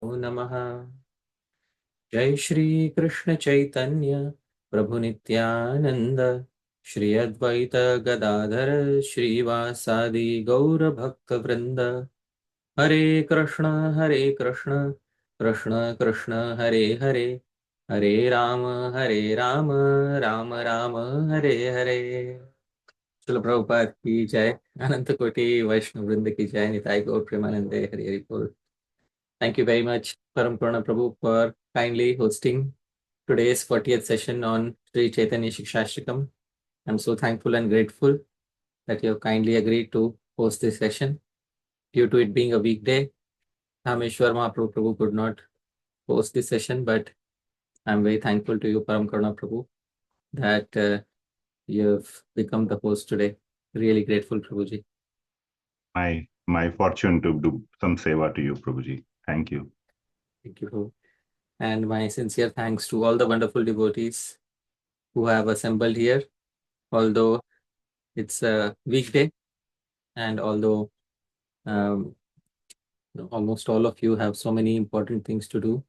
Namaha. Jai Shri Krishna Chaitanya Prabhu Nityananda Shri Advaita Gadadhara Shri Vasadi Gaura Bhakta Vrinda Hare Krishna Krishna Krishna Hare Hare Hare Rama Rama Rama Hare Hare. Srila Prabhupada ki jai, Ananta Koti Vaishnava Vrinda ki jai, Nitai Gaur Premanande Hari Hari Bol. Thank you very much, Param Purana Prabhu, for kindly hosting today's 40th session on Śrī-Caitanya-Śikṣāṣṭakam. I'm so thankful and grateful that you have kindly agreed to host this session. Due to it being a weekday, Rameshwar Mahaprabhu Prabhu could not host this session, but I'm very thankful to you, Param Purana Prabhu, that you have become the host today. Really grateful, Prabhuji. My fortune to do some seva to you, Prabhuji. Thank you. Thank you, Prabhu. And my sincere thanks to all the wonderful devotees who have assembled here, although it's a weekday and although almost all of you have so many important things to do,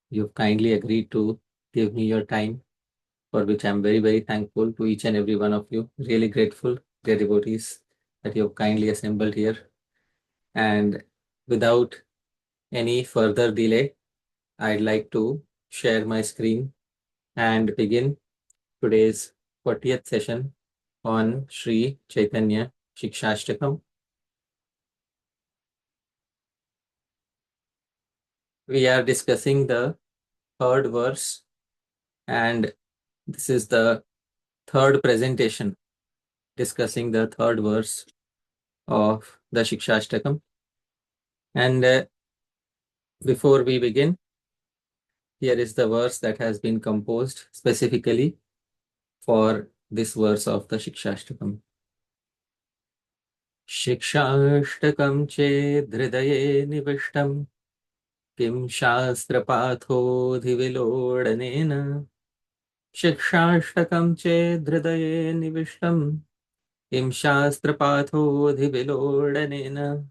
you've kindly agreed to give me your time, for which I'm very, very thankful to each and every one of you. Really grateful, dear devotees, that you've kindly assembled here. And without any further delay, I'd like to share my screen and begin today's 40th session on Śrī-Caitanya-Śikṣāṣṭakam. We are discussing the third verse, and this is the third presentation discussing the third verse of the Śikṣāṣṭakam. And before we begin, here is the verse that has been composed specifically for this verse of the Śikṣāṣṭakam. Śikṣāṣṭakam ched hridaye nivishtam Kim शास्त्रपाथोऽधिविलोडनेन शिक्षाष्टकं चेदृदये निविष्टं किं शास्त्रपाथोऽधिविलोडनेन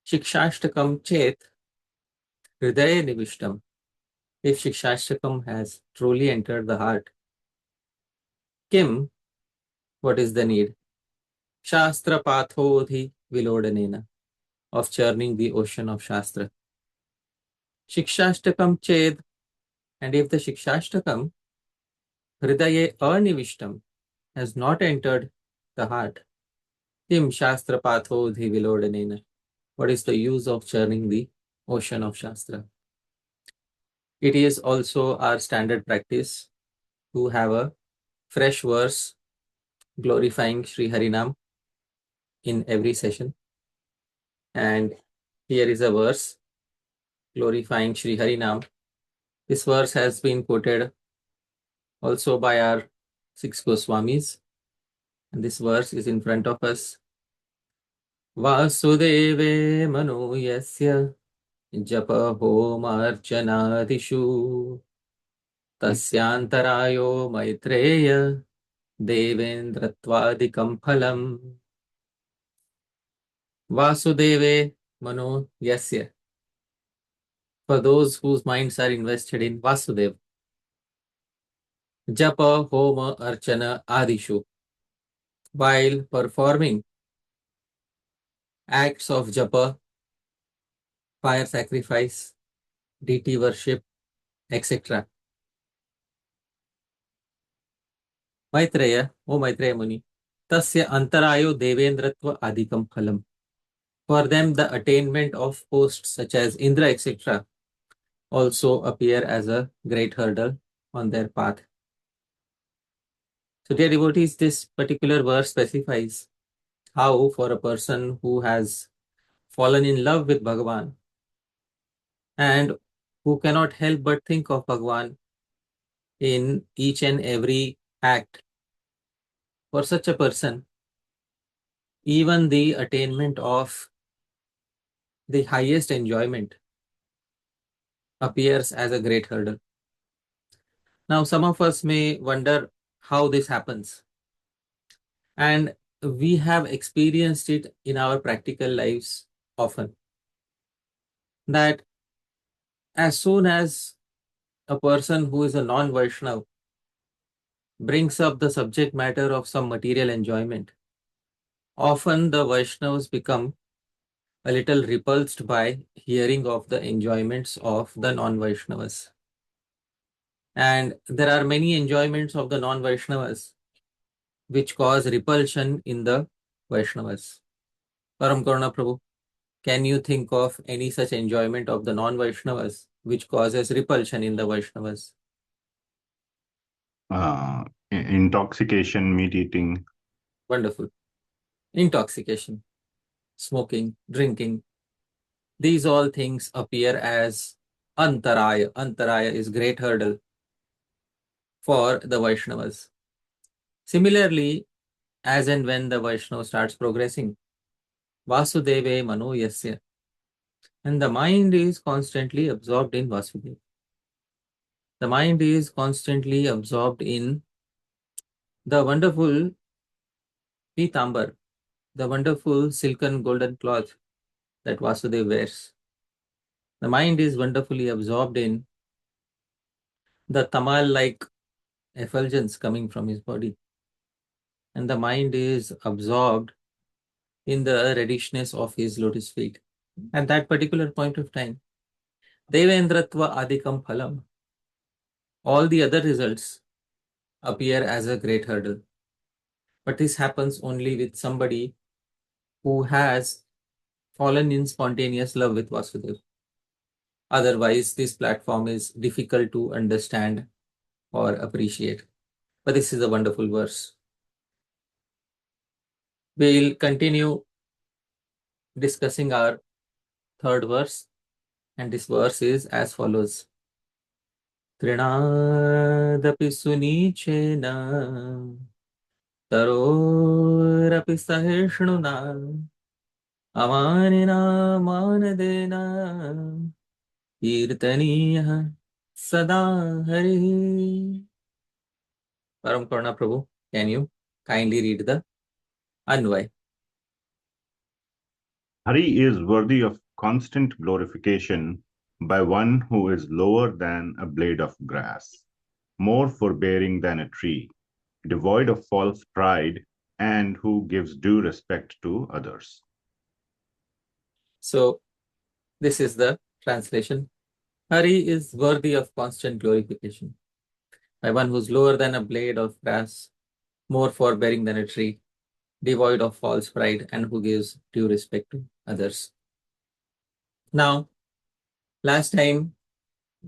Shiksashtakam chet hridaye nivishtam. If Shikshashtakam has truly entered the heart, Kim, what is the need? Shastra pathodhi vilodanena, of churning the ocean of Shastra. Shikshashtakam ched, and if the Shikshashtakam hridaye anivishtam has not entered the heart, Kim Shastra pathodhi vilodanena, what is the use of churning the ocean of Shastra? It is also our standard practice to have a fresh verse glorifying Sri Harinam in every session. And here is a verse glorifying Sri Harinam. This verse has been quoted also by our 6 Goswamis. And this verse is in front of us. Vasudeve mano yasya japa homarchanadishu tasyantarayo maitreya devendratvadikam phalam. Vasudeve mano yasya. For those whose minds are invested in Vasudev. Japa homa archana adishu. While performing acts of japa, fire sacrifice, deity worship, etc. Maitreya, O Maitreya Muni, tasya antarayo devendratva adikam phalam. For them, the attainment of posts such as Indra, etc., also appear as a great hurdle on their path. So, dear devotees, this particular verse specifies how, for a person who has fallen in love with Bhagavan and who cannot help but think of Bhagavan in each and every act, for such a person, even the attainment of the highest enjoyment appears as a great hurdle. Now, some of us may wonder how this happens. And we have experienced it in our practical lives often. that as soon as a person who is a non-Vaishnav brings up the subject matter of some material enjoyment, often the Vaishnavas become a little repulsed by hearing of the enjoyments of the non-Vaishnavas. And there are many enjoyments of the non-Vaishnavas which cause repulsion in the Vaishnavas. Param Karuna Prabhu, can you think of any such enjoyment of the non-Vaishnavas which causes repulsion in the Vaishnavas? Intoxication, meat eating. Wonderful. Intoxication, smoking, drinking. These all things appear as antaraya. Antaraya is great hurdle for the Vaishnavas. Similarly, as and when the Vaishnava starts progressing, Vasudeve Mano Yasya, and the mind is constantly absorbed in Vasudeva. The mind is constantly absorbed in the wonderful Pitambar, the wonderful silken golden cloth that Vasudeva wears. The mind is wonderfully absorbed in the tamal-like effulgence coming from his body. And the mind is absorbed in the reddishness of his lotus feet. At that particular point of time, Devendratva Adikam Phalam, all the other results appear as a great hurdle. But this happens only with somebody who has fallen in spontaneous love with Vasudeva. Otherwise, this platform is difficult to understand or appreciate. But this is a wonderful verse. We'll continue discussing our third verse, and this verse is as follows. tṛṇād api sunīcena, taror api sahiṣṇunā, amāninā mānadena, kīrtanīyaḥ sadā hariḥ. Param Karuṇā Prabhu, can you kindly read the Anvay? Hari is worthy of constant glorification by one who is lower than a blade of grass, more forbearing than a tree, devoid of false pride, and who gives due respect to others. So, this is the translation. Hari is worthy of constant glorification by one who is lower than a blade of grass, more forbearing than a tree, devoid of false pride, and who gives due respect to others. Now, last time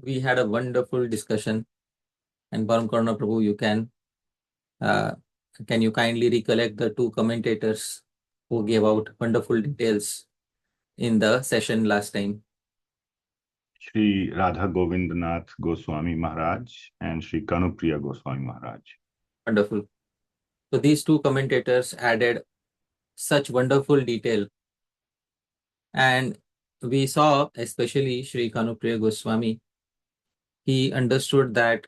we had a wonderful discussion, and Param Karuṇā Prabhu, can you kindly recollect the two commentators who gave out wonderful details in the session last time? Shri Radha Govindnath Goswami Maharaj and Shri Kanupriya Goswami Maharaj. Wonderful. So these two commentators added such wonderful detail. And we saw, especially Shri Kanupriya Goswami, he understood that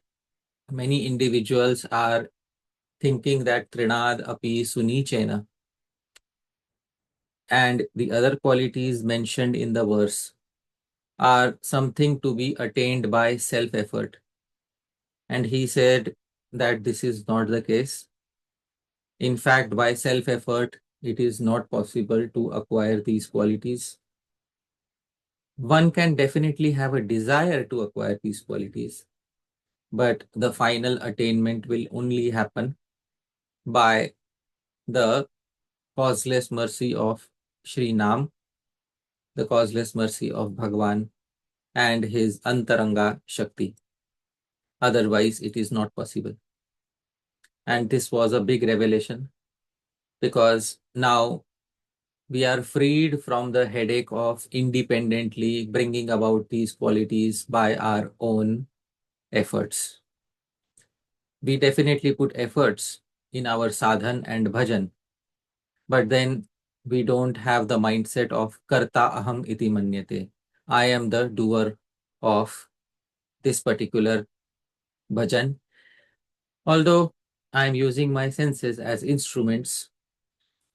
many individuals are thinking that tṛṇād api sunīcena and the other qualities mentioned in the verse are something to be attained by self-effort. And he said that this is not the case. In fact, by self-effort, it is not possible to acquire these qualities. One can definitely have a desire to acquire these qualities, but the final attainment will only happen by the causeless mercy of Shri Nam, the causeless mercy of Bhagavan and his Antaranga Shakti. Otherwise, it is not possible. And this was a big revelation, because now we are freed from the headache of independently bringing about these qualities by our own efforts. We definitely put efforts in our sadhan and bhajan, but then we don't have the mindset of karta aham iti manyate. I am the doer of this particular bhajan. Although I am using my senses as instruments,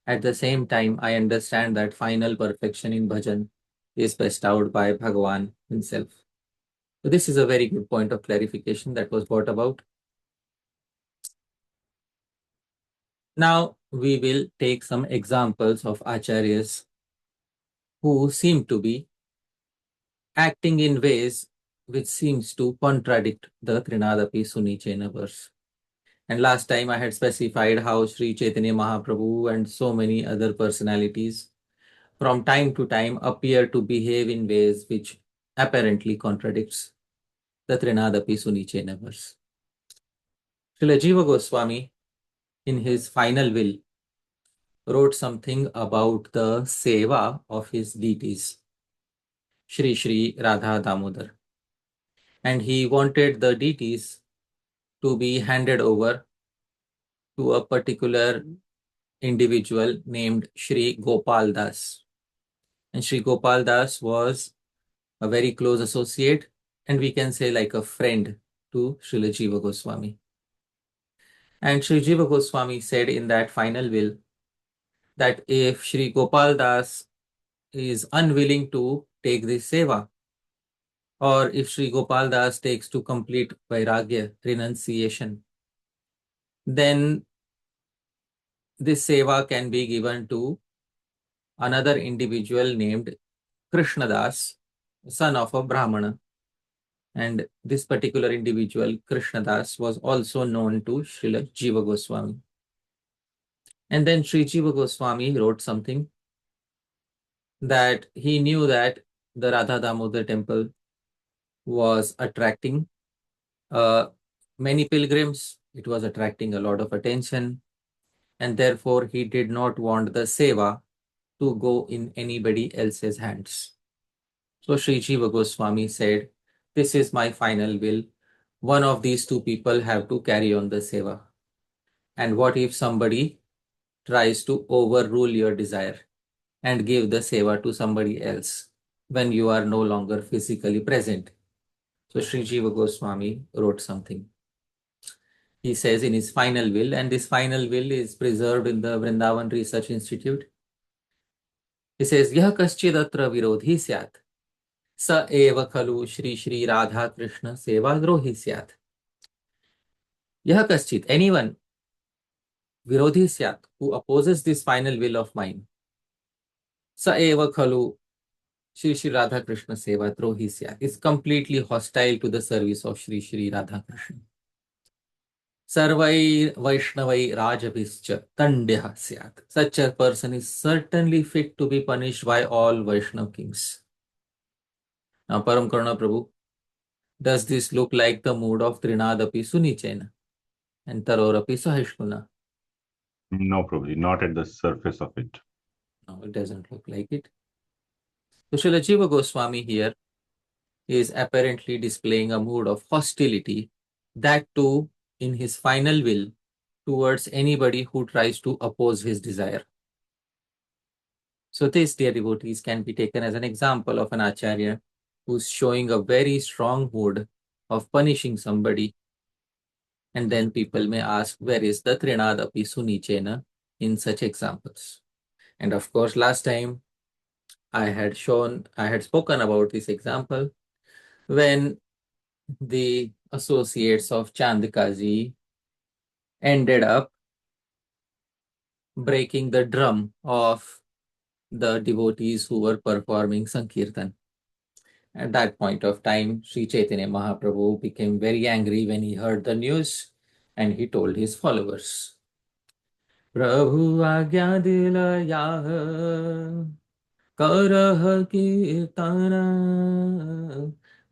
at the same time I understand that final perfection in bhajan is bestowed by Bhagavan himself. So this is a very good point of clarification that was brought about. Now we will take some examples of acharyas who seem to be acting in ways which seems to contradict the tṛṇādapi sunīcena verse. And last time I had specified how Śrī-Caitanya-Mahaprabhu and so many other personalities from time to time appear to behave in ways which apparently contradicts the tṛṇādapi sunīcena verse. Srila Jiva Goswami, in his final will, wrote something about the seva of his deities, Shri Shri Radha Damodar. And he wanted the deities to be handed over to a particular individual named Shri Gopal Das. And Shri Gopal Das was a very close associate, and we can say like a friend to Srila Jiva Goswami. And Sri Jiva Goswami said in that final will that if Shri Gopal Das is unwilling to take this seva, or if Shri Gopal Das takes to complete vairagya, renunciation, then this seva can be given to another individual named Krishna Das, son of a Brahmana. And this particular individual, Krishna Das, was also known to Srila Jiva Goswami. And then Sri Jiva Goswami wrote something that he knew that the Radha Damodar temple was attracting many pilgrims. It was attracting a lot of attention. And therefore, he did not want the seva to go in anybody else's hands. So Sri Jiva Goswami said, this is my final will. One of these two people have to carry on the seva. And what if somebody tries to overrule your desire and give the seva to somebody else when you are no longer physically present? So Sri Jiva Goswami wrote something. He says in his final will, and this final will is preserved in the Vrindavan Research Institute. He says, Yah kaschidatra virodhi syat, sa eva khalu Shri Shri Radha Krishna seva drohi syat. Yah kaschid, anyone, virodhi syat, who opposes this final will of mine, sa eva khalu Shri Shri Radha Krishna seva drohi syat, is completely hostile to the service of Shri Shri Radha Krishna. Sarvai Vaishnavai Rajabhischa Tandya Syat. Such a person is certainly fit to be punished by all Vaishnav kings. Now, Param Karuna Prabhu, does this look like the mood of tṛṇād api sunīcena and taror api sahiṣṇunā? No, Prabhuji, not at the surface of it. No, it doesn't look like it. So, Srila Jiva Goswami here is apparently displaying a mood of hostility, that too in his final will, towards anybody who tries to oppose his desire. So this, dear devotees, can be taken as an example of an acharya who's showing a very strong mood of punishing somebody. And then people may ask, where is the tṛṇād api sunīcena in such examples? And of course, last time I had spoken about this example when the associates of Chandikaji ended up breaking the drum of the devotees who were performing Sankirtan. At that point of time, Sri Chaitanya Mahaprabhu became very angry when he heard the news, and he told his followers, Prabhu agya dilayah karah kirtana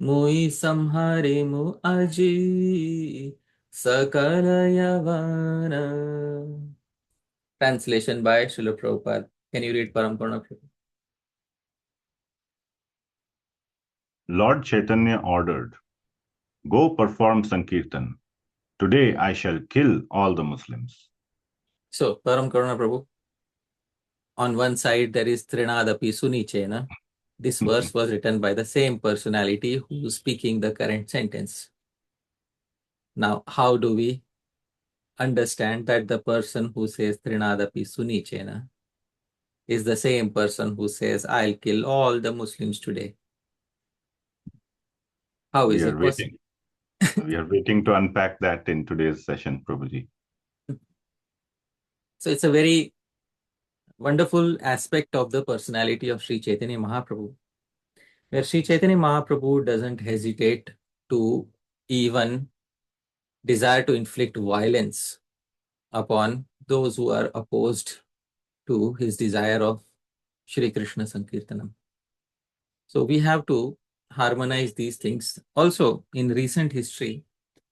mui samhare mu aji sakala yavana. Translation by Srila Prabhupada. Can you read Param Karuna Prabhu? Lord Chaitanya ordered, go perform Sankirtan. Today I shall kill all the Muslims. So, Param Karuna Prabhu, on one side there is tṛṇād api sunīcena. This verse was written by the same personality who is speaking the current sentence. Now, how do we understand that the person who says tṛṇād api sunīcena is the same person who says, I'll kill all the Muslims today. How is it possible? We are waiting to unpack that in today's session, Prabhuji. So it's a very wonderful aspect of the personality of Sri Chaitanya Mahaprabhu, where Sri Chaitanya Mahaprabhu doesn't hesitate to even desire to inflict violence upon those who are opposed to his desire of Shri Krishna Sankirtanam. So we have to harmonize these things. Also, in recent history,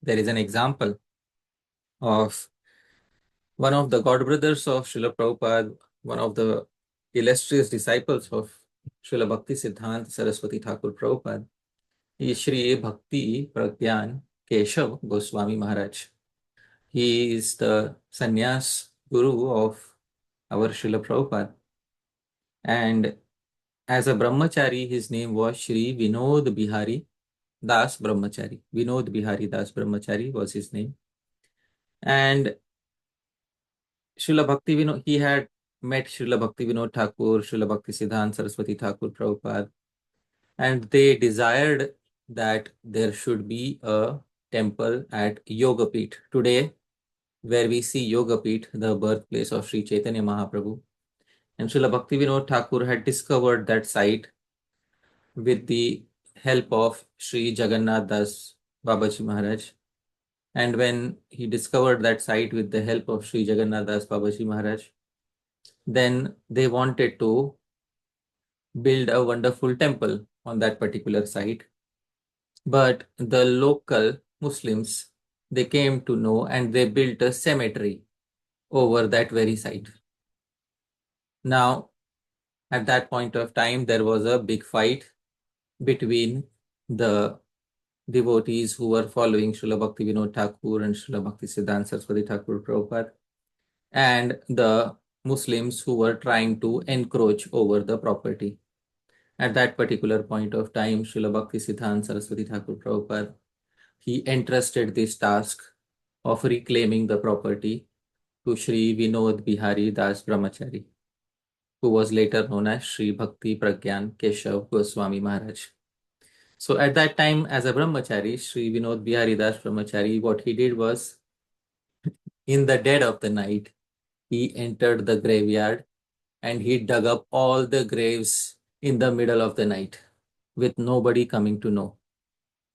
there is an example of one of the god brothers of Srila Prabhupada, one of the illustrious disciples of Srila Bhakti Siddhanta Saraswati Thakur Prabhupada, is Shri Bhakti Pragyan Keshav Goswami Maharaj. He is the sannyas guru of our Srila Prabhupada. And as a brahmachari, his name was Shri Vinod Bihari Das Brahmachari. Vinod Bihari Das Brahmachari was his name. And Srila Bhakti Vinod, he had met Srila Bhakti Vinod Thakur, Srila Bhakti Siddhanta Saraswati Thakur Prabhupada, and they desired that there should be a temple at Yogapith. Today, where we see Yogapith, the birthplace of Sri Chaitanya Mahaprabhu. And Srila Bhakti Vinod Thakur had discovered that site with the help of Sri Jagannath Das Babaji Maharaj. And when he discovered that site with the help of Sri Jagannath Das Babaji Maharaj, then they wanted to build a wonderful temple on that particular site. But the local Muslims, they came to know and they built a cemetery over that very site. Now, at that point of time, there was a big fight between the devotees who were following Srila Bhakti Vinod Thakur and Srila Bhakti Siddhanta Saraswati Thakur Prabhupada, and the Muslims who were trying to encroach over the property. At that particular point of time, Srila Bhakti Siddhanta Saraswati Thakur Prabhupada, he entrusted this task of reclaiming the property to Shri Vinod Bihari Das Brahmachari, who was later known as Shri Bhakti Pragyan Keshav Goswami Maharaj. So at that time, as a brahmachari, Shri Vinod Bihari Das Brahmachari, what he did was, in the dead of the night, he entered the graveyard and he dug up all the graves in the middle of the night with nobody coming to know.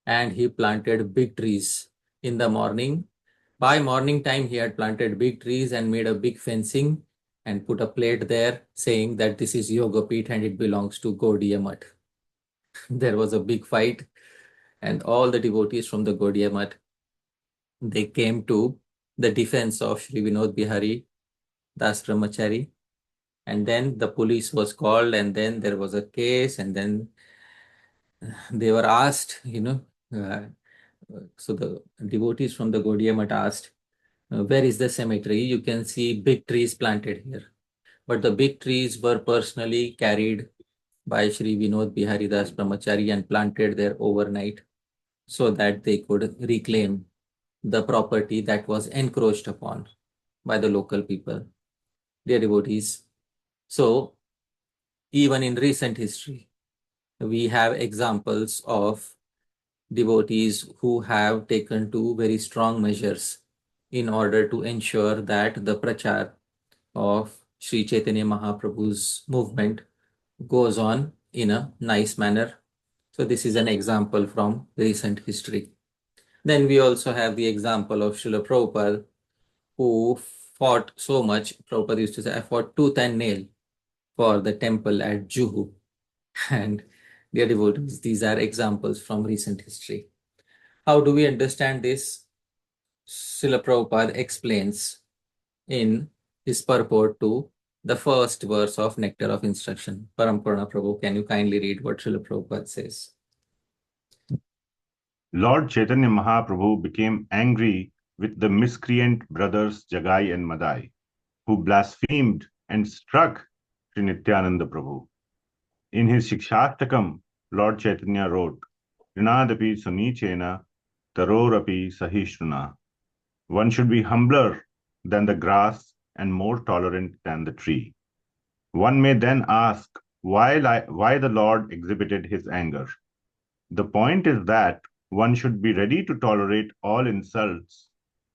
And he planted big trees in the morning. By morning time, he had planted big trees and made a big fencing and put a plate there saying that this is Yogapith and it belongs to Gaudiya Math. There was a big fight and all the devotees from the Gaudiya Math, they came to the defense of Shri Vinod Bihari Das Brahmachari, and then the police was called, and then there was a case, and then they were asked, so the devotees from the Gaudiya Math asked, where is the cemetery? You can see big trees planted here. But the big trees were personally carried by Shri Vinod Bihari Das Brahmachari and planted there overnight so that they could reclaim the property that was encroached upon by the local people, their devotees. So even in recent history, we have examples of devotees who have taken two very strong measures in order to ensure that the prachar of Sri Chaitanya Mahaprabhu's movement goes on in a nice manner. So this is an example from recent history. Then we also have the example of Srila Prabhupada, who fought so much. Prabhupada used to say, I fought tooth and nail for the temple at Juhu. And dear devotees, these are examples from recent history. How do we understand this? Srila Prabhupada explains in his purport to the first verse of Nectar of Instruction. Paramparana Prabhu, can you kindly read what Srila Prabhupada says? Lord Chaitanya Mahaprabhu became angry with the miscreant brothers Jagai and Madai, who blasphemed and struck Sri Nityananda Prabhu. In his Siksastakam, Lord Chaitanya wrote, tṛṇād sunīcena, taror sahiṣṇunā. One should be humbler than the grass and more tolerant than the tree. One may then ask why the Lord exhibited his anger. The point is that one should be ready to tolerate all insults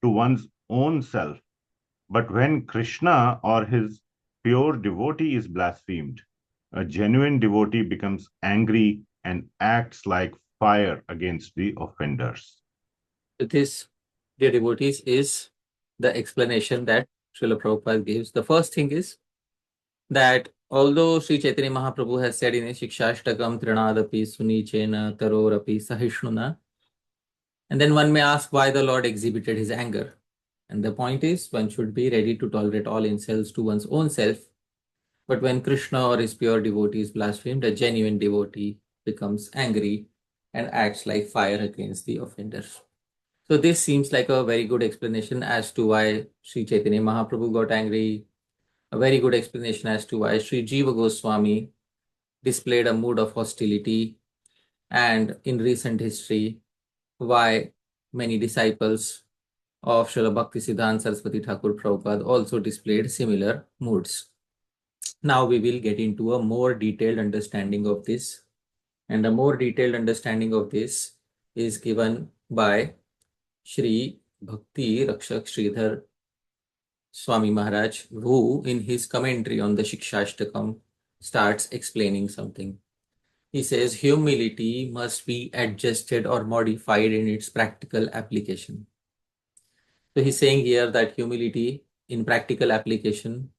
to one's own self. But when Krishna or his pure devotee is blasphemed, a genuine devotee becomes angry and acts like fire against the offenders. This, dear devotees, is the explanation that Srila Prabhupada gives. The first thing is that although Sri Chaitanya Mahaprabhu has said in his Siksastakam, tṛṇād sunīcena, taror sahiṣṇunā, and then one may ask why the Lord exhibited his anger. And the point is, one should be ready to tolerate all insults to one's own self. But when Krishna or his pure devotee is blasphemed, a genuine devotee becomes angry and acts like fire against the offenders. So this seems like a very good explanation as to why Sri Chaitanya Mahaprabhu got angry, a very good explanation as to why Sri Jiva Goswami displayed a mood of hostility, and in recent history, why many disciples of Srila Bhaktisiddhanta Saraswati Thakur Prabhupada also displayed similar moods. Now we will get into a more detailed understanding of this, and a more detailed understanding of this is given by Shri Bhakti Rakshak Sridhar Swami Maharaj, who in his commentary on the Siksastakam starts explaining something. He says humility must be adjusted or modified in its practical application. So he's saying here that humility in practical application,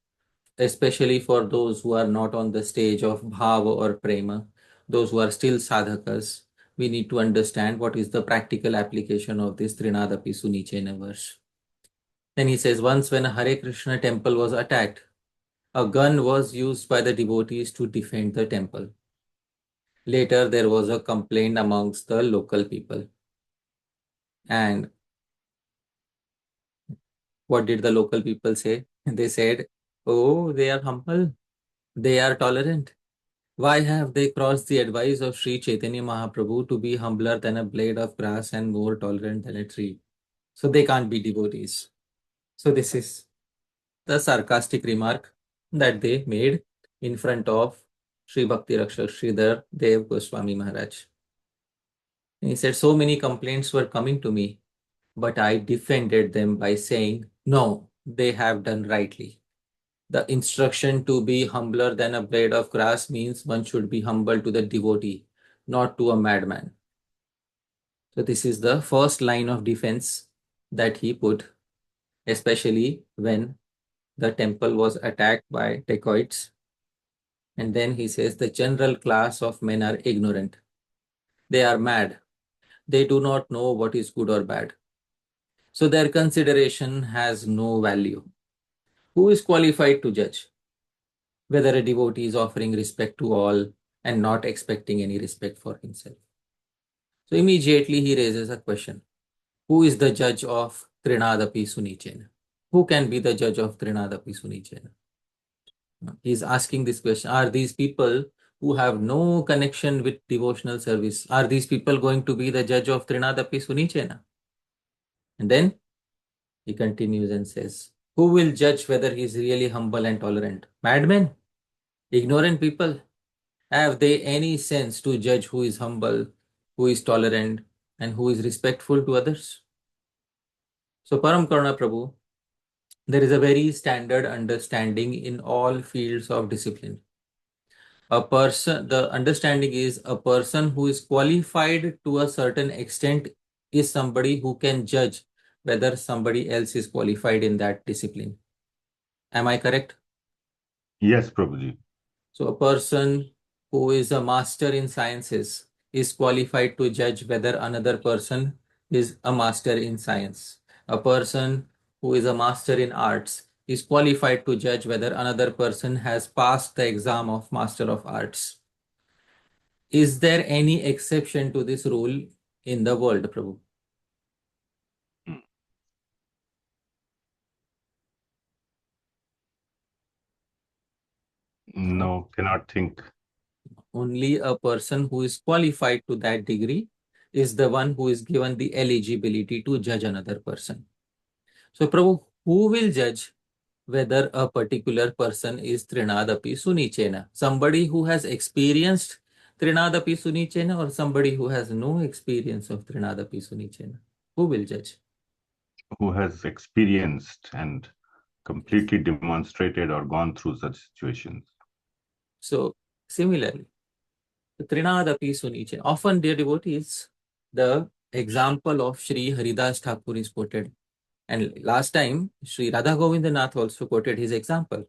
especially for those who are not on the stage of bhava or prema, those who are still sadhakas, we need to understand what is the practical application of this tṛṇād sunīcena verse. Then he says, once when a Hare Krishna temple was attacked, a gun was used by the devotees to defend the temple. Later, there was a complaint amongst the local people. And what did the local people say? They said, oh, they are humble, they are tolerant. Why have they crossed the advice of Sri Chaitanya Mahaprabhu to be humbler than a blade of grass and more tolerant than a tree? So they can't be devotees. So this is the sarcastic remark that they made in front of Sri Bhakti Rakshak Sridhar Dev Goswami Maharaj. And he said, so many complaints were coming to me, but I defended them by saying, no, they have done rightly. The instruction to be humbler than a blade of grass means one should be humble to the devotee, not to a madman. So this is the first line of defense that he put, especially when the temple was attacked by dacoits. And then he says the general class of men are ignorant. They are mad. They do not know what is good or bad. So their consideration has no value. Who is qualified to judge whether a devotee is offering respect to all and not expecting any respect for himself? So immediately he raises a question. Who is the judge of tṛṇād sunīcena? Who can be the judge of tṛṇād sunīcena? He's asking this question. Are these people who have no connection with devotional service, are these people going to be the judge of tṛṇād sunīcena? And then he continues and says, who will judge whether he is really humble and tolerant? Madmen? Ignorant people? Have they any sense to judge who is humble, who is tolerant, and who is respectful to others? So Param Karuna Prabhu, there is a very standard understanding in all fields of discipline. A person, the understanding is a person who is qualified to a certain extent is somebody who can judge whether somebody else is qualified in that discipline. Am I correct? Yes, Prabhuji. So a person who is a master in sciences is qualified to judge whether another person is a master in science. A person who is a master in arts is qualified to judge whether another person has passed the exam of Master of Arts. Is there any exception to this rule in the world, Prabhu? No, cannot think. Only a person who is qualified to that degree is the one who is given the eligibility to judge another person. So, Prabhu, who will judge whether a particular person is tṛṇādapi sunīcena. Somebody who has experienced tṛṇādapi sunīcena or somebody who has no experience of tṛṇādapi sunīcena. Who will judge? Who has experienced and completely demonstrated or gone through such situations. So, similarly, tṛṇādapi sunīcena. Often, dear devotees, the example of Shri Haridas Thakur is quoted. And last time, Shri Radha Govindanath also quoted his example.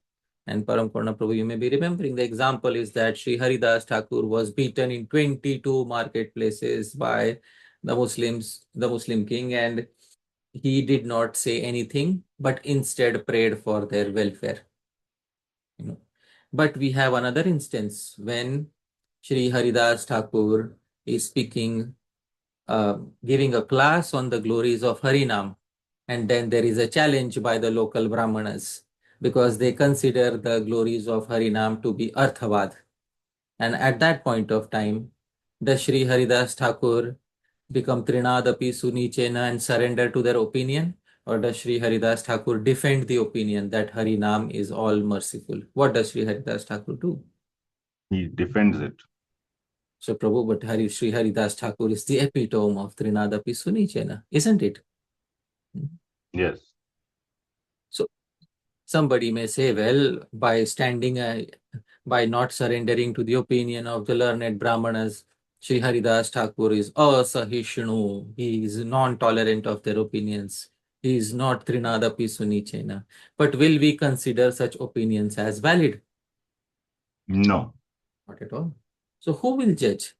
And Param Purna Prabhu, you may be remembering the example is that Shri Haridas Thakur was beaten in 22 marketplaces by the Muslims, the Muslim king, and he did not say anything, but instead prayed for their welfare. You know. But we have another instance when Shri Haridas Thakur is speaking, giving a class on the glories of Harinam. And then there is a challenge by the local Brahmanas because they consider the glories of Harinam to be Arthavad. And at that point of time, does Shri Haridas Thakur become tṛṇādapi sunīcena and surrender to their opinion? Or does Shri Haridas Thakur defend the opinion that Harinam is all merciful? What does Shri Haridas Thakur do? He defends it. So Prabhu, but Shri Haridas Thakur is the epitome of tṛṇādapi sunīcena, isn't it? Yes. So somebody may say, well, by by not surrendering to the opinion of the learned Brahmanas, Shri Haridas Thakur is sahiṣṇunā. He is non-tolerant of their opinions. He is not tṛṇādapi sunīcena. But will we consider such opinions as valid? No. Not at all. So who will judge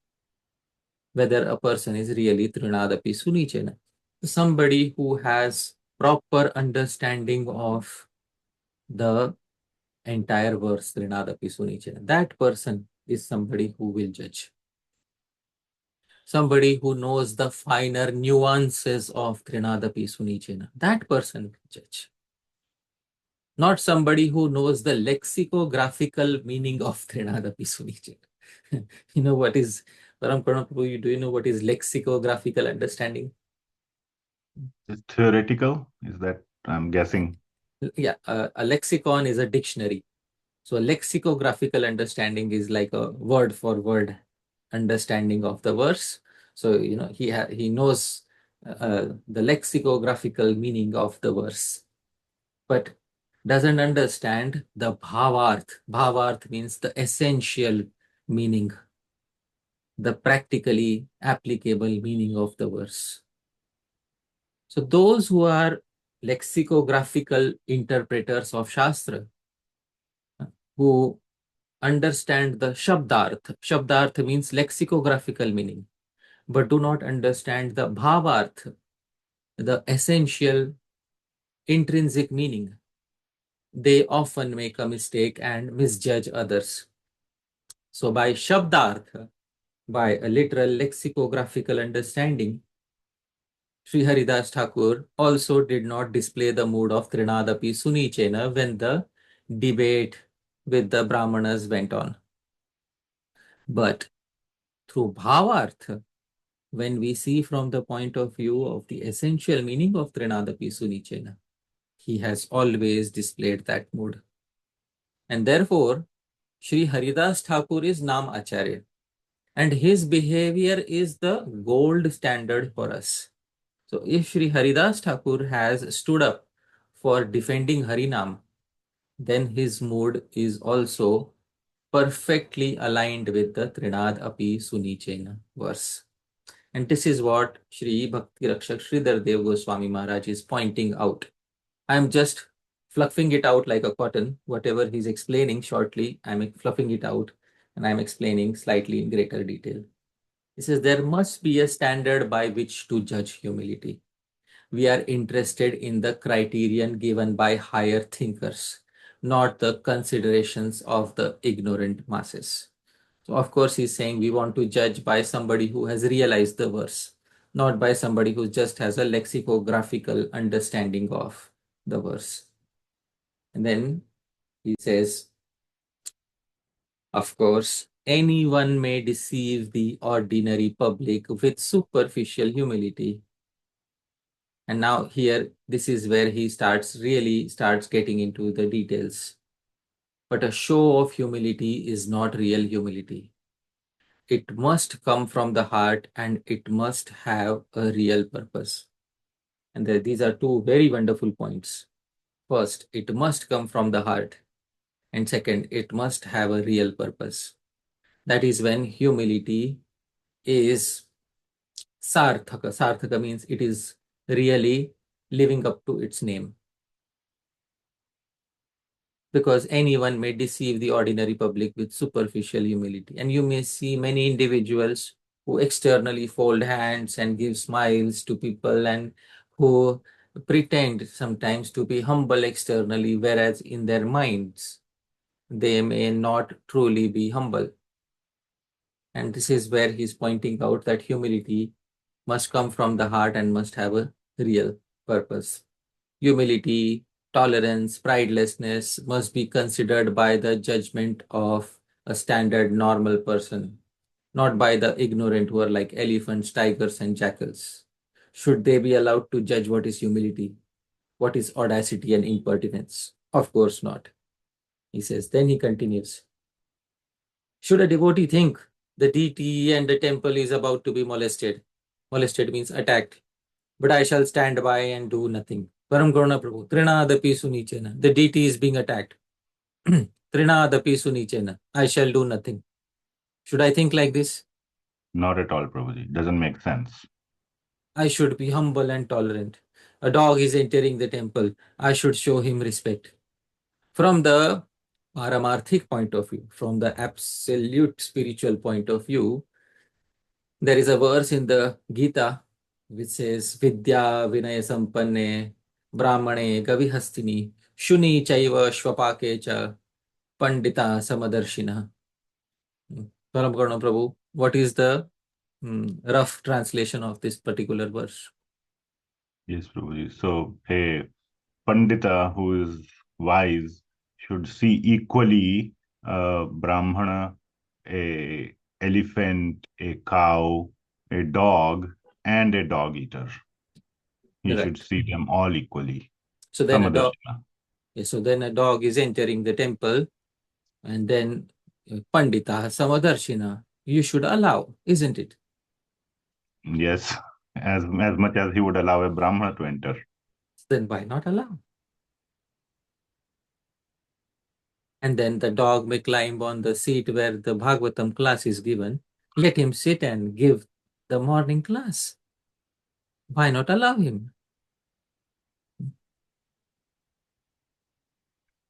whether a person is really tṛṇādapi sunīcena? Somebody who has proper understanding of the entire verse tṛṇādapi sunīcena. That person is somebody who will judge. Somebody who knows the finer nuances of tṛṇādapi sunīcena. That person will judge. Not somebody who knows the lexicographical meaning of tṛṇādapi sunīcena. You know what is, Param Purna Prabhu, do you know what is lexicographical understanding? It's theoretical, is that I'm guessing? Yeah, a lexicon is a dictionary. So lexicographical understanding is like a word for word understanding of the verse. So, you know, he knows the lexicographical meaning of the verse, but doesn't understand the bhavarth. Bhavarth means the essential meaning, the practically applicable meaning of the verse. So those who are lexicographical interpreters of Shastra, who understand the shabdarth. Shabdarth means lexicographical meaning, but do not understand the bhavarth, the essential intrinsic meaning. They often make a mistake and misjudge others. So by shabdarth, by a literal lexicographical understanding, Shri Haridas Thakur also did not display the mood of tṛṇādapi sunīcena when the debate with the Brahmanas went on. But through bhavarth, when we see from the point of view of the essential meaning of tṛṇādapi sunīcena, he has always displayed that mood. And therefore, Shri Haridas Thakur is Nam Acharya, and his behavior is the gold standard for us. So if Shri Haridas Thakur has stood up for defending Harinam, then his mood is also perfectly aligned with the tṛṇād api sunīcena verse. And this is what Shri Bhakti Rakshak Sridhar Dev Goswami Maharaj is pointing out. I am just fluffing it out like a cotton. Whatever he's explaining shortly, I'm fluffing it out and I'm explaining slightly in greater detail. He says there must be a standard by which to judge humility. We are interested in the criterion given by higher thinkers, not the considerations of the ignorant masses. So of course he's saying we want to judge by somebody who has realized the verse, not by somebody who just has a lexicographical understanding of the verse. And then he says, of course, anyone may deceive the ordinary public with superficial humility. And now here, this is where he really starts getting into the details. But a show of humility is not real humility. It must come from the heart and it must have a real purpose. And these are two very wonderful points. First, it must come from the heart. And second, it must have a real purpose. That is when humility is sarthaka. Sarthaka means it is really living up to its name. Because anyone may deceive the ordinary public with superficial humility. And you may see many individuals who externally fold hands and give smiles to people and who pretend sometimes to be humble externally, whereas in their minds, they may not truly be humble. And this is where he's pointing out that humility must come from the heart and must have a real purpose. Humility, tolerance, pridelessness must be considered by the judgment of a standard normal person, not by the ignorant who are like elephants, tigers, and jackals. Should they be allowed to judge what is humility? What is audacity and impertinence? Of course not. He says, then he continues. Should a devotee think the deity and the temple is about to be molested? Molested means attacked. But I shall stand by and do nothing. Param Karuna Prabhu, tṛṇād sunīcena. The deity is being attacked. tṛṇād sunīcena. I shall do nothing. Should I think like this? Not at all, Prabhuji. Doesn't make sense. I should be humble and tolerant. A dog is entering the temple. I should show him respect. From the paramarthic point of view, from the absolute spiritual point of view, there is a verse in the Gita which says, Vidya Vinaya Sampanne Brahmane Gavihastini Shuni Chaiva Shvapake Cha Pandita Samadarshina. Param Karuna Prabhu, what is the rough translation of this particular verse? Yes, Prabhuji. So, a Pandita who is wise should see equally a Brahmana, a elephant, a cow, a dog, and a dog eater. He should see them all equally. So then a dog is entering the temple, and then Pandita Samadarshina, you should allow, isn't it? Yes, as much as he would allow a Brahmana to enter. Then why not allow? And then the dog may climb on the seat where the Bhagavatam class is given. Let him sit and give the morning class. Why not allow him?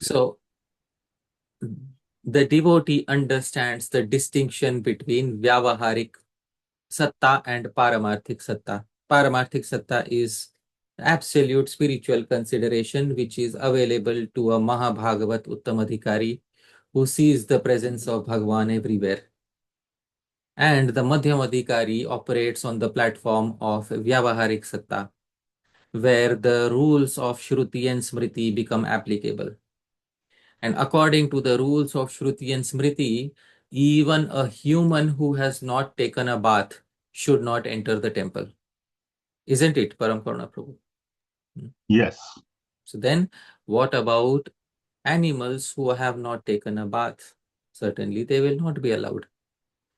So the devotee understands the distinction between Vyavaharik Satta and Paramarthik Satta. Paramarthik Satta is absolute spiritual consideration which is available to a Mahabhagavat Uttamadhikari who sees the presence of Bhagwan everywhere. And the Madhyamadhikari operates on the platform of Vyavaharik Satta, where the rules of Shruti and Smriti become applicable. And according to the rules of Shruti and Smriti, even a human who has not taken a bath should not enter the temple. Isn't it, Param Karuna Prabhu? Yes. So then, what about animals who have not taken a bath? Certainly, they will not be allowed.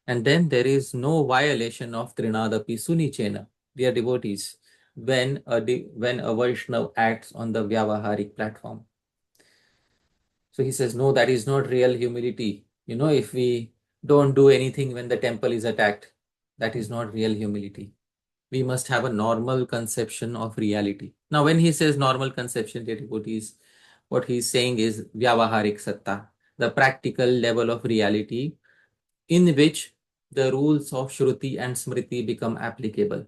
And then there is no violation of tṛṇād sunīcena, dear devotees, when a Vaishnava acts on the Vyavaharik platform. So he says, no, that is not real humility. If we don't do anything when the temple is attacked, that is not real humility. We must have a normal conception of reality. Now, when he says normal conception, dear devotees, what he's saying is Vyavaharik Satta, the practical level of reality in which the rules of Shruti and Smriti become applicable.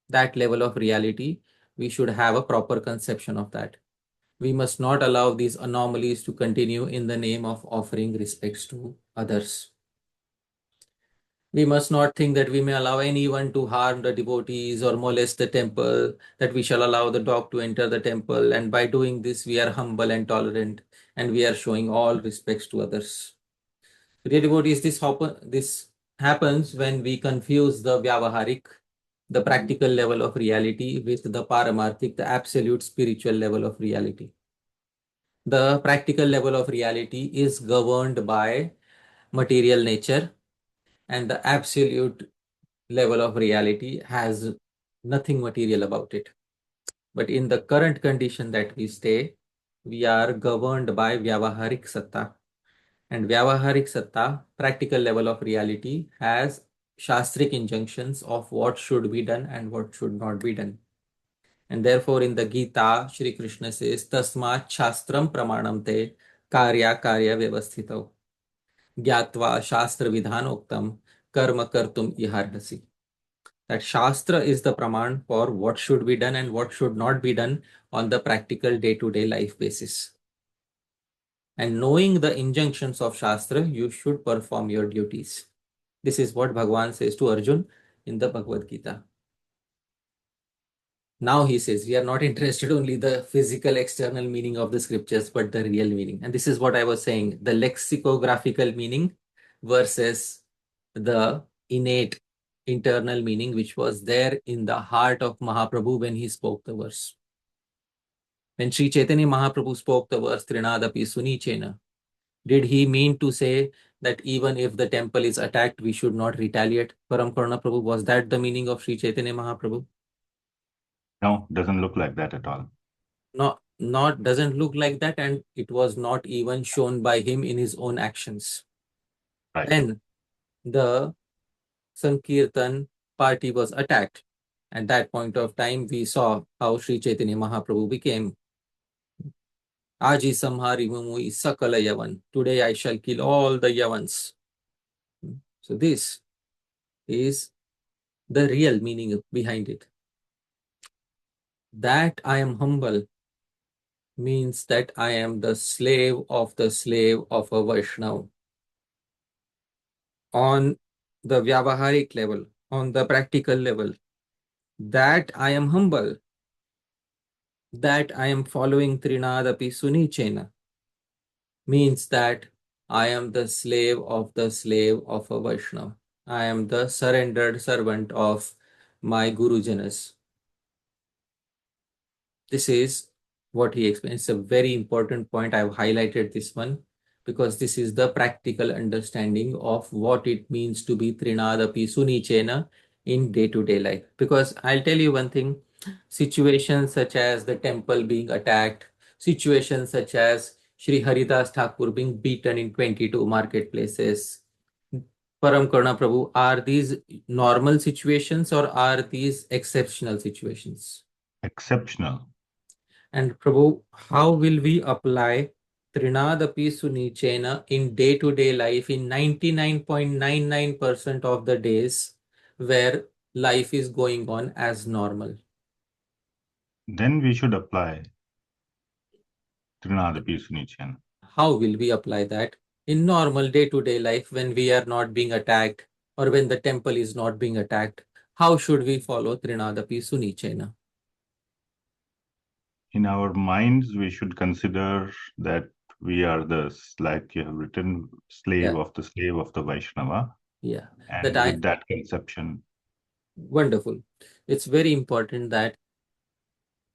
That level of reality, we should have a proper conception of that. We must not allow these anomalies to continue in the name of offering respects to others. We must not think that we may allow anyone to harm the devotees or molest the temple, that we shall allow the dog to enter the temple, and by doing this, we are humble and tolerant, and we are showing all respects to others. Dear devotees, this happens when we confuse the Vyavaharik the practical level of reality, with the Paramarthik, the absolute spiritual level of reality. The practical level of reality is governed by material nature, and the absolute level of reality has nothing material about it. But in the current condition that we stay, we are governed by Vyavaharik Satta. And Vyavaharik Satta, practical level of reality, has Shastric injunctions of what should be done and what should not be done. And therefore, in the Gita, Shri Krishna says, Tasmat Shastram Pramanam Te Karya Karya Vyavasthitau Gyatva Shastra Vidhanoktam Karma Kartum Iharhasi. That Shastra is the Praman for what should be done and what should not be done on the practical day-to-day life basis. And knowing the injunctions of Shastra, you should perform your duties. This is what Bhagavan says to Arjun in the Bhagavad Gita. Now he says, we are not interested only the physical external meaning of the scriptures, but the real meaning. And this is what I was saying, the lexicographical meaning versus the innate internal meaning, which was there in the heart of Mahaprabhu when he spoke the verse. When Śrī-Caitanya Mahaprabhu spoke the verse, tṛṇād sunīcena, did he mean to say that even if the temple is attacked, we should not retaliate? Param Karuṇā Prabhu, was that the meaning of Śrī-Caitanya Mahaprabhu? No, doesn't look like that at all. Not doesn't look like that, and it was not even shown by him in his own actions. Right. Then the Sankirtan party was attacked. At that point of time, we saw how Śrī-Caitanya Mahaprabhu became Aji Samhari Mumui Sakala Yavan. Today I shall kill all the Yavans. So this is the real meaning behind it. That I am humble means that I am the slave of a Vaishnava. On the Vyavaharik level, on the practical level, that I am humble, that I am following tṛṇād sunīcena, means that I am the slave of a Vaishnava. I am the surrendered servant of my Gurujanas. This is what he explains. It's a very important point. I've highlighted this one because this is the practical understanding of what it means to be tṛṇād sunīcena in day-to-day life. Because I'll tell you one thing, situations such as the temple being attacked, situations such as Shri Haridas Thakur being beaten in 22 marketplaces, Param Karuṇā Prabhu, are these normal situations or are these exceptional situations? Exceptional. And Prabhu, how will we apply tṛṇād sunīcena in day-to-day life in 99.99% of the days where life is going on as normal? Then we should apply tṛṇād sunīcena. How will we apply that in normal day-to-day life when we are not being attacked or when the temple is not being attacked? How should we follow tṛṇād sunīcena? In our minds, we should consider that we are like you have written, slave of the Vaishnava. Yeah. And with that conception. Wonderful. It's very important that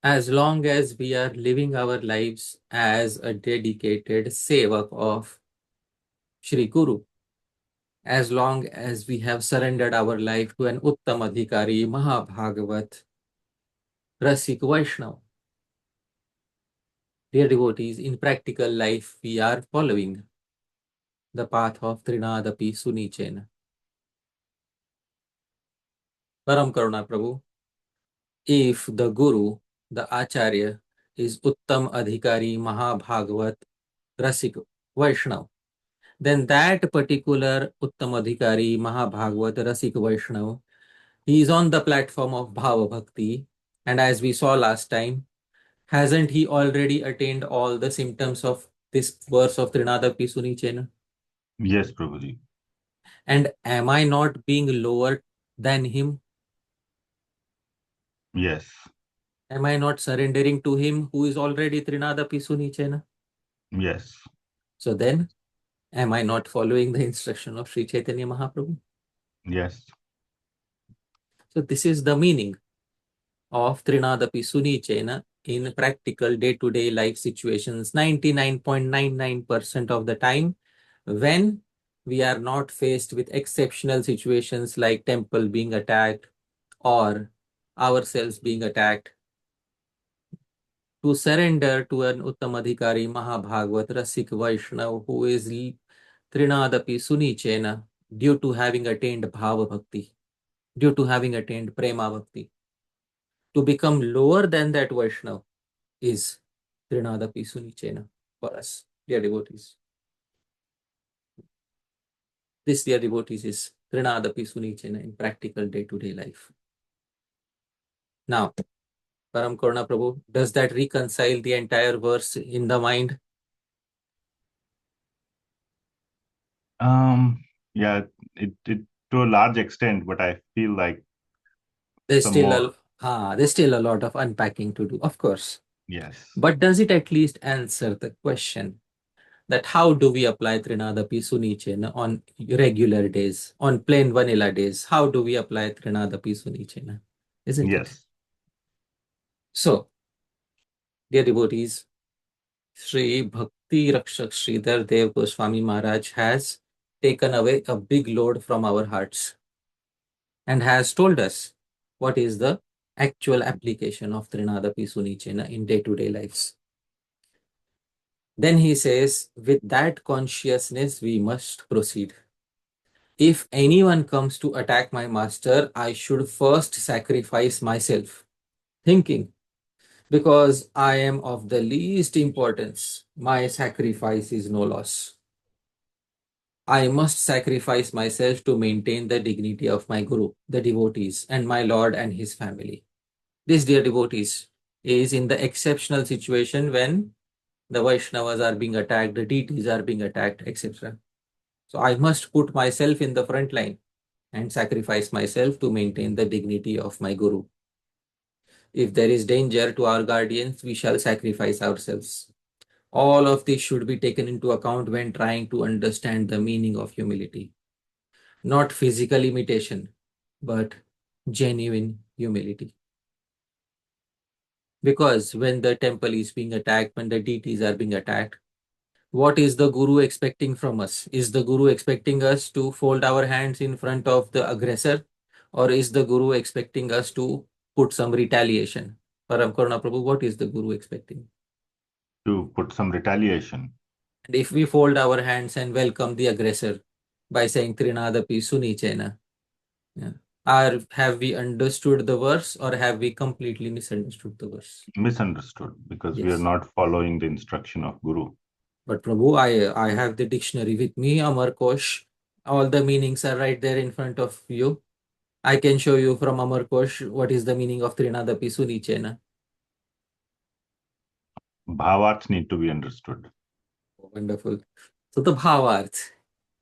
as long as we are living our lives as a dedicated sevak of Shri Guru, as long as we have surrendered our life to an Uttam Adhikari, Mahabhagavat, Rasik Vaishnav, dear devotees, in practical life, we are following the path of tṛṇād sunīcena. Param Karuṇā Prabhu, if the Guru, the Acharya, is Uttam Adhikari, Mahabhagavat, Rasik Vaishnav, then that particular Uttam Adhikari, Mahabhagavat, Rasik Vaishnav, he is on the platform of Bhava Bhakti. And as we saw last time, hasn't he already attained all the symptoms of this verse of tṛṇād sunīcena? Yes, Prabhuji. And am I not being lower than him? Yes. Am I not surrendering to him who is already tṛṇād sunīcena? Yes. So then, am I not following the instruction of Śrī-Caitanya Mahaprabhu? Yes. So this is the meaning of tṛṇādapi sunīcena in practical day-to-day life situations. 99.99% of the time, when we are not faced with exceptional situations like temple being attacked or ourselves being attacked, to surrender to an Uttamadhikari Mahabhagavat Rasik Vaishnav who is tṛṇādapi sunīcena due to having attained bhava bhakti, due to having attained prema bhakti. To become lower than that Vaishnav is tṛṇādapi sunīcena for us, dear devotees. This, dear devotees, is tṛṇādapi sunīcena in practical day-to-day life. Now, Param Karuṇā Prabhu, does that reconcile the entire verse in the mind? Yeah, it to a large extent, but I feel like There's some still a lot of unpacking to do, of course. Yes. But does it at least answer the question that how do we apply tṛṇādapi sunīcena on regular days, on plain vanilla days? How do we apply tṛṇādapi sunīcena? Isn't it? Yes. So, dear devotees, Shri Bhakti Rakshak Sridhar Dev Goswami Maharaj has taken away a big load from our hearts and has told us what is the actual application of tṛṇādapi sunīcena in day-to-day lives. Then he says, with that consciousness, we must proceed. If anyone comes to attack my master, I should first sacrifice myself, thinking, because I am of the least importance, my sacrifice is no loss. I must sacrifice myself to maintain the dignity of my Guru, the devotees, and my Lord and his family. This, dear devotees, is in the exceptional situation when the Vaishnavas are being attacked, the deities are being attacked, etc. So I must put myself in the front line and sacrifice myself to maintain the dignity of my Guru. If there is danger to our guardians, we shall sacrifice ourselves. All of this should be taken into account when trying to understand the meaning of humility. Not physical imitation, but genuine humility. Because when the temple is being attacked, when the deities are being attacked, what is the Guru expecting from us? Is the Guru expecting us to fold our hands in front of the aggressor? Or is the Guru expecting us to put some retaliation? Param Karuṇā Prabhu, what is the Guru expecting? To put some retaliation. And if we fold our hands and welcome the aggressor by saying tṛṇādapi sunīcena, have we understood the verse or have we completely misunderstood the verse? Misunderstood, because we are Yes. not following the instruction of Guru. But Prabhu, I have the dictionary with me, Amar Kosh. All the meanings are right there in front of you. I can show you from Amar Kosh what is the meaning of tṛṇādapi sunīcena. Bhavarths need to be understood. Wonderful. So the bhavarth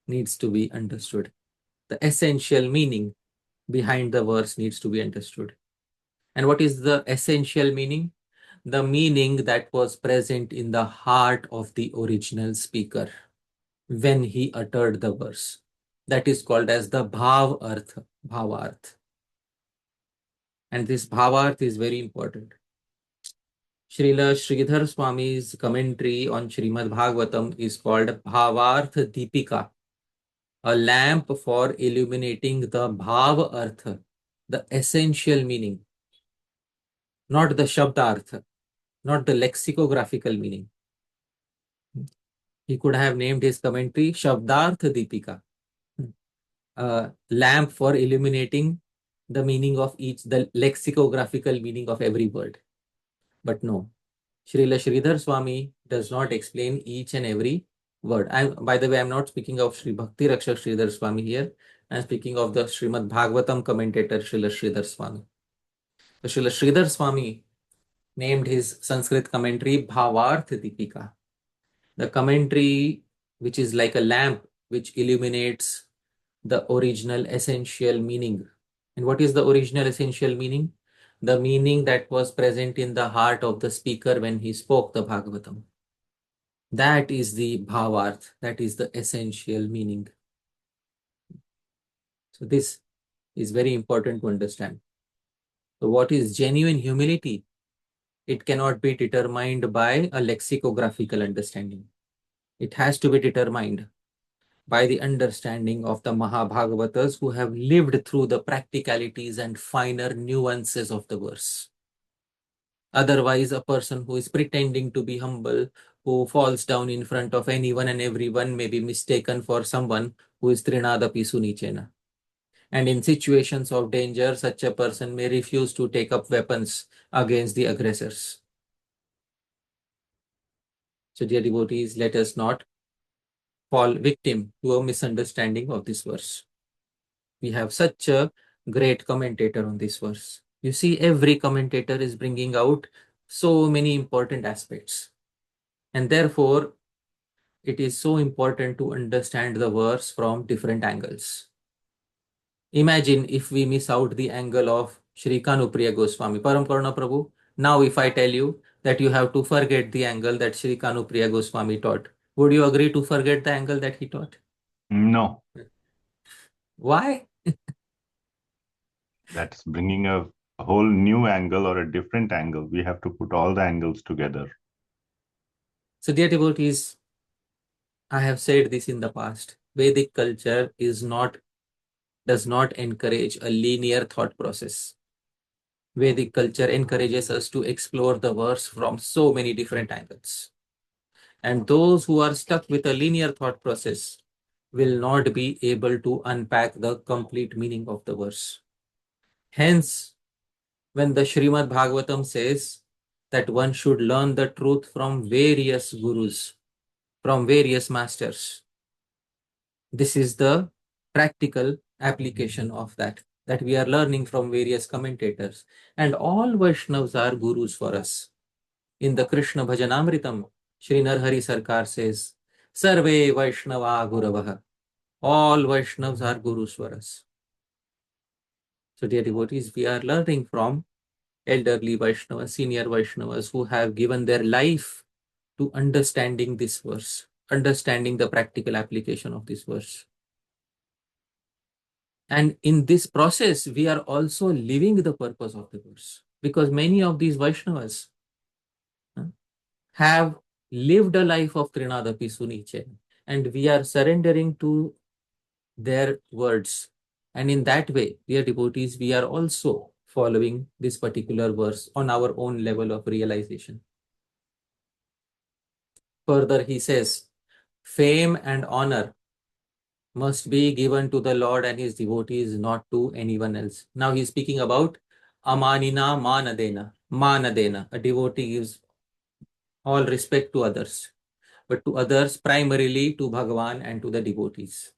needs to be understood. The essential meaning behind the verse needs to be understood. And what is the essential meaning? The meaning that was present in the heart of the original speaker when he uttered the verse. That is called as the bhavarth. And this bhavarth is very important. Srila Sridhar Swami's commentary on Srimad Bhagavatam is called Bhavarth Deepika, a lamp for illuminating the bhavarth, the essential meaning, not the shabdarth, not the lexicographical meaning. He could have named his commentary Shabdarth Deepika, a lamp for illuminating the meaning of each, the lexicographical meaning of every word. But no, Srila Sridhar Swami does not explain each and every word. By the way, I'm not speaking of Sri Bhakti Rakshak Sridhar Swami here. I'm speaking of the Srimad Bhagavatam commentator Srila Sridhar Swami. So Srila Sridhar Swami named his Sanskrit commentary Bhavarth Deepika. The commentary which is like a lamp which illuminates the original essential meaning. And what is the original essential meaning? The meaning that was present in the heart of the speaker when he spoke the Bhagavatam. That is the bhavarth, that is the essential meaning. So this is very important to understand. So what is genuine humility? It cannot be determined by a lexicographical understanding. It has to be determined by the understanding of the Mahabhagavatas who have lived through the practicalities and finer nuances of the verse. Otherwise, a person who is pretending to be humble, who falls down in front of anyone and everyone, may be mistaken for someone who is tṛṇād sunīcena. And in situations of danger, such a person may refuse to take up weapons against the aggressors. So, dear devotees, let us not fall victim to a misunderstanding of this verse. We have such a great commentator on this verse. You see, every commentator is bringing out so many important aspects. And therefore, it is so important to understand the verse from different angles. Imagine if we miss out the angle of Shri Kanupriya Goswami, Param Karuna Prabhu. Now, if I tell you that you have to forget the angle that Shri Kanupriya Goswami taught, would you agree to forget the angle that he taught? No. Why? That's bringing a whole new angle or a different angle. We have to put all the angles together. So, dear devotees, I have said this in the past. Vedic culture does not encourage a linear thought process. Vedic culture encourages us to explore the verse from so many different angles. And those who are stuck with a linear thought process will not be able to unpack the complete meaning of the verse. Hence, when the Srimad Bhagavatam says that one should learn the truth from various gurus, from various masters, this is the practical application of that we are learning from various commentators. And all Vaishnavas are gurus for us. In the Krishna Bhajanamritam, Shri Narhari Sarkar says, Sarve Vaishnava Guravaha. All Vaishnavas are gurus for us. So, dear devotees, we are learning from elderly Vaishnavas, senior Vaishnavas who have given their life to understanding this verse, understanding the practical application of this verse. And in this process, we are also living the purpose of the verse, because many of these Vaishnavas have lived a life of tṛṇād sunīcena, and we are surrendering to their words. And in that way, dear devotees, we are also following this particular verse on our own level of realization. Further, he says, fame and honor must be given to the Lord and his devotees, not to anyone else. Now he's speaking about amāninā mānadena. A devotee gives all respect to others, but to others primarily to Bhagavan and to the devotees.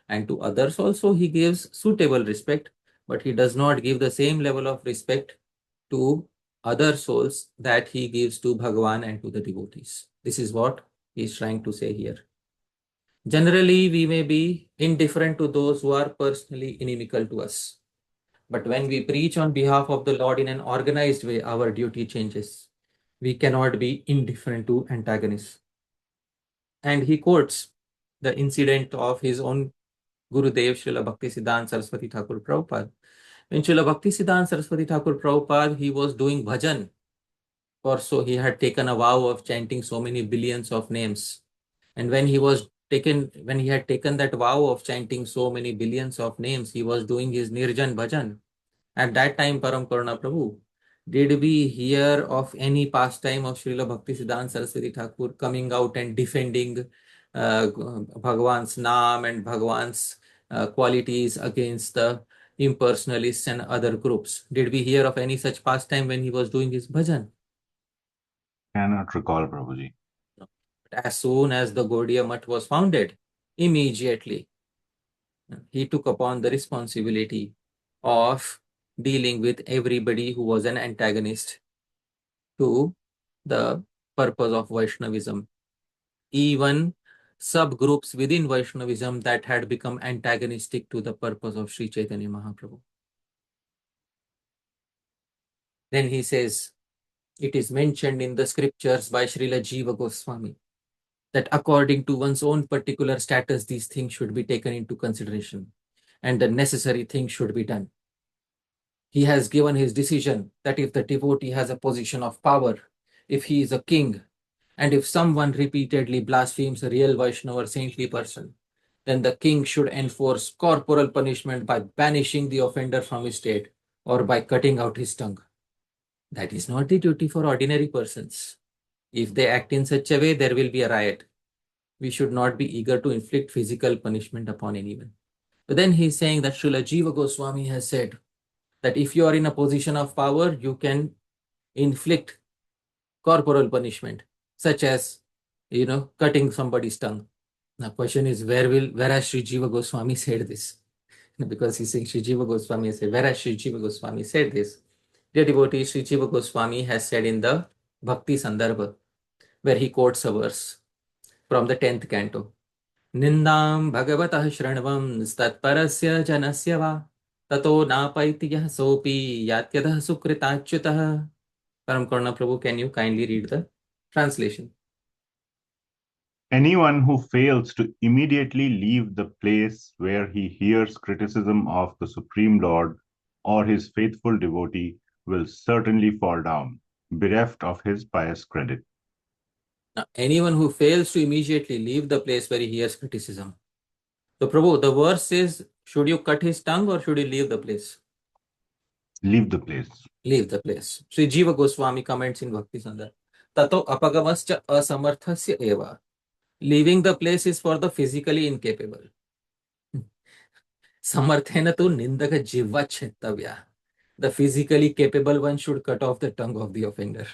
And to others also he gives suitable respect, but he does not give the same level of respect to other souls that he gives to Bhagavan and to the devotees. This is what he is trying to say here. Generally, we may be indifferent to those who are personally inimical to us. But when we preach on behalf of the Lord in an organized way, our duty changes. We cannot be indifferent to antagonists. And he quotes the incident of his own Gurudev, Srila Bhaktisiddhanta Saraswati Thakur Prabhupada. When Srila Bhaktisiddhanta Saraswati Thakur Prabhupada, he was doing bhajan, for so he had taken a vow of chanting so many billions of names. And when he had taken that vow of chanting so many billions of names, he was doing his Nirjan Bhajan. At that time, Param Karuna Prabhu, did we hear of any pastime of Srila Bhaktisiddhanta Saraswati Thakur coming out and defending Bhagavan's Naam and Bhagavan's qualities against the impersonalists and other groups? Did we hear of any such pastime when he was doing his bhajan? Cannot recall, Prabhuji. As soon as the Gaudiya Math was founded, immediately he took upon the responsibility of dealing with everybody who was an antagonist to the purpose of Vaishnavism. Even subgroups within Vaishnavism that had become antagonistic to the purpose of Sri Chaitanya Mahaprabhu. Then he says, it is mentioned in the scriptures by Srila Jiva Goswami that according to one's own particular status, these things should be taken into consideration. and the necessary thing should be done. He has given his decision that if the devotee has a position of power, if he is a king, and if someone repeatedly blasphemes a real Vaishnava or saintly person, then the king should enforce corporal punishment by banishing the offender from his state or by cutting out his tongue. That is not the duty for ordinary persons. If they act in such a way, there will be a riot. We should not be eager to inflict physical punishment upon anyone. But then he's saying that Srila Jiva Goswami has said that if you are in a position of power, you can inflict corporal punishment, such as, cutting somebody's tongue. Now, question is, where has Sri Jiva Goswami said this? Because he's saying Sri Jiva Goswami has said, where has Sri Jiva Goswami said this? Dear devotee, Sri Jiva Goswami has said in the Bhakti Sandarbha, where he quotes a verse from the 10th canto. Nindam bhagavatah shranvam statparasya janasya va tato napaiti yah sopi yatyadah sukritachyutah. Param Karuṇā Prabhu, can you kindly read the translation? Anyone who fails to immediately leave the place where he hears criticism of the Supreme Lord or his faithful devotee will certainly fall down, bereft of his pious credit. Now, anyone who fails to immediately leave the place where he hears criticism. So, Prabhu, the verse says, should you cut his tongue or should you leave the place? Leave the place. Leave the place. Sri Jiva Goswami comments in Bhakti Sandarbha, Tato apagamascha asamarthasya eva. Leaving the place is for the physically incapable. Samarthena tu nindaka jiva chettavya. The physically capable one should cut off the tongue of the offender.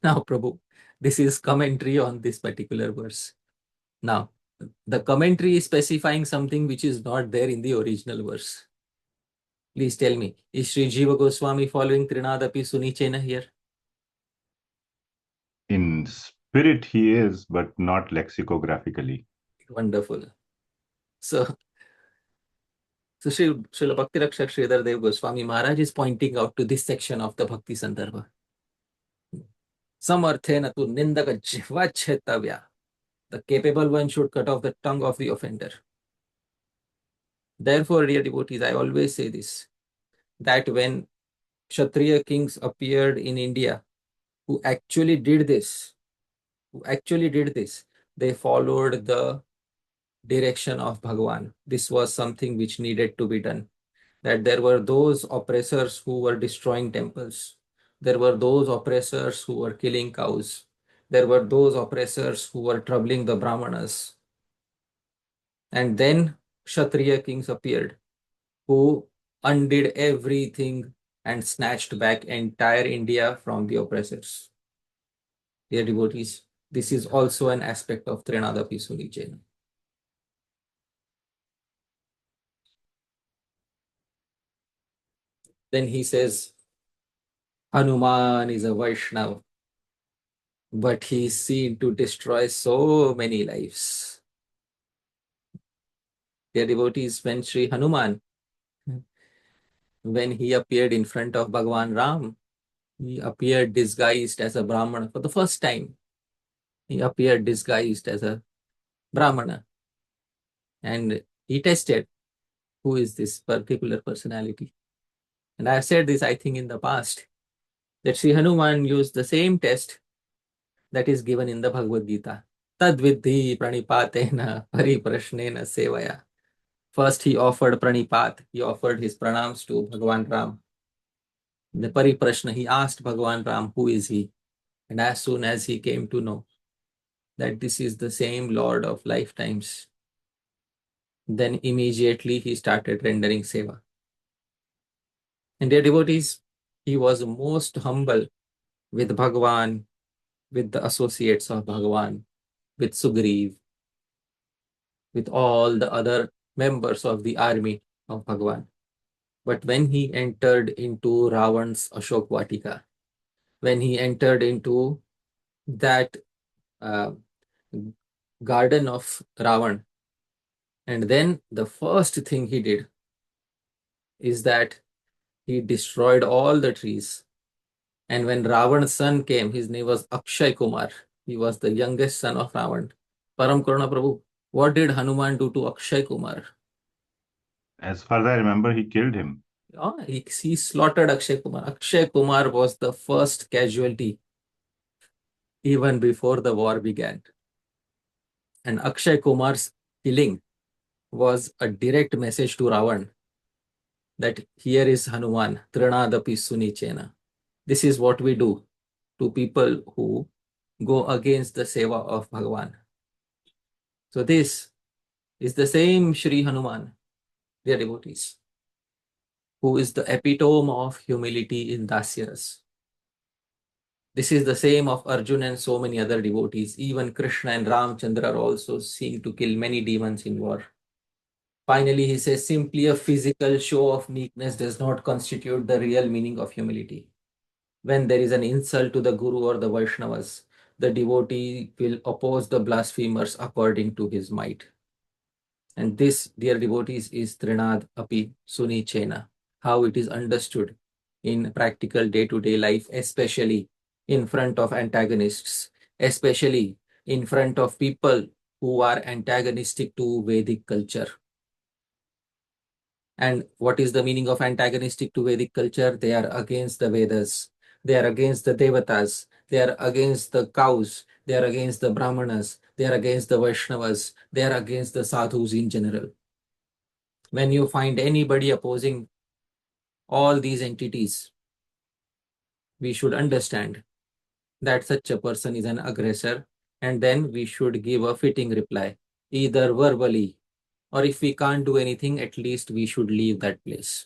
Now, Prabhu, this is commentary on this particular verse. Now, the commentary is specifying something which is not there in the original verse. Please tell me, is Sri Jiva Goswami following tṛṇād api sunīcena here? In spirit he is, but not lexicographically. Wonderful. So Srila Bhakti Rakshak Sridhar Dev Goswami Maharaj is pointing out to this section of the Bhakti Sandarbha. Samarthena tu nindaka jiva chettavya. The capable one should cut off the tongue of the offender. Therefore, dear devotees, I always say this, that when Kshatriya kings appeared in India, who actually did this, they followed the direction of Bhagavan. This was something which needed to be done. That there were those oppressors who were destroying temples. There were those oppressors who were killing cows. There were those oppressors who were troubling the Brahmanas. And then Kshatriya kings appeared, who undid everything and snatched back entire India from the oppressors. Dear devotees, this is also an aspect of tṛṇād api sunīcena. Then he says, Hanuman is a Vaishnava, but he is seen to destroy so many lives. Dear devotees, when Sri Hanuman, when he appeared in front of Bhagavan Ram, he appeared disguised as a Brahmana for the first time. He appeared disguised as a Brahmana. And he tested who is this particular personality. And I have said this, I think, in the past, that Sri Hanuman used the same test that is given in the Bhagavad Gita. Tad vidhi pranipatena pariprashnena sevaya. First, he offered pranipat. He offered his pranams to Bhagavan Ram. The pariprashna, he asked Bhagavan Ram, who is he? And as soon as he came to know that this is the same Lord of lifetimes, then immediately he started rendering seva. And dear devotees, he was most humble with Bhagavan, with the associates of Bhagavan, with Sugriv, with all the other members of the army of Bhagavan. But when he entered into Ravan's Ashok Vatika, when he entered into that garden of Ravan, and then the first thing he did is that he destroyed all the trees. And when Ravan's son came, his name was Akshay Kumar. He was the youngest son of Ravan. Param Karuṇā Prabhu, what did Hanuman do to Akshay Kumar? As far as I remember, he killed him. He slaughtered Akshay Kumar. Akshay Kumar was the first casualty even before the war began. And Akshay Kumar's killing was a direct message to Ravan that here is Hanuman, tṛṇād sunīcena. This is what we do to people who go against the seva of Bhagavan. So this is the same Shri Hanuman, dear devotees, who is the epitome of humility in Dasyas. This is the same of Arjuna and so many other devotees. Even Krishna and Ramchandra are also seen to kill many demons in war. Finally, he says, simply a physical show of meekness does not constitute the real meaning of humility. When there is an insult to the Guru or the Vaishnavas, the devotee will oppose the blasphemers according to his might. And this, dear devotees, is tṛṇād api sunīcena, how it is understood in practical day-to-day life, especially in front of antagonists, especially in front of people who are antagonistic to Vedic culture. And what is the meaning of antagonistic to Vedic culture? They are against the Vedas. They are against the Devatas. They are against the cows. They are against the Brahmanas. They are against the Vaishnavas. They are against the sadhus in general. When you find anybody opposing all these entities, we should understand that such a person is an aggressor, and then we should give a fitting reply, either verbally, or if we can't do anything, at least we should leave that place.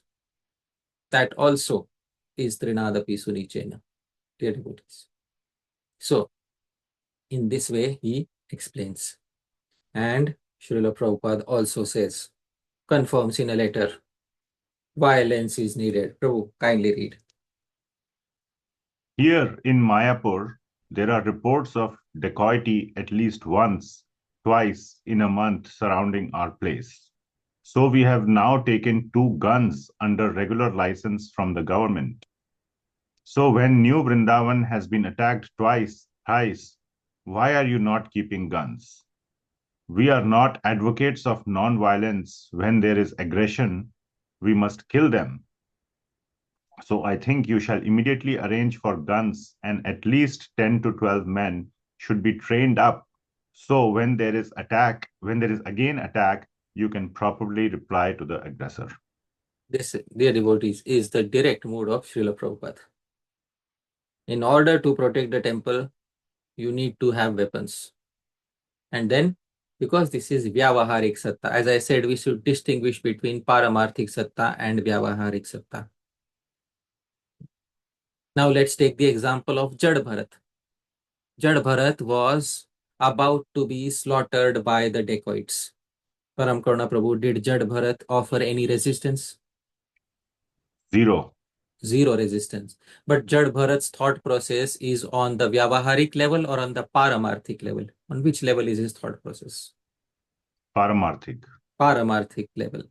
That also is tṛṇād api sunīcena, dear devotees. So, in this way, he explains. And Srila Prabhupada also says, confirms in a letter, violence is needed. Prabhu, kindly read. Here in Mayapur, there are reports of dacoity at least once, twice in a month surrounding our place. So we have now taken 2 guns under regular license from the government. So when New Vrindavan has been attacked twice, thrice, why are you not keeping guns? We are not advocates of non-violence. When there is aggression, we must kill them. So I think you shall immediately arrange for guns, and at least 10 to 12 men should be trained up. So when there is again attack, you can properly reply to the aggressor. This, dear devotees, is the direct mood of Srila Prabhupada. In order to protect the temple, you need to have weapons. And then, because this is vyavaharik satta, as I said, we should distinguish between paramarthik satta and vyavaharik satta. Now let's take the example of Jad Bharat. Jad Bharat was about to be slaughtered by the dacoits. Param Karuna Prabhu, did Jad Bharat offer any resistance? Zero. Zero resistance. But Jad Bharat's thought process is on the vyavaharik level or on the paramarthik level? On which level is his thought process? Paramarthik. Paramarthik level.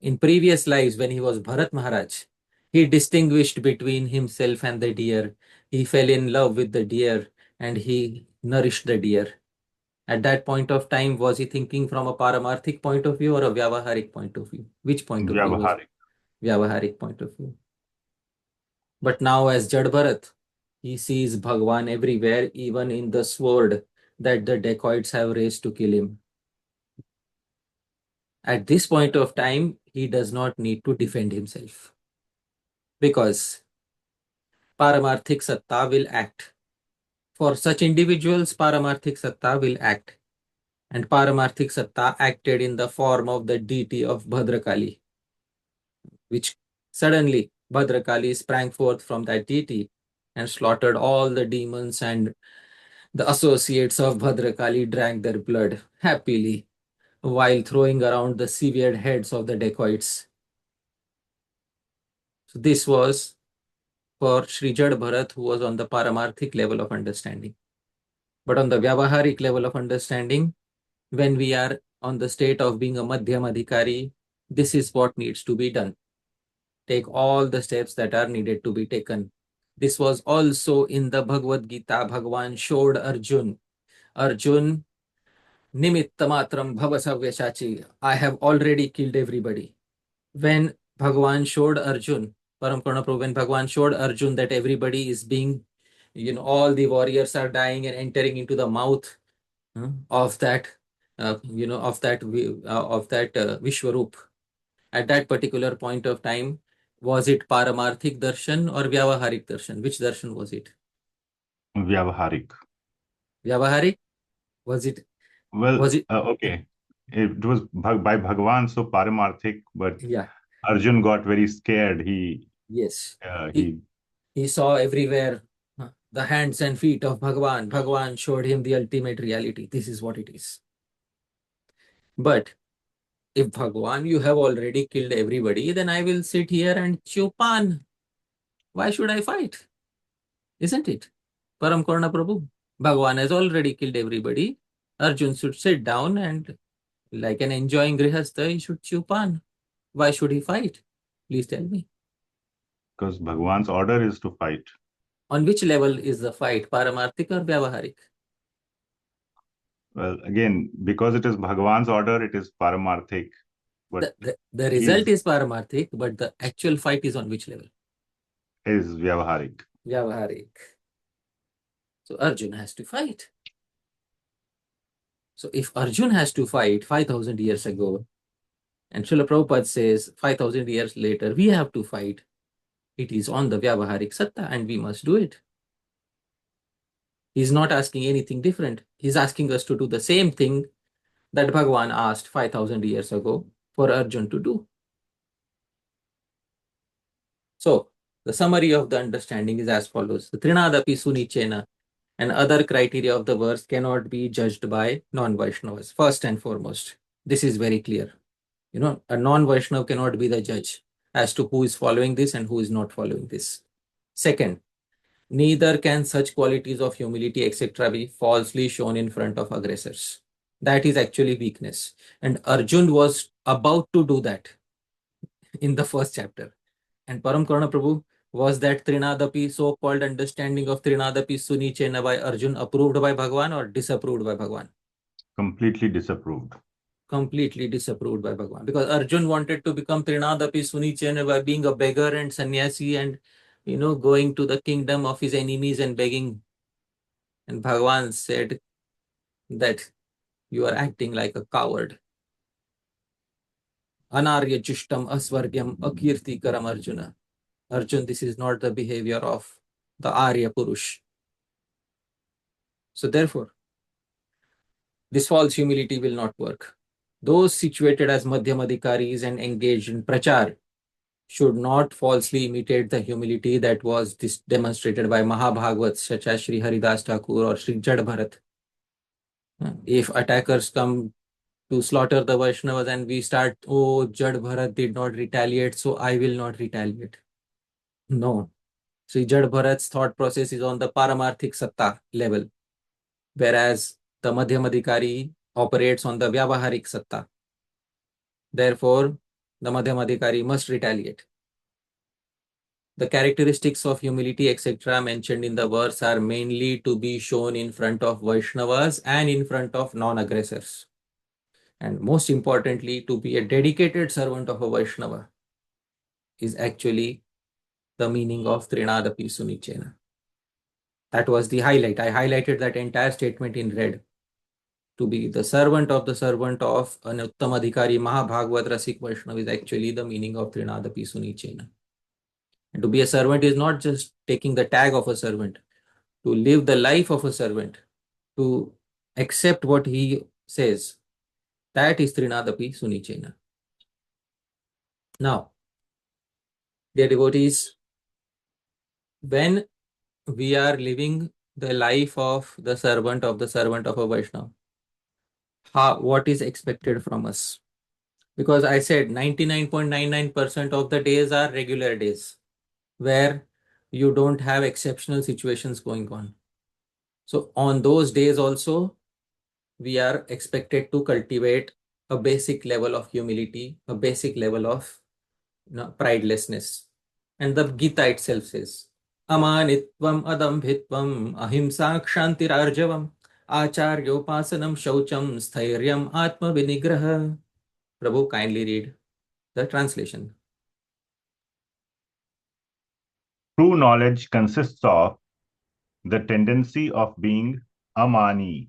In previous lives, when he was Bharat Maharaj, he distinguished between himself and the deer. He fell in love with the deer and he nourished the deer. At that point of time, was he thinking from a paramarthik point of view or a vyavaharik point of view? Which point of view was vyavaharik point of view? But now as Jad Bharat, he sees Bhagwan everywhere, even in the sword that the dacoits have raised to kill him. At this point of time, he does not need to defend himself, because paramarthik satta will act. For such individuals, paramarthik satta will act. And paramarthik satta acted in the form of the deity of Bhadrakali, which suddenly Bhadrakali sprang forth from that deity and slaughtered all the demons, and the associates of Bhadrakali drank their blood happily while throwing around the severed heads of the dacoits. So this was for Sri Jad Bharat, who was on the paramarthik level of understanding. But on the vyavaharik level of understanding, when we are on the state of being a madhyam adhikari, this is what needs to be done. Take all the steps that are needed to be taken. This was also in the Bhagavad Gita. Bhagwan showed Arjun Nimittamatram bhavasavyasachi. I have already killed everybody. When Bhagwan showed Arjun, Param Karuna Prabhu, when Bhagwan showed Arjun that everybody is being, all the warriors are dying and entering into the mouth of that, Vishwarup. At that particular point of time, was it Paramarthik darshan or Vyavaharik darshan? Which darshan was it? Vyavaharik. Vyavaharik? Was it? Well, Was it? okay. It was by Bhagavan, so Paramarthik, but Yeah. Arjun got very scared. Yes. He He saw everywhere the hands and feet of Bhagavan. Bhagavan showed him the ultimate reality. This is what it is. But if Bhagavan, you have already killed everybody, then I will sit here and chew pan. Why should I fight? Isn't it? Param Karuna Prabhu. Bhagavan has already killed everybody. Arjun should sit down and, like an enjoying grihastha, he should chew pan. Why should he fight? Please tell me. because Bhagavan's order is to fight. On which level is the fight? Paramarthik or Vyavaharik? Well, again, because it is Bhagavan's order, it is Paramarthik. But The result is Paramarthik, but the actual fight is on which level? Is Vyavaharik. Vyavaharik. So Arjun has to fight. So if Arjun has to fight 5,000 years ago, and Srila Prabhupada says 5,000 years later, we have to fight, it is on the Vyavaharik Satta and we must do it. He's not asking anything different. He's asking us to do the same thing that Bhagavan asked 5,000 years ago for Arjun to do. So the summary of the understanding is as follows. The tṛṇād sunīcena and other criteria of the verse cannot be judged by non-Vaishnavas. First and foremost, this is very clear. A non-Vaishnav cannot be the judge as to who is following this and who is not following this. Second, neither can such qualities of humility, etc., be falsely shown in front of aggressors. That is actually weakness. And Arjun was about to do that in the first chapter. And Param Karuna Prabhu, was that tṛṇād, so-called understanding of tṛṇād sunīcena by Arjun, approved by Bhagavan or disapproved by Bhagavan? Completely disapproved. Completely disapproved by Bhagavan. Because Arjun wanted to become tṛṇād sunīcena by being a beggar and sannyasi and, going to the kingdom of his enemies and begging. And Bhagavan said that you are acting like a coward. Anarya Chishtam Asvargyam Akirtikaram Arjuna. Arjun, this is not the behavior of the Arya Purush. So therefore, this false humility will not work. Those situated as Madhyamadhikaris and engaged in prachar should not falsely imitate the humility that was demonstrated by Mahabhagavats such as Shri Haridas Thakur or Shri Jad Bharat. If attackers come to slaughter the Vaishnavas and we start, oh, Jad Bharat did not retaliate, so I will not retaliate. No. Sri Jad Bharat's thought process is on the Paramarthik Satta level, whereas the Madhyamadhikari operates on the Vyavaharik Satta. Therefore, the Madhyamadhikari must retaliate. The characteristics of humility, etc., mentioned in the verse are mainly to be shown in front of Vaishnavas and in front of non-aggressors. And most importantly, to be a dedicated servant of a Vaishnava is actually the meaning of tṛṇād sunīcena. That was the highlight. I highlighted that entire statement in red. To be the servant of an Uttamadhikari Mahabhagavat Rasik Vaishnava is actually the meaning of tṛṇād sunīcena. And to be a servant is not just taking the tag of a servant. To live the life of a servant, to accept what he says, that is tṛṇād sunīcena. Now, dear devotees, when we are living the life of the servant of a Vaishnava, what is expected from us? Because I said 99.99% of the days are regular days where you don't have exceptional situations going on. So on those days also, we are expected to cultivate a basic level of humility, a basic level of pridelessness. And the Gita itself says, Amanitvam adambhitvam ahimsa kshantirarjavam Acharyopasanam shaucham sthiryam atma vinigraha. Prabhu, kindly read the translation. True knowledge consists of the tendency of being amāni,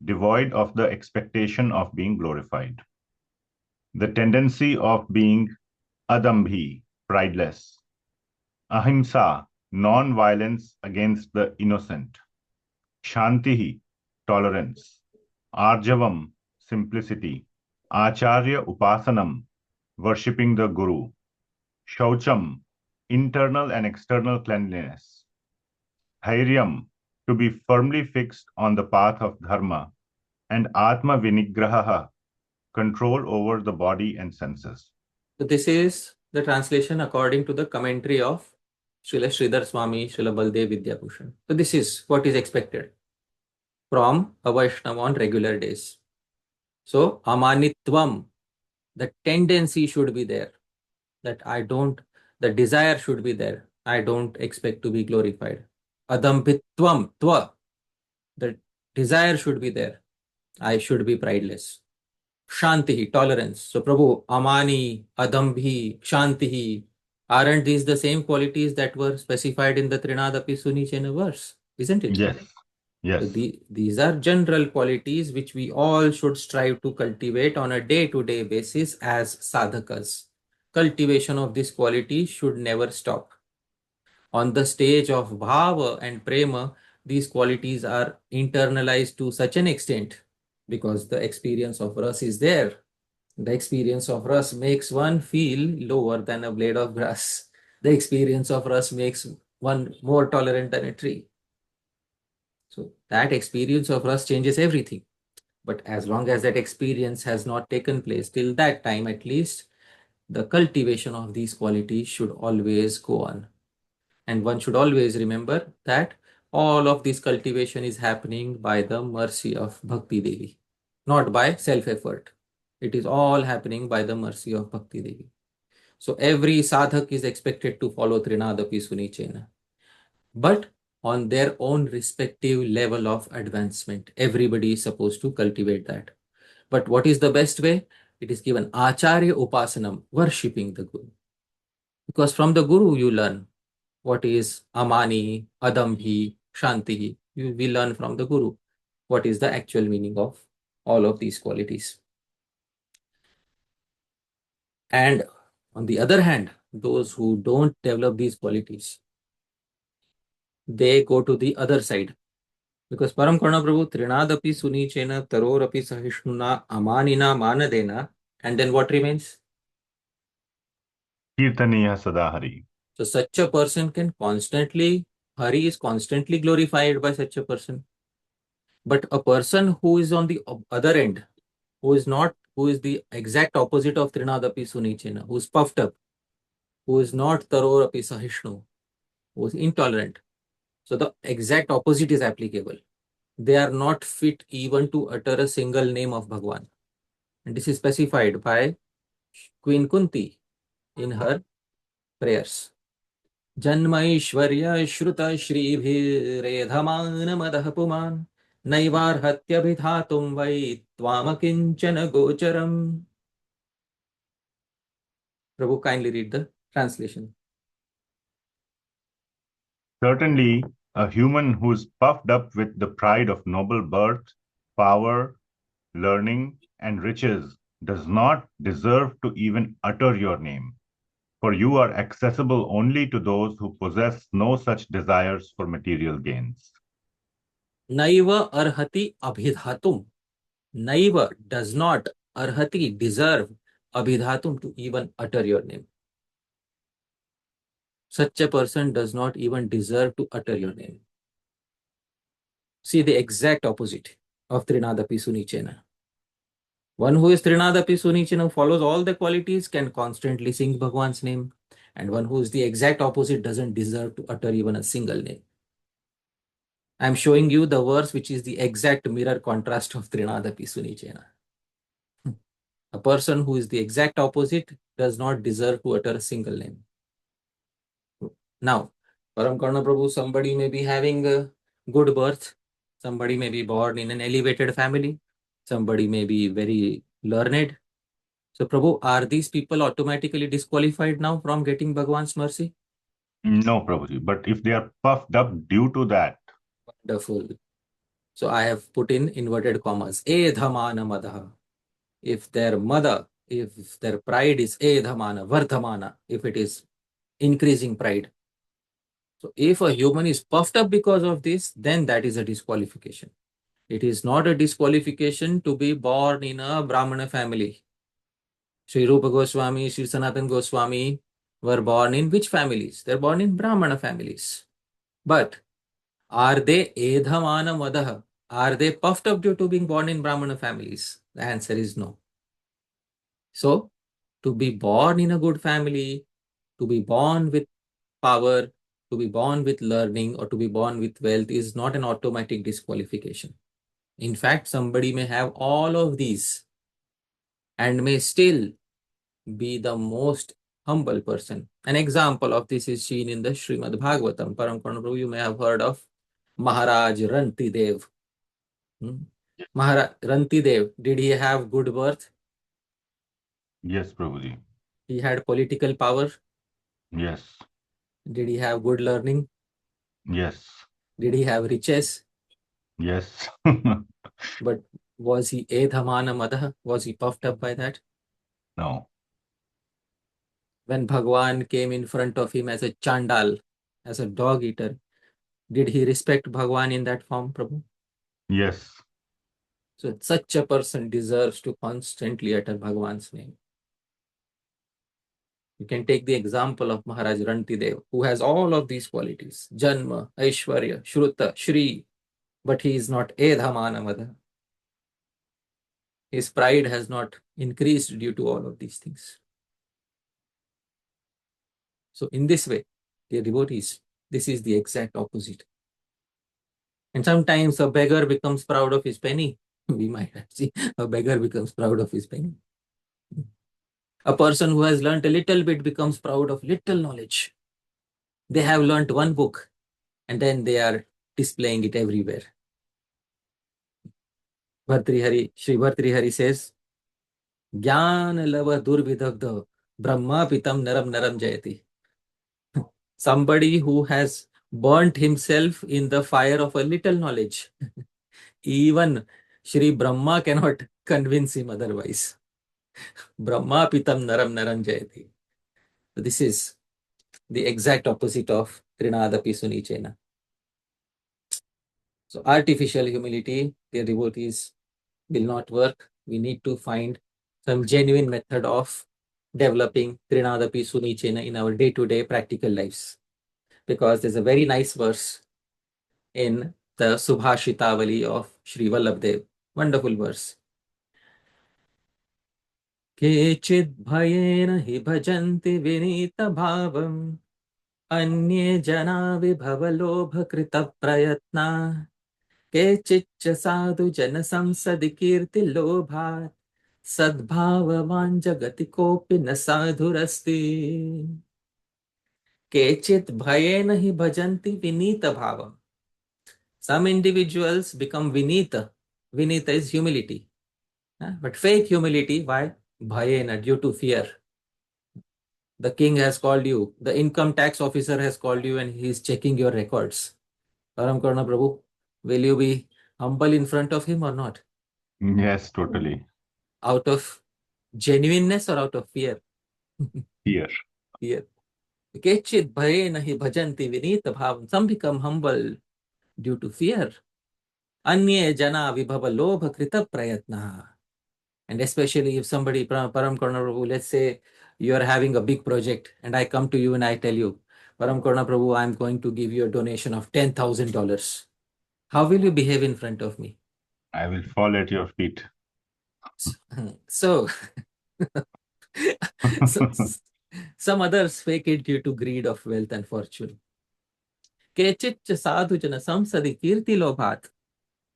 devoid of the expectation of being glorified. The tendency of being adambhi, prideless. Ahimsa, non-violence against the innocent. Shantihi, tolerance. Arjavam, simplicity. Acharya upasanam, worshipping the Guru. Shaucham, internal and external cleanliness. Dhairyam, to be firmly fixed on the path of dharma. And atma vinigraha, control over the body and senses. So this is the translation according to the commentary of Srila Sridhar Swami, Srila Baldev Vidyabhushan. So this is what is expected from a Vaishnava on regular days. So amanitvam, the tendency should be there, that the desire should be there. I don't expect to be glorified. Adambhitvam, tva, the desire should be there. I should be prideless. Shantihi, tolerance. So Prabhu, amani, adambhi, shantihi, aren't these the same qualities that were specified in the tṛṇād sunīcena verse? Isn't it? Yes. Yes. So these are general qualities which we all should strive to cultivate on a day-to-day basis as sadhakas. Cultivation of this quality should never stop. On the stage of bhava and prema, these qualities are internalized to such an extent because the experience of ras is there. The experience of ras makes one feel lower than a blade of grass. The experience of ras makes one more tolerant than a tree. So that experience of ras changes everything. But as long as that experience has not taken place, till that time at least, the cultivation of these qualities should always go on. And one should always remember that all of this cultivation is happening by the mercy of Bhakti Devi, not by self-effort. It is all happening by the mercy of Bhakti Devi. So every sadhak is expected to follow tṛṇād sunīcena, but on their own respective level of advancement. Everybody is supposed to cultivate that. But what is the best way? It is given Acharya Upasanam, worshipping the Guru. Because from the Guru you learn what is amani, adambhi, shantihi. We learn from the Guru what is the actual meaning of all of these qualities. And on the other hand, those who don't develop these qualities, they go to the other side. Because Param Karuna Prabhu, tṛṇād sunīcena, taror sahiṣṇunā, amāninā, mānadena, and then what remains? Kīrtanīyaḥ sada hariḥ. So such a person can constantly, Hari is constantly glorified by such a person. But a person who is on the other end, who is the exact opposite of tṛṇād sunīcena, who is puffed up, who is not taror sahiṣṇu, who is intolerant. So the exact opposite is applicable. They are not fit even to utter a single name of Bhagwan. And this is specified by Queen Kunti in her prayers. Janmaishvarya shruta shribhiredhaman madah puman naivarhatyabhidhatum vai tvamakinchana gocharam. Prabhu, kindly read the translation. Certainly, a human who is puffed up with the pride of noble birth, power, learning, and riches does not deserve to even utter your name, for you are accessible only to those who possess no such desires for material gains. Naiva arhati abhidhatum. Naiva does not arhati deserve abhidhatum to even utter your name. Such a person does not even deserve to utter your name. See the exact opposite of tṛṇād sunīcena. One who is tṛṇād sunīcena, who follows all the qualities, can constantly sing Bhagwan's name. And one who is the exact opposite doesn't deserve to utter even a single name. I'm showing you the verse which is the exact mirror contrast of tṛṇād sunīcena. A person who is the exact opposite does not deserve to utter a single name. Now, Param Karuna Prabhu, somebody may be having a good birth, Somebody may be born in an elevated family. Somebody may be very learned. So, Prabhu, are these people automatically disqualified now from getting Bhagwan's mercy? No, Prabhuji. But if they are puffed up due to that, Wonderful. So, I have put in inverted commas. Edhamana madaha. If their mother, if their pride is edhamana, vardhamana, if it is increasing pride. So, if a human is puffed up because of this, then that is a disqualification. It is not a disqualification to be born in a Brahmana family. Sri Rupa Goswami, Sri Sanatana Goswami were born in which families? They're born in Brahmana families. But are they edhamana madaha? Are they puffed up due to being born in Brahmana families? The answer is no. So, to be born in a good family, to be born with power, to be born with learning, or to be born with wealth is not an automatic disqualification. In fact, somebody may have all of these and may still be the most humble person. An example of this is seen in the Srimad Bhagavatam. Param, you may have heard of Maharaj Rantidev. Maharaj Rantidev, did he have good birth? yes, Prabhuji. He had political power. Yes, Did he have good learning? yes, Did he have riches? yes. But was he edhamana madaha? Was he puffed up by that? No. When Bhagwan came in front of him as a chandal, as a dog eater, did he respect Bhagwan in that form, Prabhu? Yes. So such a person deserves to constantly utter Bhagwan's name. You can take the example of Maharaj Rantidev, who has all of these qualities: Janma, Aishwarya, Shruta, Shri, but he is not Edhamanamada. His pride has not increased due to all of these things. So in this way, dear devotees, this is the exact opposite. And sometimes a beggar becomes proud of his penny. We might have seen a beggar becomes proud of his penny. A person who has learnt a little bit becomes proud of little knowledge. They have learnt one book and then they are displaying it everywhere. Shri Bhartrihari says, Jnana lava durvidagdha brahma pitam naram naram jayati. Somebody who has burnt himself in the fire of a little knowledge. Even Shri Brahma cannot convince him otherwise. Brahma pitam naram naram jayati. So this is the exact opposite of tṛṇād sunīcena. So artificial humility, dear devotees, will not work. We need to find some genuine method of developing tṛṇād sunīcena in our day-to-day practical lives. Because there's a very nice verse in the Subhashitavali of Shri Vallabhdev. Wonderful verse. Kechid bhayena hi bhajanti vinita bhavam अन्ये जना विभवलोभ कृत प्रयत्ना केचिच्च साधु जन संसदि कीर्ति लोभात् सद्भाववान् जगति कोऽपि न साधुरस्ति केचित् भयेन हि भजन्ति विनीत भावम्. Some individuals become vinita. Vinita is humility. But fake humility, why? Bhayena, due to fear. The king has called you, the income tax officer has called you, and he is checking your records. Param Karuna Prabhu, will you be humble in front of him or not? Yes, totally. Out of genuineness or out of fear? Fear. Fear. Kechit bhayena hi bhajanti vinita bhavam. Some become humble due to fear. Anye jana vibhava lobha krita prayatna. And especially if somebody, Param Karuna Prabhu, let's say you are having a big project and I come to you and I tell you, Param Karuna Prabhu, I'm going to give you a donation of $10,000. How will you behave in front of me? I will fall at your feet. So, so some others fake it due to greed of wealth and fortune. Kechit sadhu jana samsadi kirti lobhat.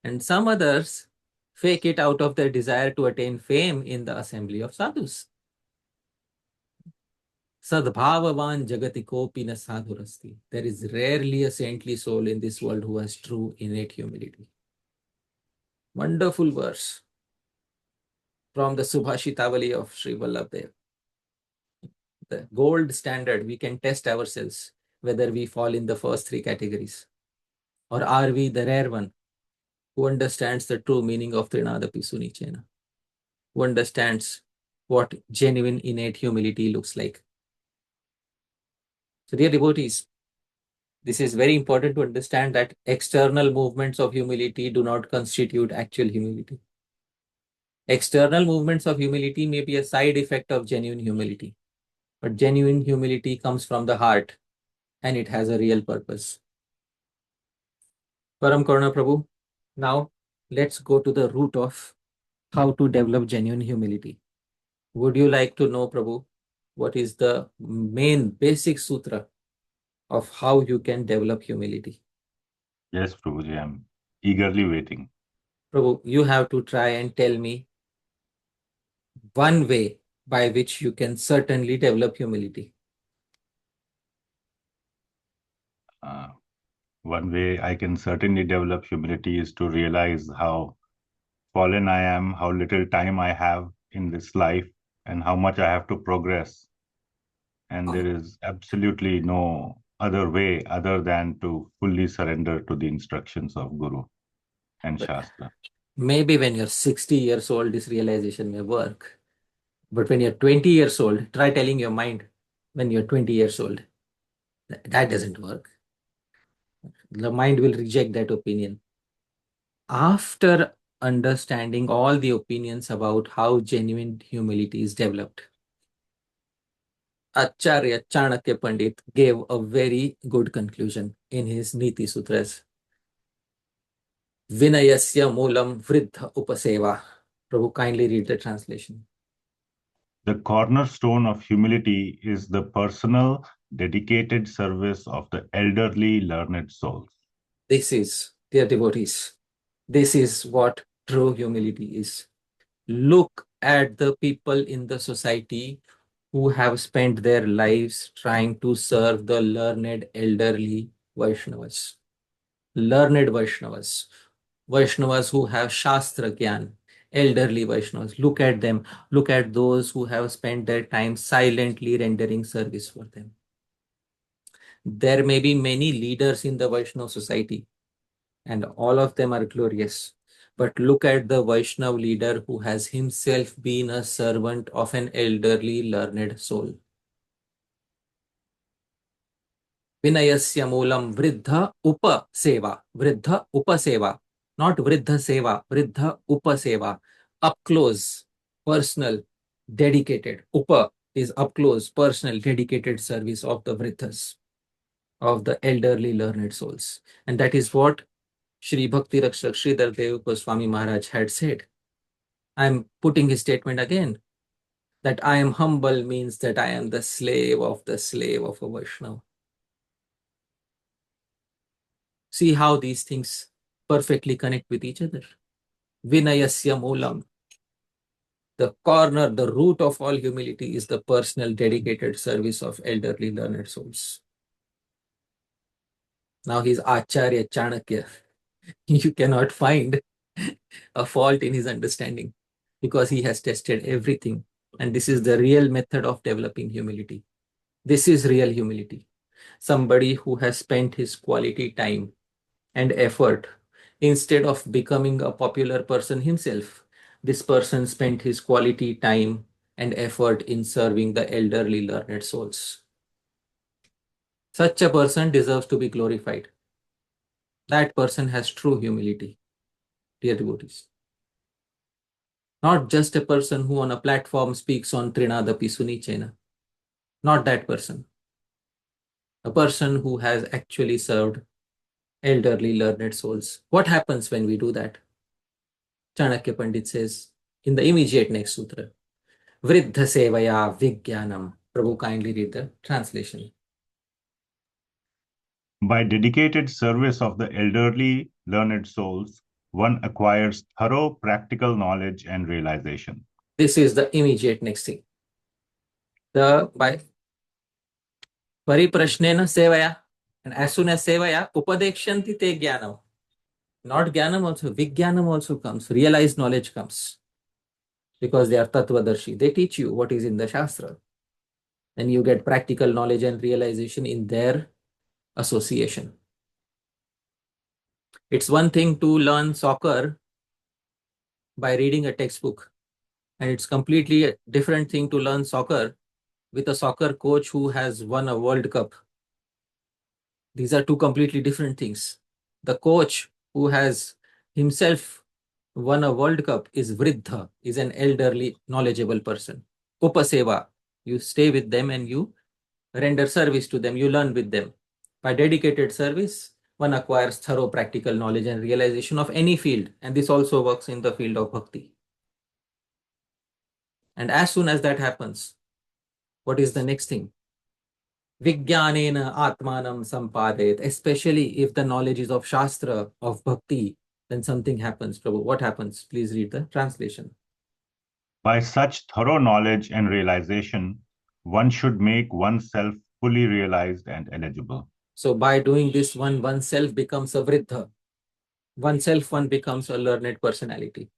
And some others fake it out of their desire to attain fame in the assembly of sadhus. Sadbhavavan jagati kopi na sadhurasti. There is rarely a saintly soul in this world who has true innate humility. Wonderful verse from the Subhashitavali of Sri Vallabhdev. The gold standard, we can test ourselves whether we fall in the first three categories, or are we the rare one who understands the true meaning of tṛṇād sunīcena, who understands what genuine innate humility looks like. So dear devotees, this is very important to understand that external movements of humility do not constitute actual humility. External movements of humility may be a side effect of genuine humility, but genuine humility comes from the heart and it has a real purpose. Param Karuna Prabhu, now let's go to the root of how to develop genuine humility. Would you like to know, Prabhu, what is the main basic sutra of how you can develop humility? Yes, Prabhuji, I'm eagerly waiting. Prabhu, you have to try and tell me one way by which you can certainly develop humility. One way I can certainly develop humility is to realize how fallen I am, how little time I have in this life, and how much I have to progress. And there is absolutely no other way other than to fully surrender to the instructions of Guru and But Shastra. maybe when you're 60 years old, this realization may work. But when you're 20 years old, try telling your mind when you're 20 years old. That doesn't work. The mind will reject that opinion. After understanding all the opinions about how genuine humility is developed, Acharya Chanakya Pandit gave a very good conclusion in his Niti Sutras. Vinayasya Moolam Vriddha Upaseva. Prabhu, kindly read the translation. The cornerstone of humility is the personal, dedicated service of the elderly, learned souls. This is, dear devotees, this is what true humility is. Look at the people in the society who have spent their lives trying to serve the learned elderly Vaishnavas. Learned Vaishnavas. Vaishnavas who have Shastra Gyan. Elderly Vaishnavas. Look at them. Look at those who have spent their time silently rendering service for them. There may be many leaders in the Vaishnava society, and all of them are glorious. But look at the Vaishnav leader who has himself been a servant of an elderly learned soul. Vinayasya moolam vriddha upaseva. Vriddha upaseva. Not vriddha seva. Vriddha upaseva. Up close, personal, dedicated. Upa is up close, personal, dedicated service of the vriddhas, of the elderly learned souls. And that is what Shri Bhakti Rakshak Sridhar Dev Goswami Maharaj had said. I am putting his statement again, that I am humble means that I am the slave of a Vaishnava. See how these things perfectly connect with each other. Vinayasya moolam. The corner, the root of all humility is the personal dedicated service of elderly learned souls. Now he's Acharya Chanakya. You cannot find a fault in his understanding because he has tested everything. And this is the real method of developing humility. This is real humility. Somebody who has spent his quality time and effort instead of becoming a popular person himself. This person spent his quality time and effort in serving the elderly learned souls. Such a person deserves to be glorified. That person has true humility, dear devotees. Not just a person who on a platform speaks on tṛṇād sunīcena. Not that person. A person who has actually served elderly learned souls. What happens when we do that? Chanakya Pandit says in the immediate next sutra, Vriddha Sevaya Vijnanam. Prabhu, kindly read the translation. By dedicated service of the elderly, learned souls, one acquires thorough practical knowledge and realization. This is the immediate next thing. By Pariprashnena Sevaya, and as soon as Sevaya, Upadekshanti te Jnanam. Not Jnanam also, Vijnanam also comes. Realized knowledge comes. Because they are Tattvadarshi. They teach you what is in the Shastra. And you get practical knowledge and realization in their association. It's one thing to learn soccer by reading a textbook. And it's completely a different thing to learn soccer with a soccer coach who has won a World Cup. These are two completely different things. The coach who has himself won a World Cup is Vriddha, is an elderly, knowledgeable person. Upaseva, you stay with them and you render service to them, you learn with them. By dedicated service, one acquires thorough practical knowledge and realization of any field. And this also works in the field of bhakti. And as soon as that happens, what is the next thing? Vijnanena atmanam sampadet. Especially if the knowledge is of Shastra, of bhakti, then something happens. Prabhu, what happens? Please read the translation. By such thorough knowledge and realization, one should make oneself fully realized and eligible. So by doing this, oneself becomes a vriddha. One becomes a learned personality.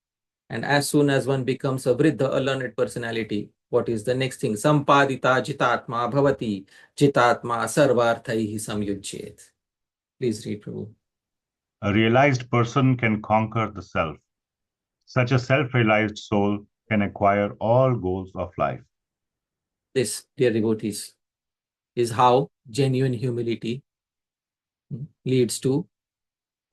And as soon as one becomes a vriddha, a learned personality, what is the next thing? Sampadita jitatma bhavati, jitatma sarvarthaihi samyujyet. Please read, Prabhu. A realized person can conquer the self. Such a self-realized soul can acquire all goals of life. This, dear devotees, is how genuine humility leads to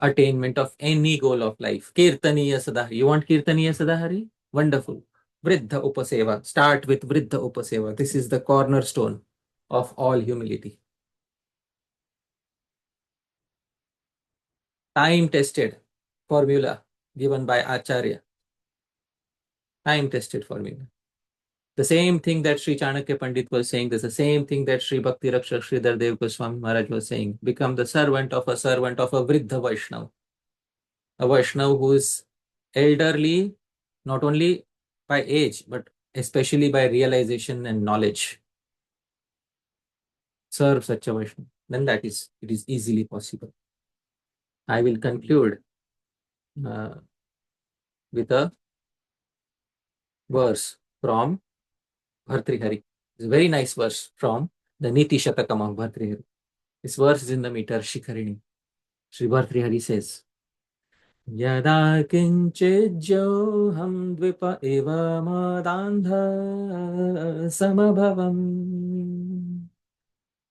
attainment of any goal of life. Kīrtanīyaḥ sadā. You want kīrtanīyaḥ sadā, Hari? Wonderful. Vriddha upaseva. Start with Vriddha upaseva. This is the cornerstone of all humility. Time-tested formula given by Acharya. Time-tested formula. The same thing that Sri Chanakya Pandit was saying, this is the same thing that Sri Bhakti Rakshak Sridhar Dev Goswami Maharaj was saying. Become the servant of a Vriddha Vaishnava. A Vaishnava who is elderly, not only by age, but especially by realization and knowledge. Serve such a Vaishnava. Then it is easily possible. I will conclude with a verse from Bhartrihari. It's a very nice verse from the Niti-Shatakam of Bhartrihari. This verse is in the meter Shikharini. Shri Bhartrihari says, Yada kinchijyoham dvipa eva madandha samabhavam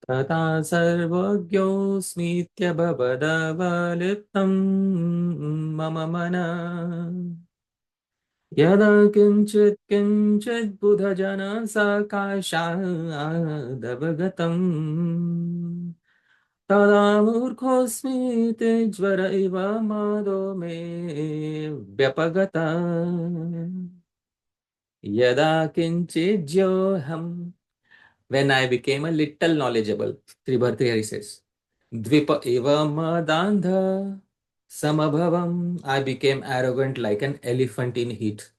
tata sarvagyosmitya bhavadavaliptam mama mana Yada kinchit buddhajana sakashadavagatam tada murkhosmiti jvara iva madho me vyapagata Yada kinchijyoham. When I became a little knowledgeable, Sri Bhartrihari says, Dvipa eva madandha samabhavam. I became arrogant like an elephant in heat.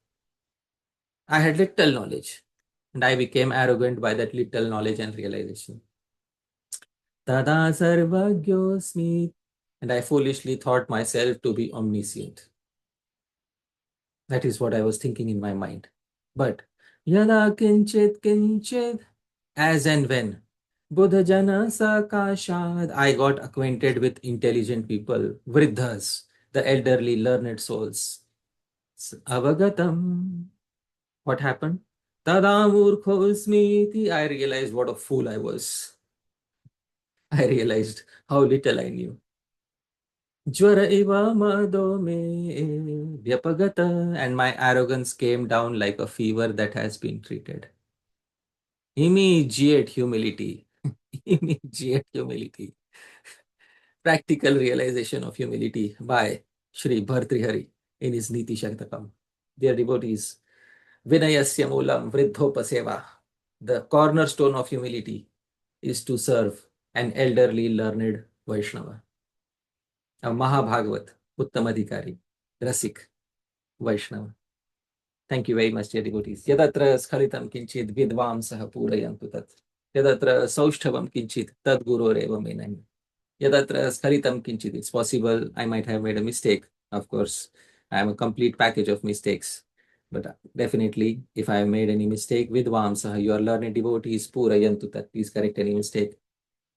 I had little knowledge and I became arrogant by that little knowledge and realization. Tada sarvagyosmi. And I foolishly thought myself to be omniscient. That is what I was thinking in my mind. But yada kinchit, as and when Buddha Jana Sakashad, I got acquainted with intelligent people, Vriddhas, the elderly learned souls. Avagatam. What happened? Tadamurkhosmiti. I realized what a fool I was. I realized how little I knew. Jvara iva madho me vyapagata. And my arrogance came down like a fever that has been treated. Immediate humility. Immediate humility. Practical realization of humility by Shri Bhartrihari in his Niti-Shatakam. Dear devotees, Vinayasya Moolam Vriddhopaseva. The cornerstone of humility is to serve an elderly learned Vaishnava, a Mahabhagavat, Uttamadhikari, Rasik, Vaishnava. Thank you very much, dear devotees. Yadatra Skhalitam Kinchit Vidvam Saha Purayantu Tat. Yadatra Saushthavam Kinchit Tad Guroreva Menani. Yadatra Skhalitam Kinchit. It's possible I might have made a mistake. Of course, I am a complete package of mistakes. But definitely, if I have made any mistake, vidvamsah, your learned devotees, purayantu tat, please correct any mistake.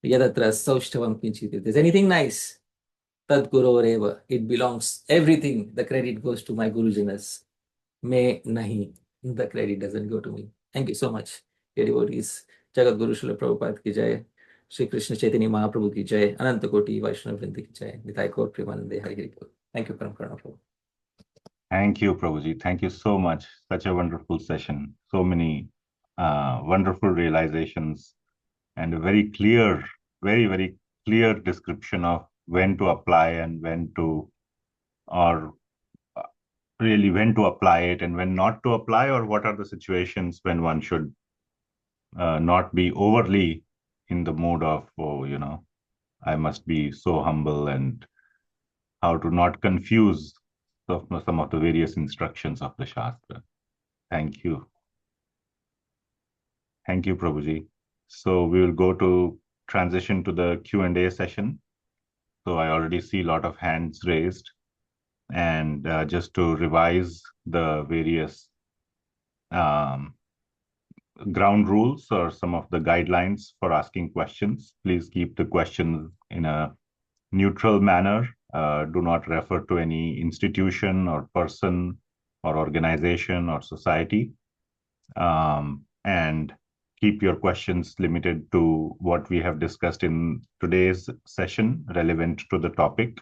Yadatra saushthavam kinchit. If there's anything nice, tad guroreva, it belongs, everything, the credit goes to my gurujinas. May nahi, the credit doesn't go to me. Thank you so much, dear devotees. Jagat Guru Srila Prabhupada ki jai. Shri Krishna Chaitanya Mahaprabhu ki jai. Ananta Koti Vaishnava Vrinda ki jai. Nitai Kaur Premanande Hari Hari Bol. Thank you, Param Karuna Prabhu. Thank you, Prabhuji. Thank you so much. Such a wonderful session. So many wonderful realizations and a very clear, very clear description of when to apply and when to, or really when to apply it and when not to apply, or what are the situations when one should not be overly in the mood of, oh, I must be so humble, and how to not confuse some of the various instructions of the Shastra. Thank you. Thank you, Prabhuji. So we will go to transition to the Q&A session. So I already see a lot of hands raised. And just to revise the various ground rules or some of the guidelines for asking questions, please keep the questions in a neutral manner. Do not refer to any institution or person or organization or society. And keep your questions limited to what we have discussed in today's session relevant to the topic.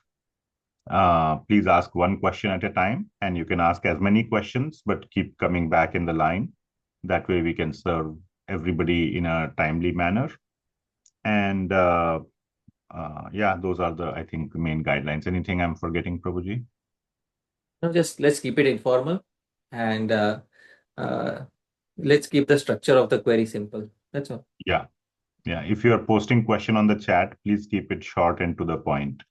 Please ask one question at a time, and you can ask as many questions, but keep coming back in the line. That way we can serve everybody in a timely manner. And yeah, those are the, I think, the main guidelines. Anything I'm forgetting, Prabhuji? No, just let's keep it informal, and let's keep the structure of the query simple. That's all. Yeah. Yeah. If you are posting question on the chat, please keep it short and to the point.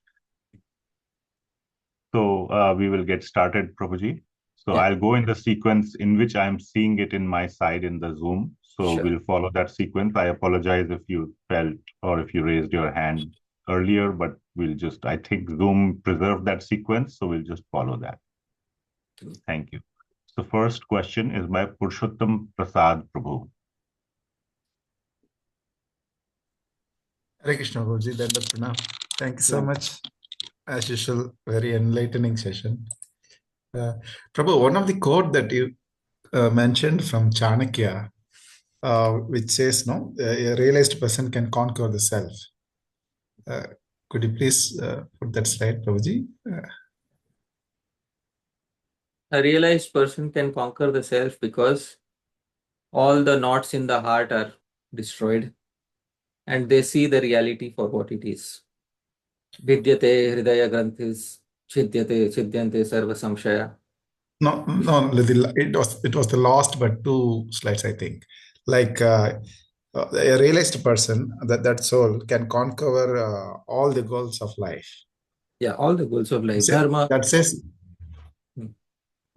So we will get started, Prabhuji. So Yeah. I'll go in the sequence in which I'm seeing it in my side in the Zoom. So Sure. we'll follow that sequence. I apologize if you felt or if you raised your hand earlier, but we'll just, I think Zoom preserved that sequence, so we'll just follow that. Thank you. So first question is by Purushottam Prasad Prabhu. Hare Krishna, Guruji. Thank you so much. As usual, very enlightening session. Prabhu, one of the quote that you mentioned from Chanakya, which says, no, a realized person can conquer the self. Could you please put that slide, Prabhuji? A realized person can conquer the self because all the knots in the heart are destroyed and they see the reality for what it is. Vidyate hridaya granthis, chidyante sarva samshaya. No, it was the last but two slides, I think. Like a realized person, that soul can conquer all the goals of life. Yeah, all the goals of life. Dharma. That says,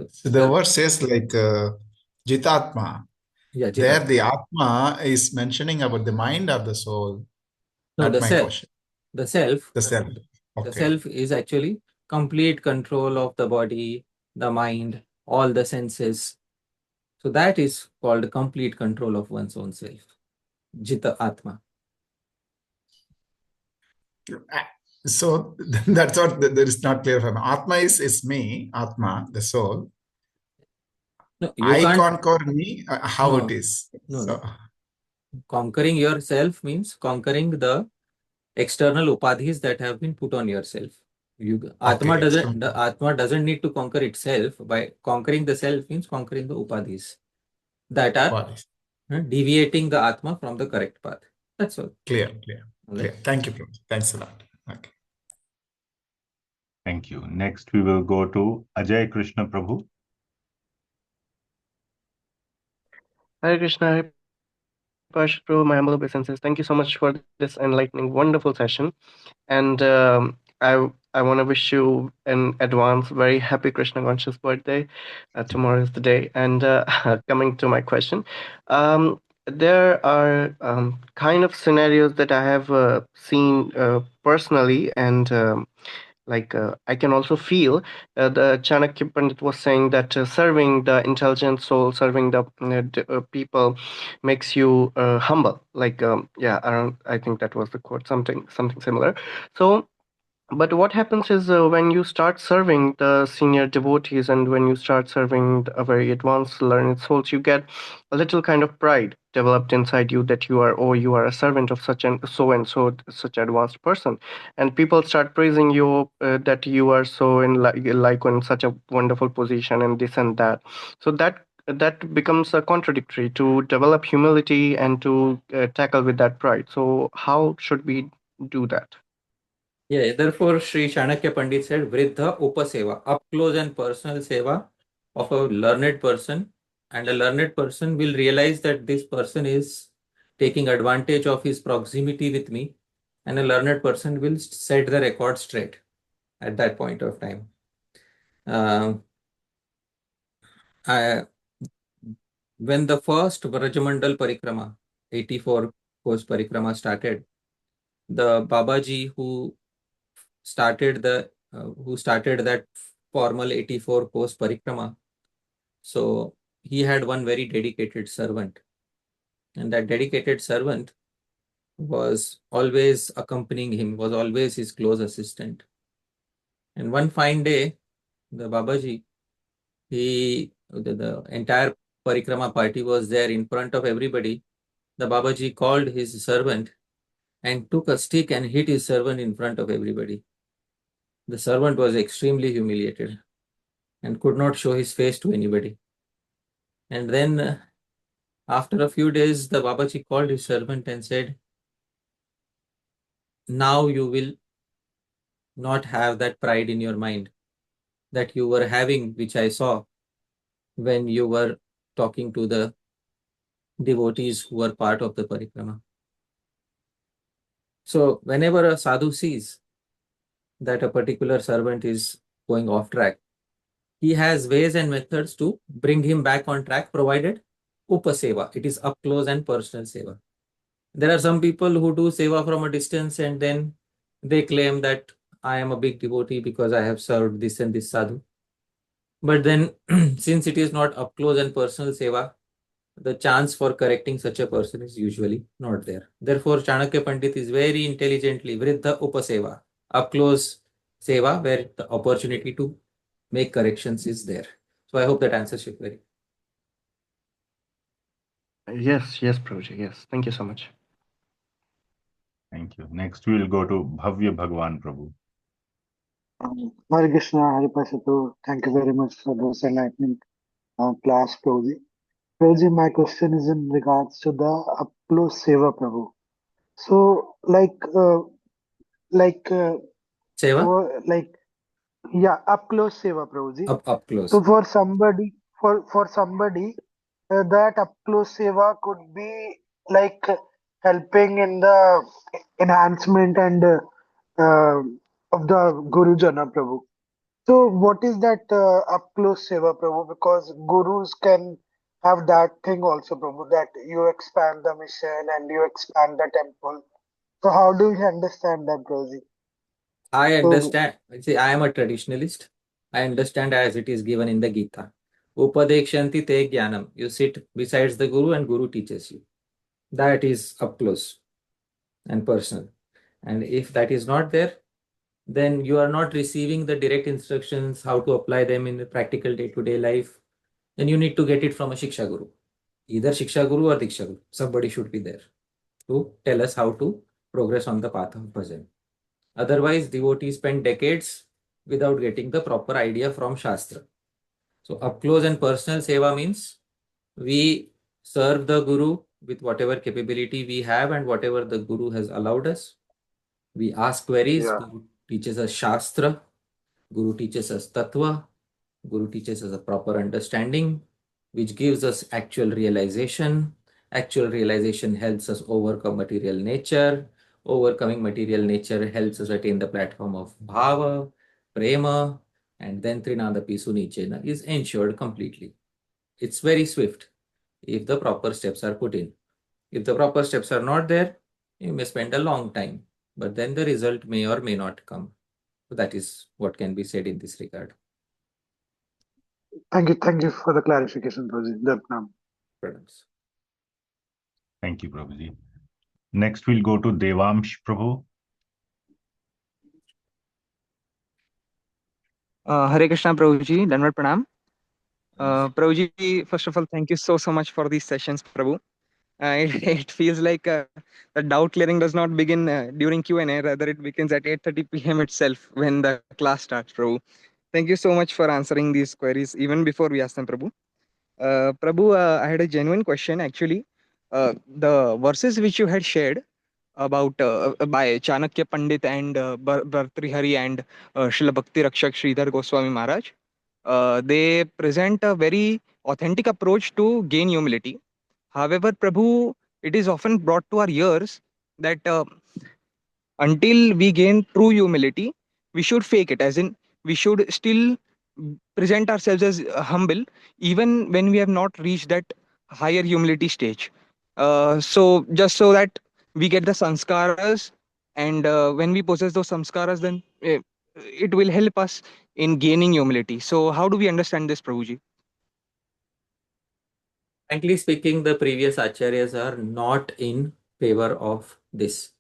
so the word says like Jitatma. Yeah, There Jitatma. the Atma is mentioning about the mind or the soul. No, Not the my self. question. The self. The self. The Okay. self is actually complete control of the body, the mind, all the senses. So that is called complete control of one's own self. Jita Atma. So that's what that is not clear for me. Atma is me, Atma, the soul. No, you I can't conquer me, how no, it is. no, So, no. Conquering yourself means conquering the external upadhis that have been put on yourself. okay, The Atma doesn't need to conquer itself. By conquering the self means conquering the upadhis that are deviating the Atma from the correct path. That's all. Clear. Right. Thank you, Prabhu. Thanks a lot. Okay. Thank you. Next, we will go to Ajay Krishna Prabhu. Hare Krishna, Hare Parshad Prabhu, my humble obeisances. Thank you so much for this enlightening, wonderful session. And I want to wish you in advance very happy Krishna conscious birthday. Tomorrow is the day. And coming to my question, there are kind of scenarios that I have seen personally, and Like I can also feel the Chanakya Pandit was saying that serving the intelligent soul, serving the people makes you humble. Like yeah, around, I think that was the quote, something similar. So but what happens is when you start serving the senior devotees and when you start serving a very advanced learned souls, you get a little kind of pride developed inside you that you are, oh, you are a servant of such and so such advanced person, and people start praising you that you are so in like in such a wonderful position and this and that. So that becomes a contradictory to develop humility and to tackle with that pride. So how should we do that? Yeah, therefore, Sri Chanakya Pandit said, Vriddha Upaseva, up close and personal seva of a learned person. And a learned person will realize that this person is taking advantage of his proximity with me. And a learned person will set the record straight at that point of time. When the first Vrajamandal Parikrama, 84 course Parikrama started, the Babaji who started that formal 84 course Parikrama, so he had one very dedicated servant, and that dedicated servant was always accompanying him, was always his close assistant. And one fine day, the Babaji, the entire Parikrama party was there in front of everybody. The Babaji called his servant and took a stick and hit his servant in front of everybody. The servant was extremely humiliated and could not show his face to anybody. And then after a few days, the Babaji called his servant and said, now you will not have that pride in your mind that you were having, which I saw when you were talking to the devotees who were part of the parikrama. So whenever a sadhu sees that a particular servant is going off track, he has ways and methods to bring him back on track, provided upaseva, it is up close and personal seva. There are some people who do seva from a distance and then they claim that I am a big devotee because I have served this and this sadhu. But then since it is not up close and personal seva, the chance for correcting such a person is usually not there. Therefore, Chanakya Pandit is very intelligently Vriddha Upaseva, up close seva, where the opportunity to make corrections is there. So I hope that answers your query. Yes, Prabhuji. Yes, thank you so much. Thank you. Next, we will go to Bhavya Bhagwan Prabhu. Hare Krishna, Hare Pārṣada. Thank you very much for this enlightening class, Prabhuji. Prabhuji, my question is in regards to the up-close seva, Prabhu. So, Seva? up-close seva, Prabhuji. Up close. So, for somebody, that up-close seva could be like helping in the enhancement and of the Guru Jana, Prabhu. So, what is that up close seva, Prabhu? Because gurus can have that thing also, Prabhu, that you expand the mission and you expand the temple. So, how do you understand that, Prabhuji? I understand. See, I am a traditionalist. I understand as it is given in the Gita. Upadekshanti te jnanam. You sit besides the Guru and Guru teaches you. That is up close and personal. And if that is not there, then you are not receiving the direct instructions how to apply them in the practical day-to-day life. Then you need to get it from a Shiksha Guru. Either Shiksha Guru or Diksha Guru. Somebody should be there to tell us how to progress on the path of bhajan. Otherwise, devotees spend decades without getting the proper idea from Shastra. So up close and personal seva means we serve the Guru with whatever capability we have and whatever the Guru has allowed us. We ask queries. Yeah. Guru teaches us Shastra. Guru teaches us Tattva. Guru teaches us a proper understanding, which gives us actual realization. Actual realization helps us overcome material nature. Overcoming material nature helps us attain the platform of bhava, prema, and then tṛṇād sunīcena is ensured completely. It's very swift if the proper steps are put in. If the proper steps are not there, you may spend a long time, but then the result may or may not come. So that is what can be said in this regard. Thank you for the clarification, Prabhuji. Pranam. Pranams. Thank you, Prabhuji. Next, we'll go to Devamsh Prabhu. Hare Krishna, Prabhuji. Dandavat Pranam. Prabhuji, first of all, thank you so much for these sessions, Prabhu. It feels like the doubt clearing does not begin during Q&A, rather it begins at 8:30 p.m. itself when the class starts, Prabhu. Thank you so much for answering these queries even before we ask them, Prabhu. Prabhu, I had a genuine question actually. The verses which you had shared about by Chanakya Pandit and Bhartrihari and Srila Bhakti Rakshak Sridhar Goswami Maharaj, they present a very authentic approach to gain humility. However, Prabhu, it is often brought to our ears that until we gain true humility, we should fake it, as in, we should still present ourselves as humble, even when we have not reached that higher humility stage. So, just so that we get the sanskaras, and when we possess those sanskaras, then it will help us in gaining humility. So, how do we understand this, Prabhuji? Frankly speaking, the previous acharyas are not in favor of this.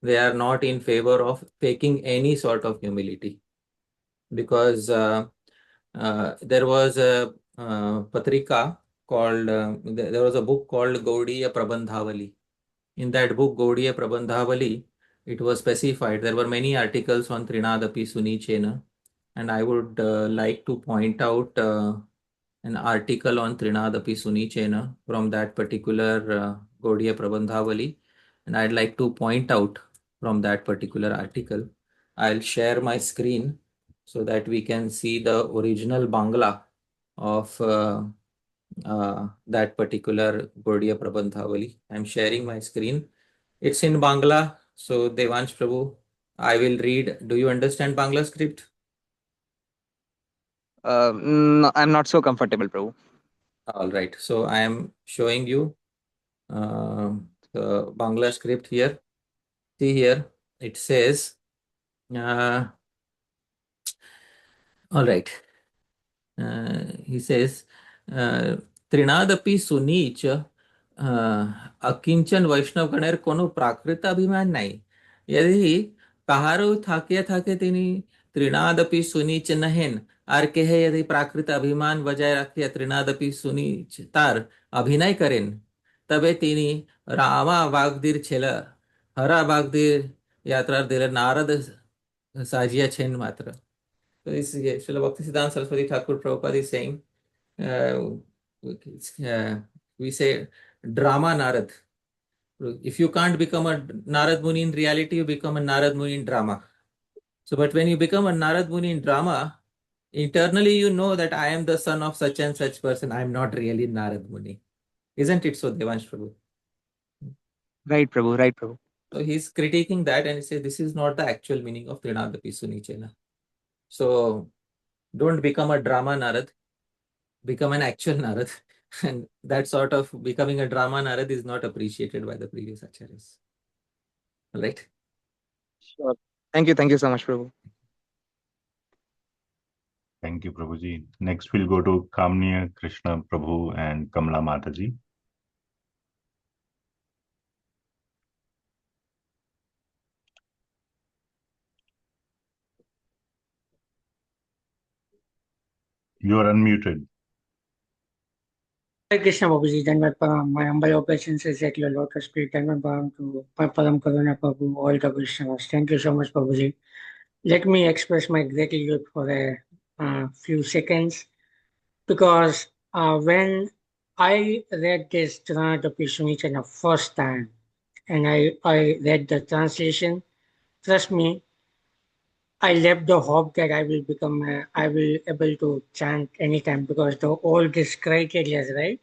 They are not in favor of faking any sort of humility, because there was a patrika called, there was a book called Gaudiya Prabandhavali. In that book, Gaudiya Prabandhavali, it was specified. There were many articles on tṛṇād sunīcena, and I would like to point out an article on tṛṇād sunīcena from that particular Gaudiya Prabandhavali, and I'd like to point out from that particular article. I'll share my screen so that we can see the original Bangla of that particular Gaudiya Prabandhavali. I'm sharing my screen. It's in Bangla. So Devansh Prabhu, I will read. Do you understand Bangla script? No, I'm not so comfortable, Prabhu. All right. So I am showing you the Bangla script here. See here, it says, all right. He says, tṛṇādapi sunīc अकिंचन वैष्णव गणेर कोनो प्राकृत अभिमान नाही. यदि कहारो थाके थाके तिनी तृणादपि सुनीच Nahyan আর কেহে यदि प्राकृत अभिमान बजाय राखिया तृणादपि सुनीच तार अभिनय करेन तबे तिनी रामा बागदीर छेला हरा बागदीर यात्रा दिले नारद साजिया छेन मात्र. So this is Srila Bhaktisiddhanta Saraswati Thakur Prabhupada is saying, we say drama Narad. If you can't become a Narad Muni in reality, you become a Narad Muni in drama. So, but when you become a Narad Muni in drama, internally you know that I am the son of such and such person. I am not really Narad Muni. Isn't it so, Devansh Prabhu? Right, Prabhu. Right, Prabhu. So he's critiquing that and he says this is not the actual meaning of tṛṇādapi sunīcena. So don't become a drama Narad, become an actual Narad. And that sort of becoming a drama Narad is not appreciated by the previous acharyas. All right. Sure. Thank you so much, Prabhu. Thank you, Prabhuji. Next, we'll go to Kamniya Krishna Prabhu and Kamala Mataji. You are unmuted. Hare Krishna Babuji, Dandavat Pranam. My humble obeisance is at your lotus feet. Dandavat Pranam to Param Karuṇā Prabhu, all the Vaishnavas. Thank you so much, Babuji. Let me express my gratitude for a few seconds, because when I read this tṛṇādapi sunīcena first time, and I read the translation, trust me, I left the hope that I will able to chant anytime, because all these criteria, right?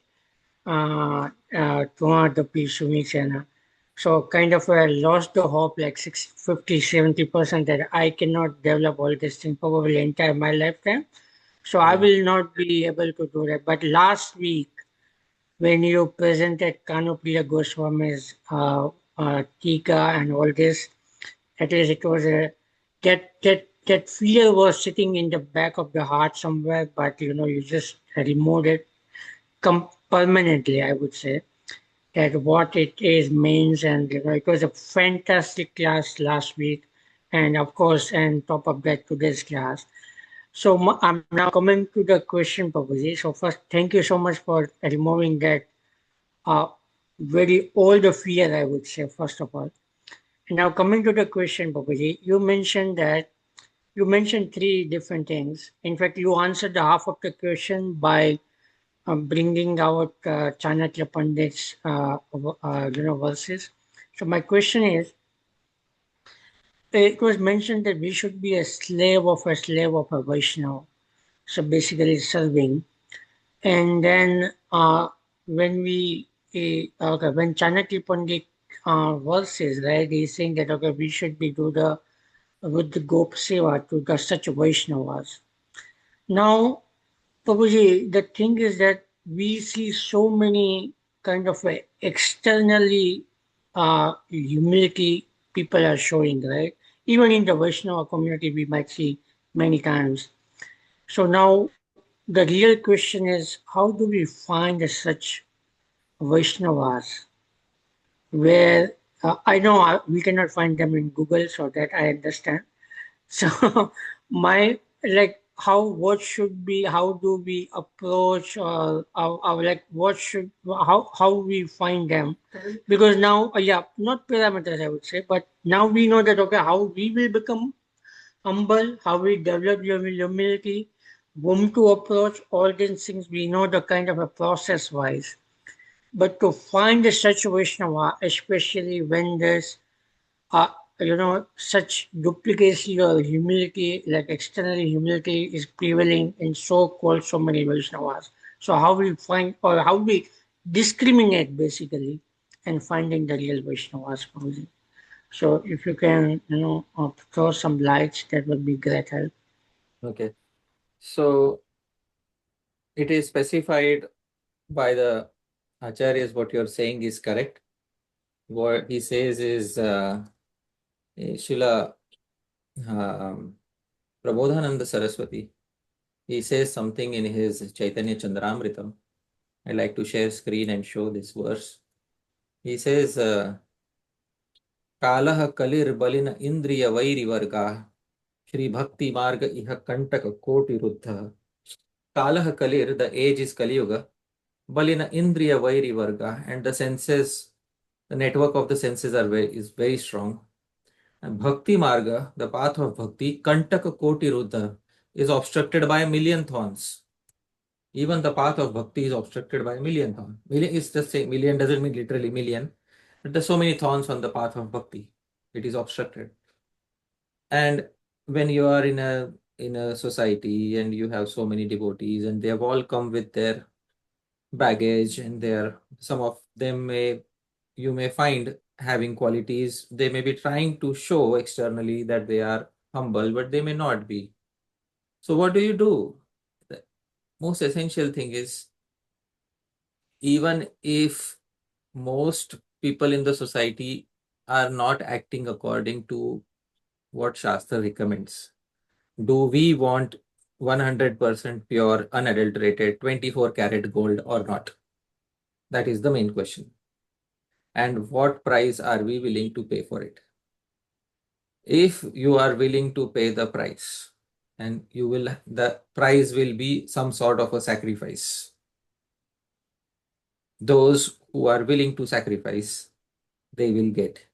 Tṛṇādapi sunīcena. So kind of lost the hope, like 50-70% that I cannot develop all these things probably entire my lifetime. So I will not be able to do that. But last week, when you presented Kanupriya Goswami's Tika and all this, at least it was a get that fear was sitting in the back of the heart somewhere, but you just removed it permanently, I would say, that what it is means. And it was a fantastic class last week, and of course, and top of that, today's class. So I'm now coming to the question, Babuji. So first, thank you so much for removing that uh, very old fear, I would say, first of all. And now coming to the question, Babuji, you mentioned three different things. In fact, you answered the half of the question by bringing out Chanakya Pandit's verses. So my question is, it was mentioned that we should be a slave of a Vaishnava. So basically serving. And then when when Chanakya Pandit verses, right, he's saying that okay, we should be with the Gop Seva to the such Vaishnavas. Now, Prabhuji, the thing is that we see so many kind of externally humility people are showing, right? Even in the Vaishnava community, we might see many times. So now the real question is, how do we find such Vaishnavas where I know we cannot find them in Google, so that I understand. So my like what should be, how do we approach like what should how we find them, because now not parameters I would say, but now we know that okay, how we will become humble, how we develop your humility, whom to approach, all these things we know the kind of a process wise. But to find a situation, especially when there's such duplicacy or humility, like external humility is prevailing in so-called so many Vaishnavas. So how we find, or how we discriminate basically and finding the real Vaishnavas, Prabhuji. So if you can, throw some lights, that would be great help. Okay. So it is specified by the Acharyas, what you're saying is correct. What he says is Srila Prabodhananda Saraswati, he says something in his Chaitanya Chandramritam. I like to share screen and show this verse. He says, Kalah kalir balina indriya vairi varga, Shri Bhakti Marga iha kantaka koti ruddha. Kalah kalir, the age is Kali Yuga, balina indriya vairi varga, and the senses, the network of the senses is very strong. And Bhakti Marga, the path of Bhakti, Kantaka Koti Ruddha, is obstructed by a million thorns. Even the path of Bhakti is obstructed by a million thorns. Million is the same, million doesn't mean literally million, but there's so many thorns on the path of Bhakti. It is obstructed. And when you are in a society and you have so many devotees and they have all come with their baggage, and some of them you may find having qualities, they may be trying to show externally that they are humble, but they may not be. So what do? The most essential thing is, even if most people in the society are not acting according to what Shastra recommends, do we want 100% pure, unadulterated, 24 karat gold or not? That is the main question. And what price are we willing to pay for it? If you are willing to pay the price, and the price will be some sort of a sacrifice. Those who are willing to sacrifice, they will get.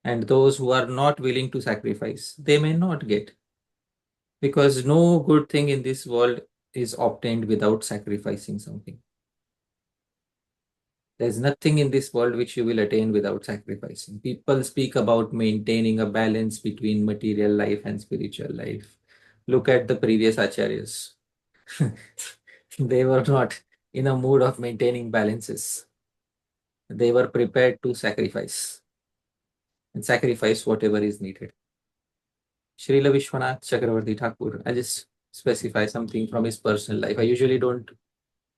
And those who are not willing to sacrifice, they may not get. Because no good thing in this world is obtained without sacrificing something. There's nothing in this world which you will attain without sacrificing. People speak about maintaining a balance between material life and spiritual life. Look at the previous acharyas. They were not in a mood of maintaining balances. They were prepared to sacrifice and sacrifice whatever is needed. Srila Vishwanath Chakravarti Thakur, I'll just specify something from his personal life.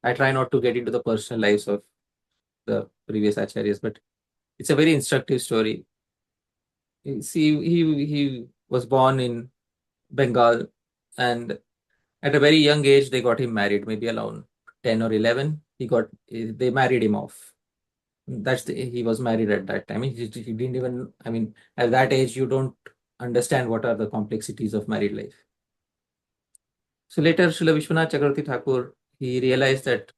I try not to get into the personal lives of the previous acharyas, but it's a very instructive story. See, he was born in Bengal, and at a very young age, they got him married, maybe around 10 or 11. They married him off. He was married at that time. He didn't even, I mean, at that age, you don't understand what are the complexities of married life. So later, Srila Vishwanath Chakravarti Thakur, he realized that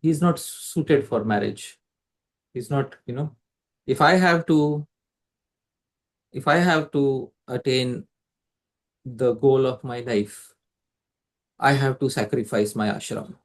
he's not suited for marriage. He's not, if I have to attain the goal of my life, I have to sacrifice my ashram.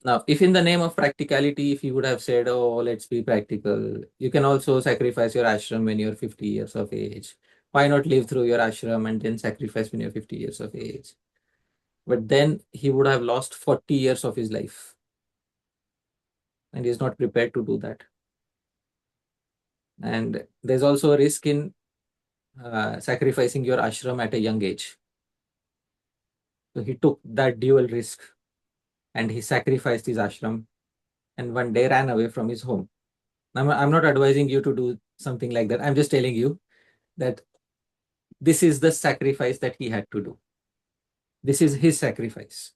Now, if in the name of practicality, if you would have said, oh, let's be practical, you can also sacrifice your ashram when you're 50 years of age. Why not live through your ashram and then sacrifice when you're 50 years of age? But then he would have lost 40 years of his life. And he's not prepared to do that. And there's also a risk in sacrificing your ashram at a young age. So he took that dual risk and he sacrificed his ashram and one day ran away from his home. I'm not advising you to do something like that. I'm just telling you that this is the sacrifice that he had to do. This is his sacrifice.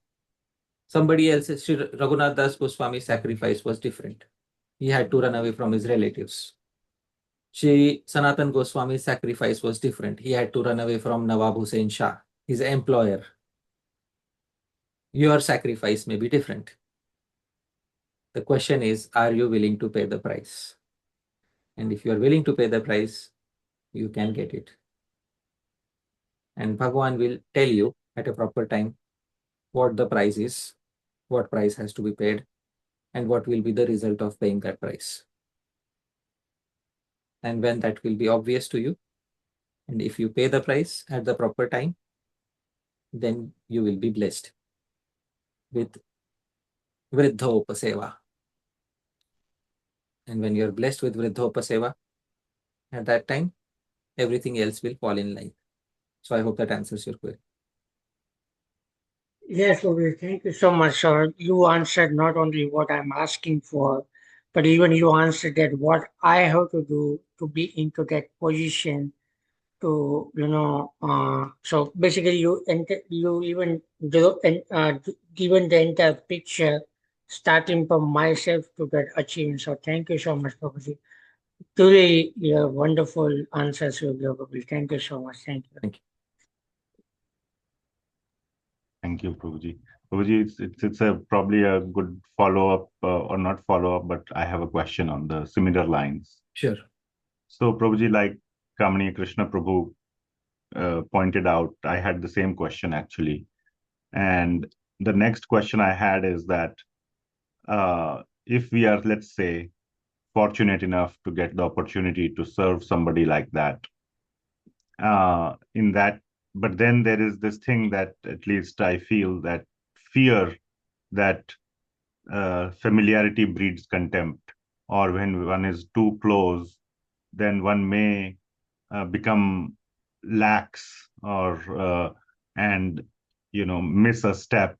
Somebody else's, Sri Raghunath Das Goswami's sacrifice was different. He had to run away from his relatives. Shri Sanatan Goswami's sacrifice was different. He had to run away from Nawab Hussain Shah, his employer. Your sacrifice may be different. The question is, are you willing to pay the price? And if you are willing to pay the price, you can get it. And Bhagavan will tell you at a proper time what the price is, what price has to be paid, and what will be the result of paying that price. And when that will be obvious to you, and if you pay the price at the proper time, then you will be blessed with Vriddhopaseva. And when you're blessed with Vriddhopaseva, at that time, everything else will fall in line. So I hope that answers your query. Yes, Rohit, thank you so much, sir. You answered not only what I'm asking for, but even you answered that what I have to do to be into that position to, so basically you even given the entire picture starting from myself to that achievement. So thank you so much, Prabhuji. Truly, wonderful answers you gave, Prabhuji. Thank you so much. Thank you. Thank you. Thank you, Prabhuji. Prabhuji, it's probably a good follow-up or not follow-up, but I have a question on the similar lines. Sure. So, Prabhuji, like Kamani Krishna Prabhu pointed out, I had the same question actually. And the next question I had is that if we are, let's say, fortunate enough to get the opportunity to serve somebody like that, but then there is this thing that at least I feel that fear that familiarity breeds contempt, or when one is too close, then one may become lax or and miss a step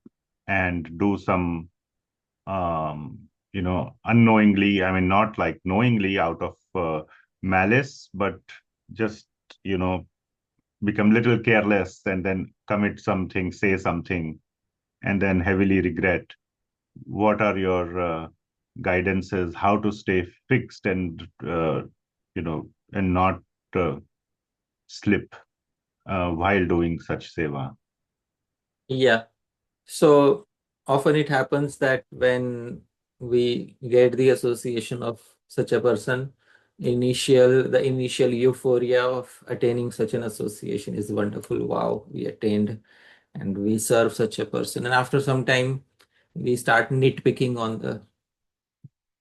and do some unknowingly, I mean not like knowingly out of malice, but just become little careless and then commit something, say something, and then heavily regret. What are your guidances how to stay fixed and and not slip while doing such seva? Yeah. So often it happens that when we get the association of such a person, the initial euphoria of attaining such an association is wonderful. Wow, we attained and we serve such a person. And after some time, we start nitpicking on the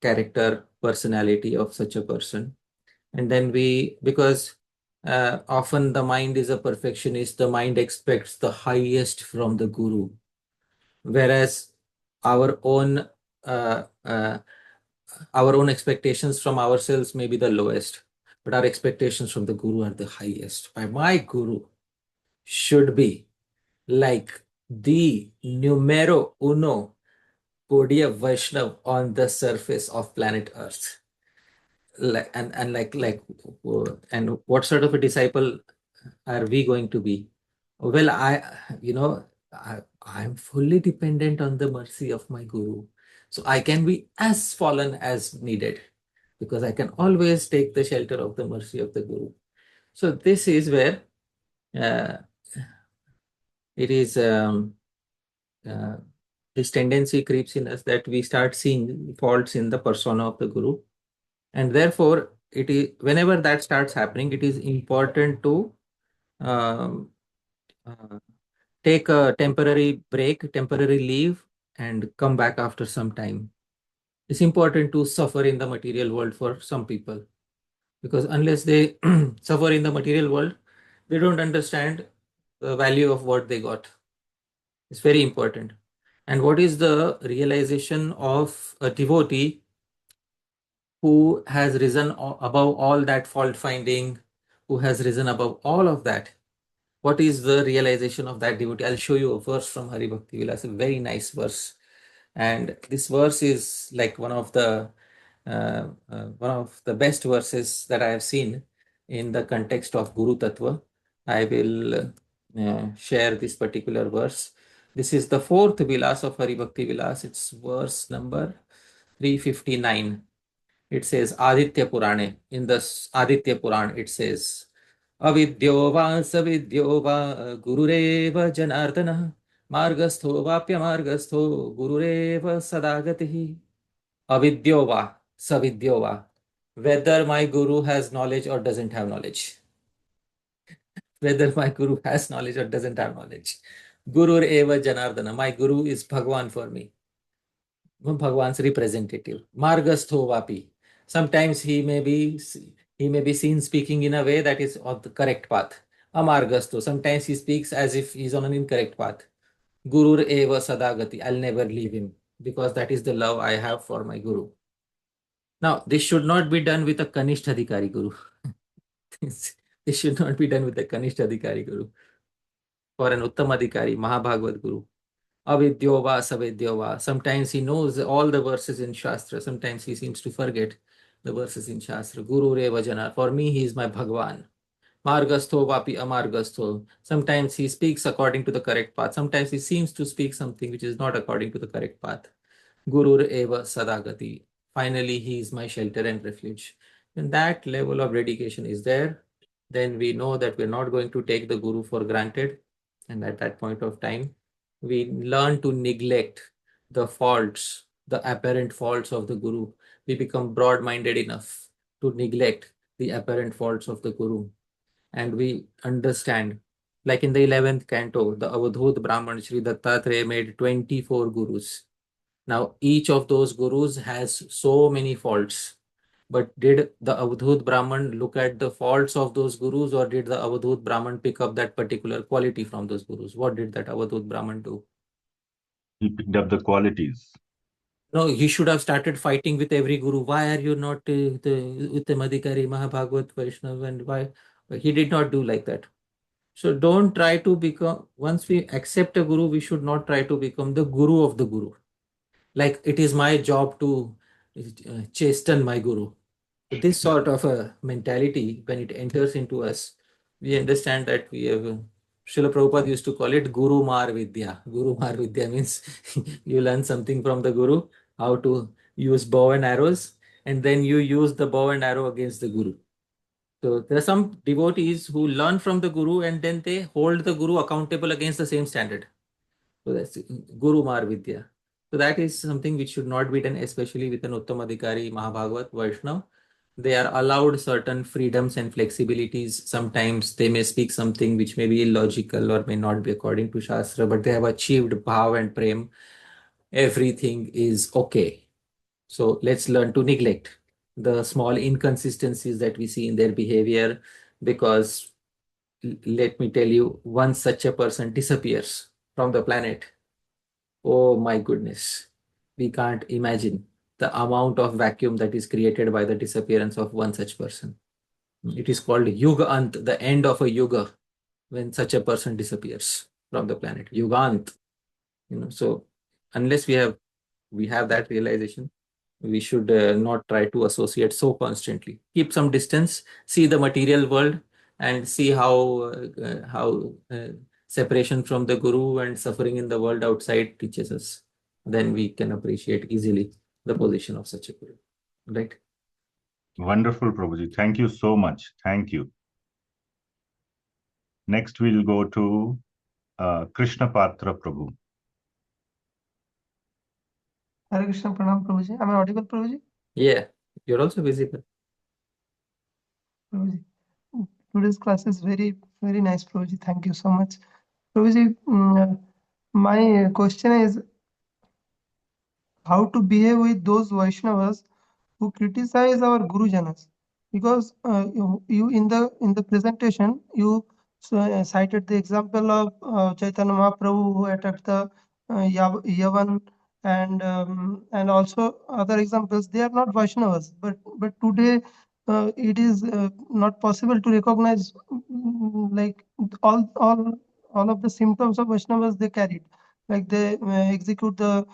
character, personality of such a person. And then because often the mind is a perfectionist, the mind expects the highest from the guru, whereas our own uh, uh, expectations from ourselves may be the lowest, but our expectations from the guru are the highest. My guru should be like the numero uno Gaudiya Vaishnav on the surface of planet Earth. and what sort of a disciple are we going to be? Well, I'm fully dependent on the mercy of my Guru. So I can be as fallen as needed because I can always take the shelter of the mercy of the Guru. So this is where uh, it is this tendency creeps in us that we start seeing faults in the persona of the Guru. And therefore, it is whenever that starts happening, it is important to um, uh, take a temporary break, temporary leave, and come back after some time. It's important to suffer in the material world for some people, because unless they suffer in the material world, they don't understand the value of what they got. It's very important. And what is the realization of a devotee who has risen above all that fault finding, who has risen above all of that? What is the realization of that devotee? I'll show you a verse from Hari Bhakti Vilas, a very nice verse. And this verse is like one of the best verses that I have seen in the context of Guru Tattva. I will share this particular verse. This is the fourth Vilas of Hari Bhakti Vilas. It's verse number 359. It says Aditya Purane. In the Aditya Puran, it says, Avidyo va savidyo va gurureva janardana margastho vapya margastho gurureva sadagatihi. Avidyo va savidyo va. Whether my guru has knowledge or doesn't have knowledge. Whether my guru has knowledge or doesn't have knowledge. Gurur eva janardana. My guru is Bhagwan for me. Bhagwan's representative. Margastho vapi. Sometimes he may be seen speaking in a way that is on the correct path. Amargasto. Sometimes he speaks as if he's on an incorrect path. Gurur eva sadagati. I'll never leave him because that is the love I have for my guru. Now, this should not be done with a Kanishta Adhikari Guru. This should not be done with a Kanishta Adhikari Guru. For an Uttama Adhikari, Mahabhagavad Guru. Avidyova, Savidyova. Sometimes he knows all the verses in Shastra. Sometimes he seems to forget the verses in Shastra. Guru Reva Jana. For me, he is my Bhagwan. Margastho Vapi Amargastho. Sometimes he speaks according to the correct path. Sometimes he seems to speak something which is not according to the correct path. Guru Eva Sadagati. Finally, he is my shelter and refuge. When that level of dedication is there, then we know that we're not going to take the Guru for granted. And at that point of time, we learn to neglect the faults, the apparent faults of the Guru. We become broad-minded enough to neglect the apparent faults of the Guru. And we understand, like in the 11th canto, the Avadhut Brahman Shri Dattatreya made 24 Gurus. Now, each of those Gurus has so many faults. But did the Avadhut Brahman look at the faults of those Gurus, or did the Avadhut Brahman pick up that particular quality from those Gurus? What did that Avadhut Brahman do? He picked up the qualities. No, he should have started fighting with every Guru. Why are you not the Uttamadhikari, Mahabhagavat, Vaishnava, and why? He did not do like that. So don't try to become, once we accept a Guru, we should not try to become the Guru of the Guru. Like it is my job to chasten my Guru. This sort of a mentality, when it enters into us, we understand that we have, Srila Prabhupada used to call it Guru Mar Vidya. Guru Mar Vidya means you learn something from the Guru, how to use bow and arrows, and then you use the bow and arrow against the Guru. So there are some devotees who learn from the Guru and then they hold the Guru accountable against the same standard. So that's Guru Mar Vidya. So that is something which should not be done, especially with an Uttamadhikari, Mahabhagavat, Vaishnava. They are allowed certain freedoms and flexibilities. Sometimes they may speak something which may be illogical or may not be according to Shastra, but they have achieved bhav and prem. Everything is okay. So let's learn to neglect the small inconsistencies that we see in their behavior, because let me tell you, once such a person disappears from the planet, oh my goodness, we can't imagine the amount of vacuum that is created by the disappearance of one such person. It is called Yuga Ant, the end of a Yuga, when such a person disappears from the planet. Yuga Ant. So unless we have that realization, we should not try to associate so constantly. Keep some distance, see the material world, and see how separation from the Guru and suffering in the world outside teaches us. Then we can appreciate easily the position of such a Guru. Right? Wonderful, Prabhuji. Thank you so much. Thank you. Next, we'll go to Krishna Patra Prabhu. Hare Krishna, Pranam Prabhuji. Am I audible, Prabhuji? Yeah, you're also visible. Prabhuji, today's class is very, very nice, Prabhuji. Thank you so much. Prabhuji, my question is how to behave with those Vaishnavas who criticize our Gurujanas, because you in the presentation you cited the example of Chaitanya Mahaprabhu who attacked the Yavan, and also other examples. They are not Vaishnavas, but today it is not possible to recognize like all of the symptoms of Vaishnavas they carried, like they execute the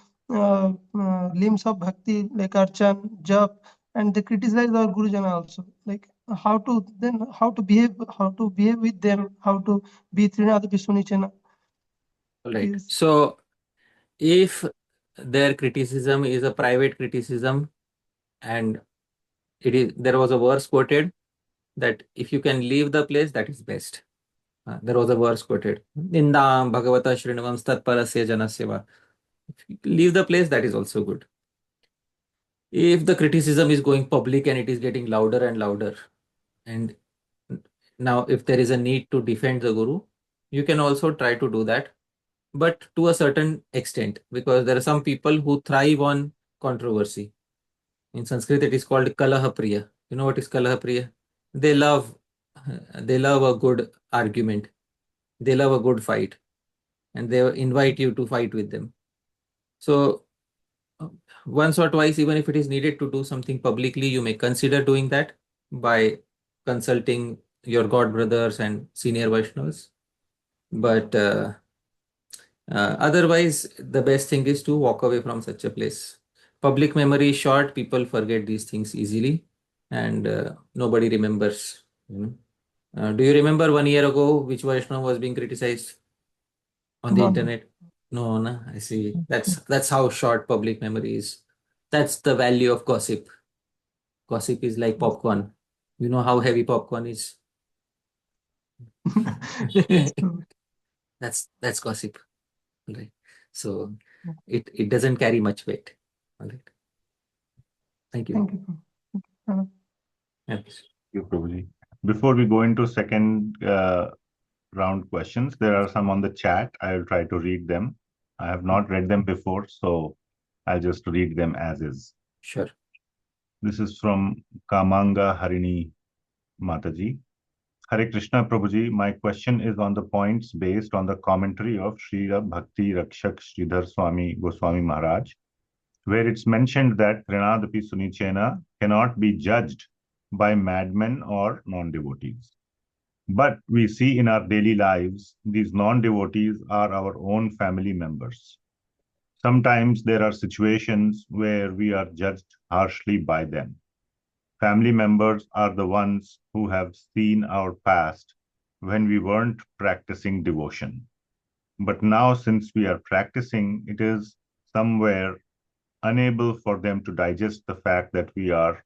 limbs of bhakti like archan, jap, and they criticize our Gurujana also. Like how to behave with them, how to be tṛṇād sunīcena. Right. Please. So if their criticism is a private criticism, and there was a verse quoted that if you can leave the place, that is best. There was a verse quoted, Nindam Bhagavata Shrinvam Tatparasya Janaseva. If you leave the place, that is also good. If the criticism is going public and it is getting louder and louder, and now if there is a need to defend the Guru, you can also try to do that, but to a certain extent, because there are some people who thrive on controversy. In Sanskrit, it is called Kalaha Priya. You know what is Kalaha Priya? They love a good argument. They love a good fight, and they invite you to fight with them. So once or twice, even if it is needed to do something publicly, you may consider doing that by consulting your god brothers and senior Vaishnavas. But otherwise, the best thing is to walk away from such a place. Public memory is short. People forget these things easily, and nobody remembers. Do you remember 1 year ago which Vaishnava was being criticized on the No. internet? No, no, I see. That's how short public memory is. That's the value of gossip. Gossip is like popcorn. You know how heavy popcorn is? That's gossip. Right. So it doesn't carry much weight. All right. Thank you. Thank you. Yes. Thank you, Prabhuji. Before we go into second round questions, there are some on the chat. I will try to read them. I have not read them before, so I'll just read them as is. Sure. This is from Kamanga Harini Mataji. Hare Krishna Prabhuji, my question is on the points based on the commentary of Srila Bhakti Rakshak Sridhar Swami Goswami Maharaj, where it's mentioned that tṛṇād sunīcena cannot be judged by madmen or non-devotees. But we see in our daily lives, these non-devotees are our own family members. Sometimes there are situations where we are judged harshly by them. Family members are the ones who have seen our past when we weren't practicing devotion. But now, since we are practicing, it is somewhere unable for them to digest the fact that we are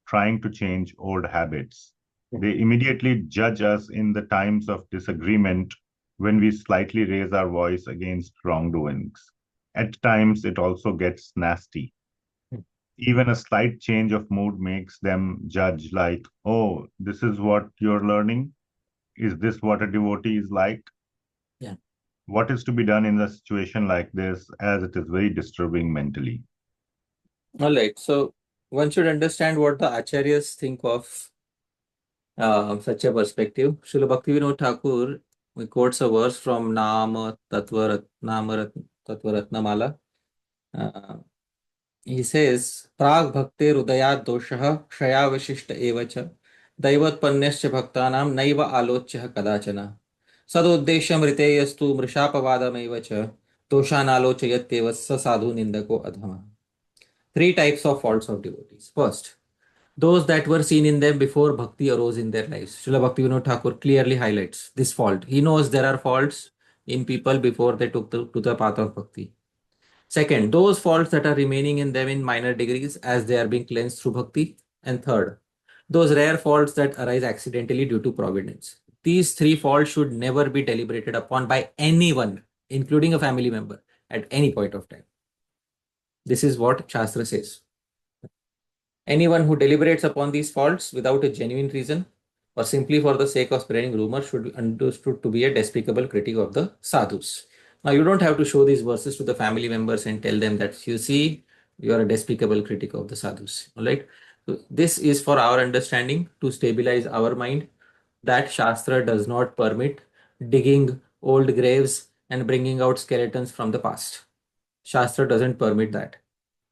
trying to change old habits. They immediately judge us in the times of disagreement when we slightly raise our voice against wrongdoings. At times, it also gets nasty. Even a slight change of mood makes them judge like, oh, this is what you're learning? Is this what a devotee is like? Yeah. What is to be done in a situation like this, as it is very disturbing mentally? All right. So one should understand what the acharyas think of such a perspective. Srila Bhaktivinoda Thakur quotes a verse from Nama Tattvaratnamala. He says, Prag bhakte rudayat doshah kshaya vishishta evacha daivatpanyascha bhaktanam naiva alochya kadachana sadoddeshyam riteyastu mrishapavadam evacha doshan alochayatyeva sa sadhu nindako adhama. three types of faults of devotees. First, those that were seen in them before bhakti arose in their lives. Srila Bhaktivinoda Thakur clearly highlights this fault. He knows there are faults in people before they took to the path of bhakti. Second, those faults that are remaining in them in minor degrees as they are being cleansed through bhakti. And third, those rare faults that arise accidentally due to providence. These three faults should never be deliberated upon by anyone, including a family member, at any point of time. This is what Shastra says. Anyone who deliberates upon these faults without a genuine reason or simply for the sake of spreading rumors should be understood to be a despicable critic of the sadhus. Now, you don't have to show these verses to the family members and tell them that, you see, you are a despicable critic of the sadhus. All right. So this is for our understanding, to stabilize our mind, that Shastra does not permit digging old graves and bringing out skeletons from the past. Shastra doesn't permit that.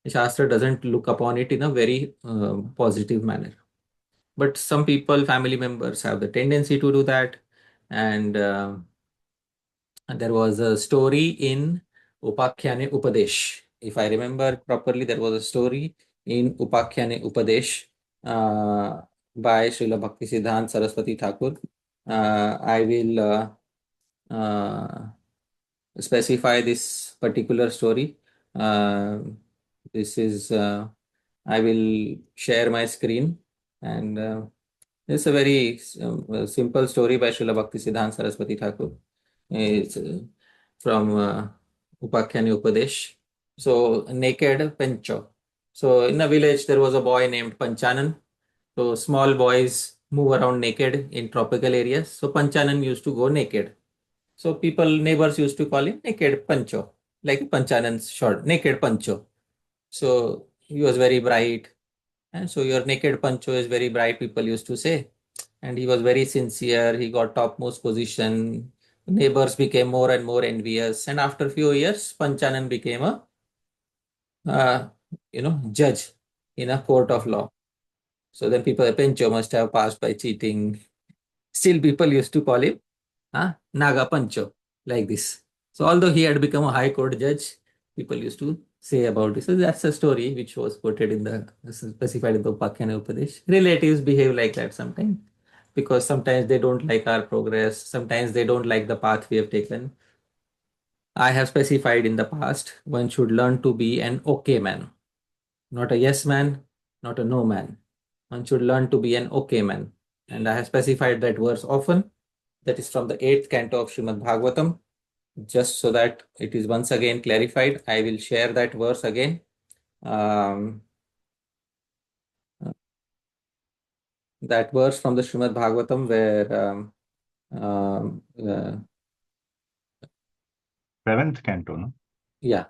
Shastra doesn't look upon it in a very positive manner. But some people, family members, have the tendency to do that. And there was a story in Upakhyane Upadesh. If I remember properly, there was a story in Upakhyane Upadesh by Srila Bhaktisiddhanta Saraswati Thakur. I will specify this particular story. This is, I will share my screen, and it's a very simple story by Srila Bhaktisiddhanta Saraswati Thakur. It's from Upakhyani Upadesh. So, naked Pancho. So, in a village, there was a boy named Panchanan. So, small boys move around naked in tropical areas. So, Panchanan used to go naked. So, neighbors used to call him Naked Pancho, like Panchanan's short, Naked Pancho. So, he was very bright. And so, your naked Pancho is very bright, people used to say. And he was very sincere. He got topmost position. Neighbors became more and more envious. And after a few years, Panchanan became a judge in a court of law. So then people, Pancho must have passed by cheating. Still, people used to call him Naga Pancho, like this. So although he had become a high court judge, people used to say about this. So that's a story which was quoted in the specified in the Upakhyan Upadesh. Relatives behave like that sometimes, because sometimes they don't like our progress. Sometimes they don't like the path we have taken. I have specified in the past, one should learn to be an okay man, not a yes man, not a no man. One should learn to be an okay man. And I have specified that verse often. That is from the 8th canto of Srimad Bhagavatam. Just so that it is once again clarified, I will share that verse again. That verse from the Srimad Bhagavatam where 7th canto, no? Yeah.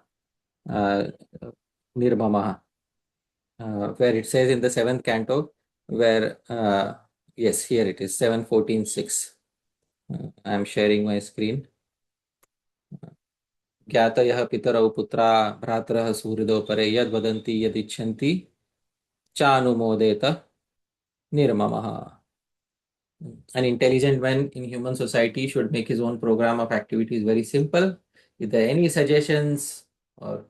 Nirmama. Where it says in the 7th canto, where, yes, here it is, 7:14:6. I am sharing my screen. ज्ञातयः पितरौ पुत्रा भ्रातरः सुहृदौ परे यद् वदन्ति यदिच्छन्ति चानुमोदेत निर्ममः. An intelligent man in human society should make his own program of activities very simple. If there are any suggestions or,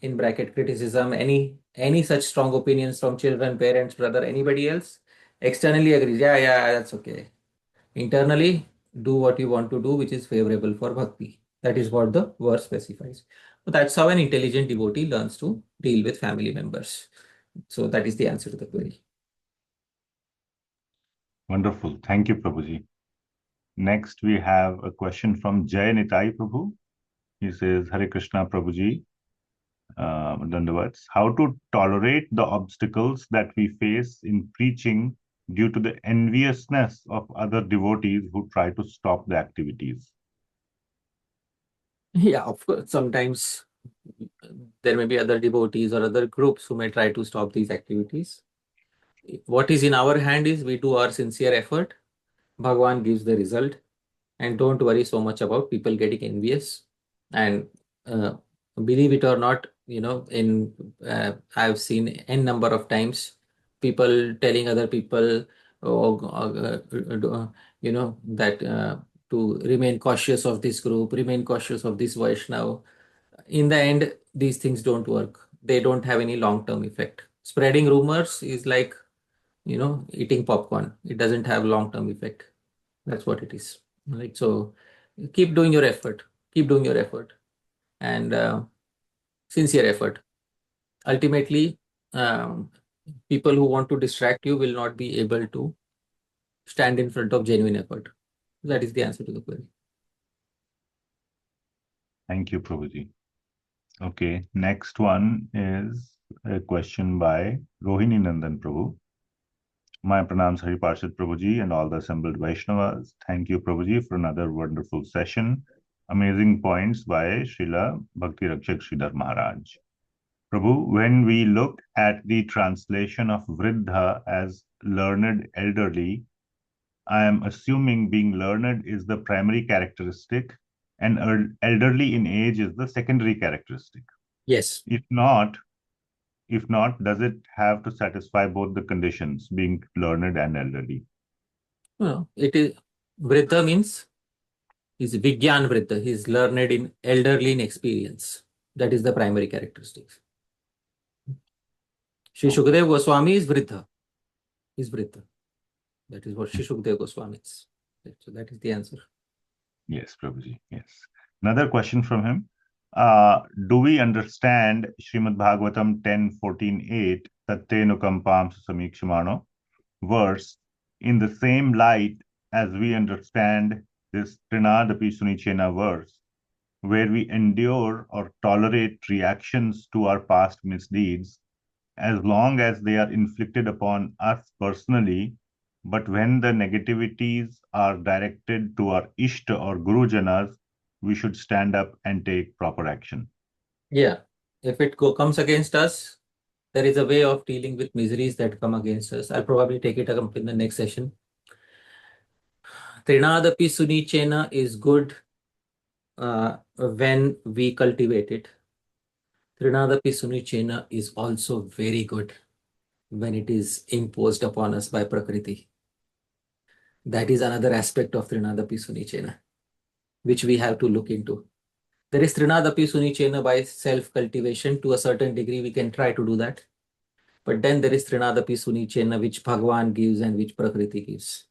in bracket criticism, any such strong opinions from children, parents, brother, anybody else, externally agrees, yeah, that's okay. Internally, do what you want to do, which is favorable for bhakti. That is what the verse specifies. So that's how an intelligent devotee learns to deal with family members. So that is the answer to the query. Wonderful. Thank you, Prabhuji. Next, we have a question from Jay Nitai Prabhu. He says, Hare Krishna, Prabhuji. Dandavats. How to tolerate the obstacles that we face in preaching due to the enviousness of other devotees who try to stop the activities? Yeah, of course. Sometimes there may be other devotees or other groups who may try to stop these activities. What is in our hand is we do our sincere effort. Bhagwan gives the result. And don't worry so much about people getting envious. And believe it or not, I've seen n number of times people telling other people, that to remain cautious of this group, remain cautious of this Vaishnava. In the end, these things don't work. they don't have any long-term effect. Spreading rumors is like, eating popcorn. It doesn't have long-term effect. That's what it is. Right? So keep doing your effort. Keep doing your effort. And sincere effort. Ultimately, people who want to distract you will not be able to stand in front of genuine effort. That is the answer to the query. Thank you, Prabhuji. Okay, next one is a question by Rohini Nandan Prabhu. My pranams Hari Parshad Prabhuji and all the assembled Vaishnavas. Thank you, Prabhuji, for another wonderful session. Amazing points by Srila Bhakti Rakshak Sridhar Maharaj. Prabhu, when we look at the translation of Vriddha as learned elderly, I am assuming being learned is the primary characteristic and elderly in age is the secondary characteristic. Yes. If not, does it have to satisfy both the conditions, being learned and elderly? No, it is Vriddha means he's Vigyan Vriddha. He's learned in elderly in experience. That is the primary characteristics. Shri Shukadeva Goswami is Vriddha. He's Vriddha. That is what Shri Shukadeva Goswami is. So that is the answer. Yes, Prabhuji. Yes. Another question from him. Do we understand Srimad Bhagavatam 10:14:8 Tattenukampam samikshmano verse in the same light as we understand this tṛṇād sunīcena verse, where we endure or tolerate reactions to our past misdeeds as long as they are inflicted upon us personally, but when the negativities are directed to our Ishta or Gurujanas, we should stand up and take proper action. Yeah. If it comes against us, there is a way of dealing with miseries that come against us. I'll probably take it up in the next session. tṛṇād sunīcena is good when we cultivate it. tṛṇād sunīcena is also very good when it is imposed upon us by Prakriti. That is another aspect of tṛṇād sunīcena, which we have to look into. There is tṛṇād sunīcena by self-cultivation. To a certain degree, we can try to do that. But then there is tṛṇād sunīcena, which Bhagwan gives and which Prakriti gives.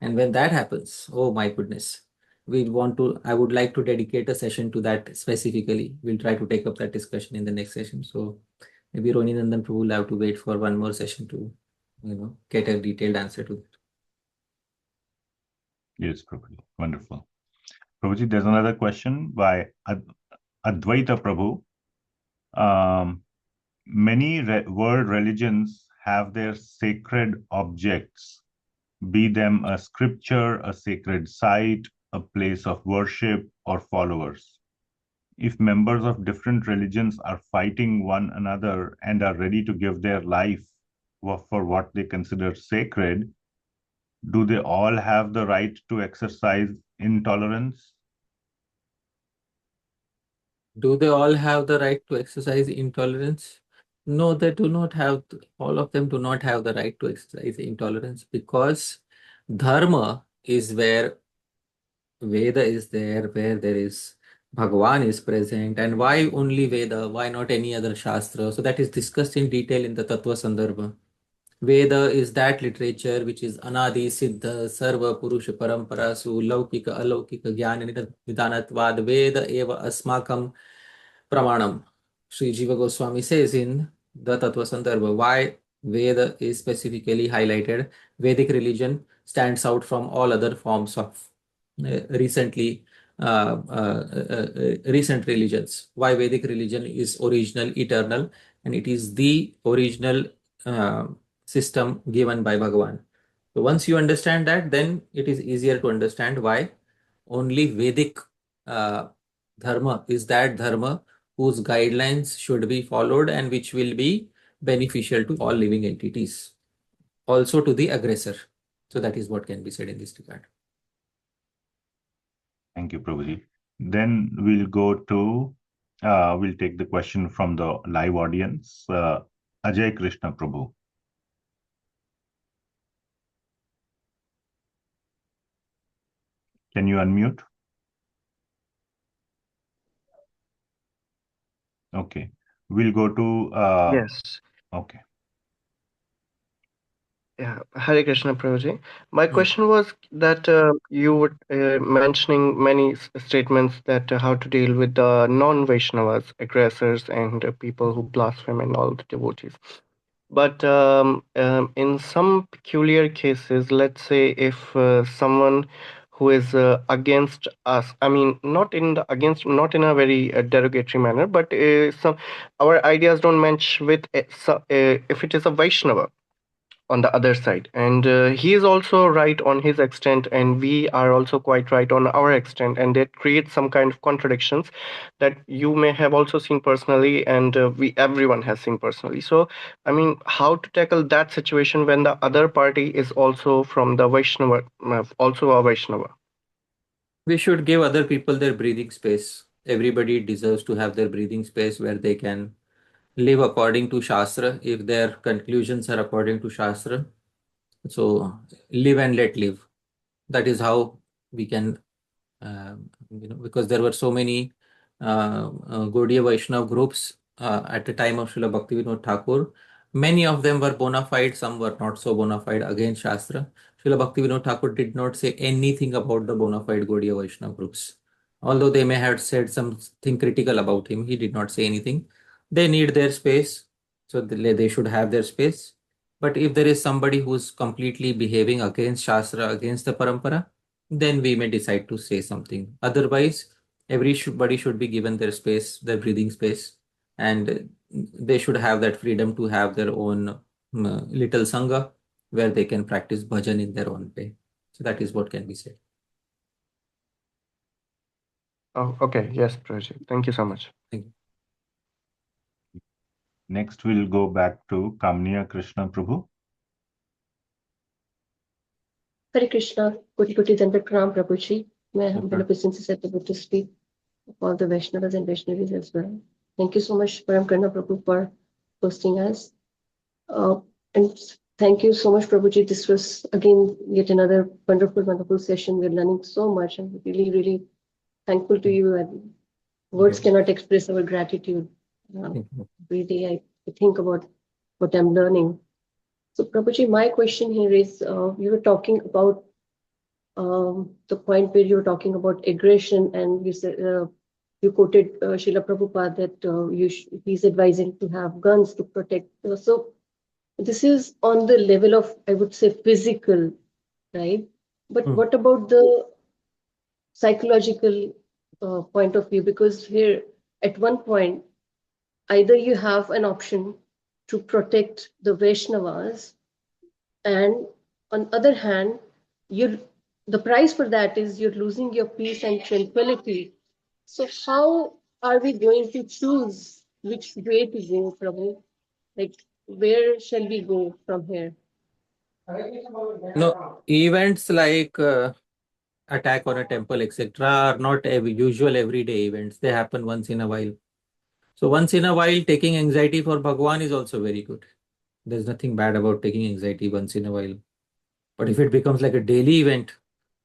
And when that happens, oh my goodness, I would like to dedicate a session to that specifically. We'll try to take up that discussion in the next session. So maybe Rohini Nandan Prabhu will have to wait for one more session to, get a detailed answer to that. Yes, Prabhuji. Wonderful. Prabhuji, there's another question by Advaita Prabhu. Many world religions have their sacred objects, be them a scripture, a sacred site, a place of worship, or followers. If members of different religions are fighting one another and are ready to give their life for what they consider sacred, do they all have the right to exercise intolerance? Do they all have the right to exercise intolerance? No, they do not have, all of them do not have the right to exercise intolerance, because dharma is where Veda is there, where there is Bhagwan is present. And why only Veda? Why not any other Shastra? So that is discussed in detail in the Tattva Sandarbha. Veda is that literature which is Anadi, Siddha, Sarva, Purusha, Parampara, Su, Laukika, Alaukika, Jnana, Vidanatvad, Veda, Eva, Asmakam, Pramanam. Sri Jiva Goswami says in the Tattva Sandarbha why Veda is specifically highlighted. Vedic religion stands out from all other forms of recent religions. Why Vedic religion is original, eternal, and it is the original system given by Bhagavan. So once you understand that, then it is easier to understand why only Vedic dharma is that dharma whose guidelines should be followed and which will be beneficial to all living entities, also to the aggressor. So that is what can be said in this regard. Thank you, Prabhuji. Then we'll go to, we'll take the question from the live audience. Ajay Krishna Prabhu. Can you unmute? Okay. We'll go to, Yes. okay. Yeah, Hare Krishna, Prabhuji. My Hmm. question was that you were mentioning many statements that how to deal with the non-Vaishnavas, aggressors, and people who blaspheme and all the devotees. But in some peculiar cases, let's say if someone who is against us, I mean, not in the against, not in a very derogatory manner, but some our ideas don't match with if it is a Vaishnava on the other side, and he is also right on his extent and we are also quite right on our extent, and it creates some kind of contradictions that you may have also seen personally, and we everyone has seen personally. So I mean, how to tackle that situation when the other party is also from the Vaishnava, also a Vaishnava? We should give other people their breathing space. Everybody deserves to have their breathing space where they can live according to Shastra. If their conclusions are according to Shastra, so live and let live. That is how we can, because there were so many Gaudiya Vaishnava groups at the time of Srila Bhaktivinoda Thakur. Many of them were bona fide, some were not so bona fide against Shastra. Srila Bhaktivinoda Thakur did not say anything about the bona fide Gaudiya Vaishnava groups. Although they may have said something critical about him, he did not say anything. They need their space, so they should have their space. But if there is somebody who's completely behaving against Shastra, against the Parampara, then we may decide to say something. Otherwise, everybody should be given their space, their breathing space, and they should have that freedom to have their own little sangha where they can practice bhajan in their own way. So that is what can be said. Oh, okay. Yes, Prabhuji. Thank you so much. Thank you. Next, we'll go back to Kamniya Krishna Prabhu. Hare Krishna, Koti Koti Dandavat Pranam Prabhuji. My humble Okay. obeisance is acceptable to speak of all the Vaishnavas and Vaishnavis as well. Thank you so much, Param Karna Prabhu, for hosting us. And thank you so much, Prabhuji. This was again yet another wonderful, wonderful session. We're learning so much, and really, really thankful to you. And words cannot express our gratitude. Every day I think about what I'm learning. So, Prabhuji, my question here is, you were talking about the point where you were talking about aggression, and you said you quoted Srila Prabhupada that he's advising to have guns to protect. So this is on the level of, I would say, physical, right? But what about the psychological point of view? Because here, at one point, either you have an option to protect the Vaishnavas, and on other hand, the price for that is you're losing your peace and tranquility. So how are we going to choose which way to go, Prabhu? Like, where shall we go from here? No, events like attack on a temple, etc., are not usual everyday events. They happen once in a while. So once in a while, taking anxiety for Bhagwan is also very good. There's nothing bad about taking anxiety once in a while. But if it becomes like a daily event,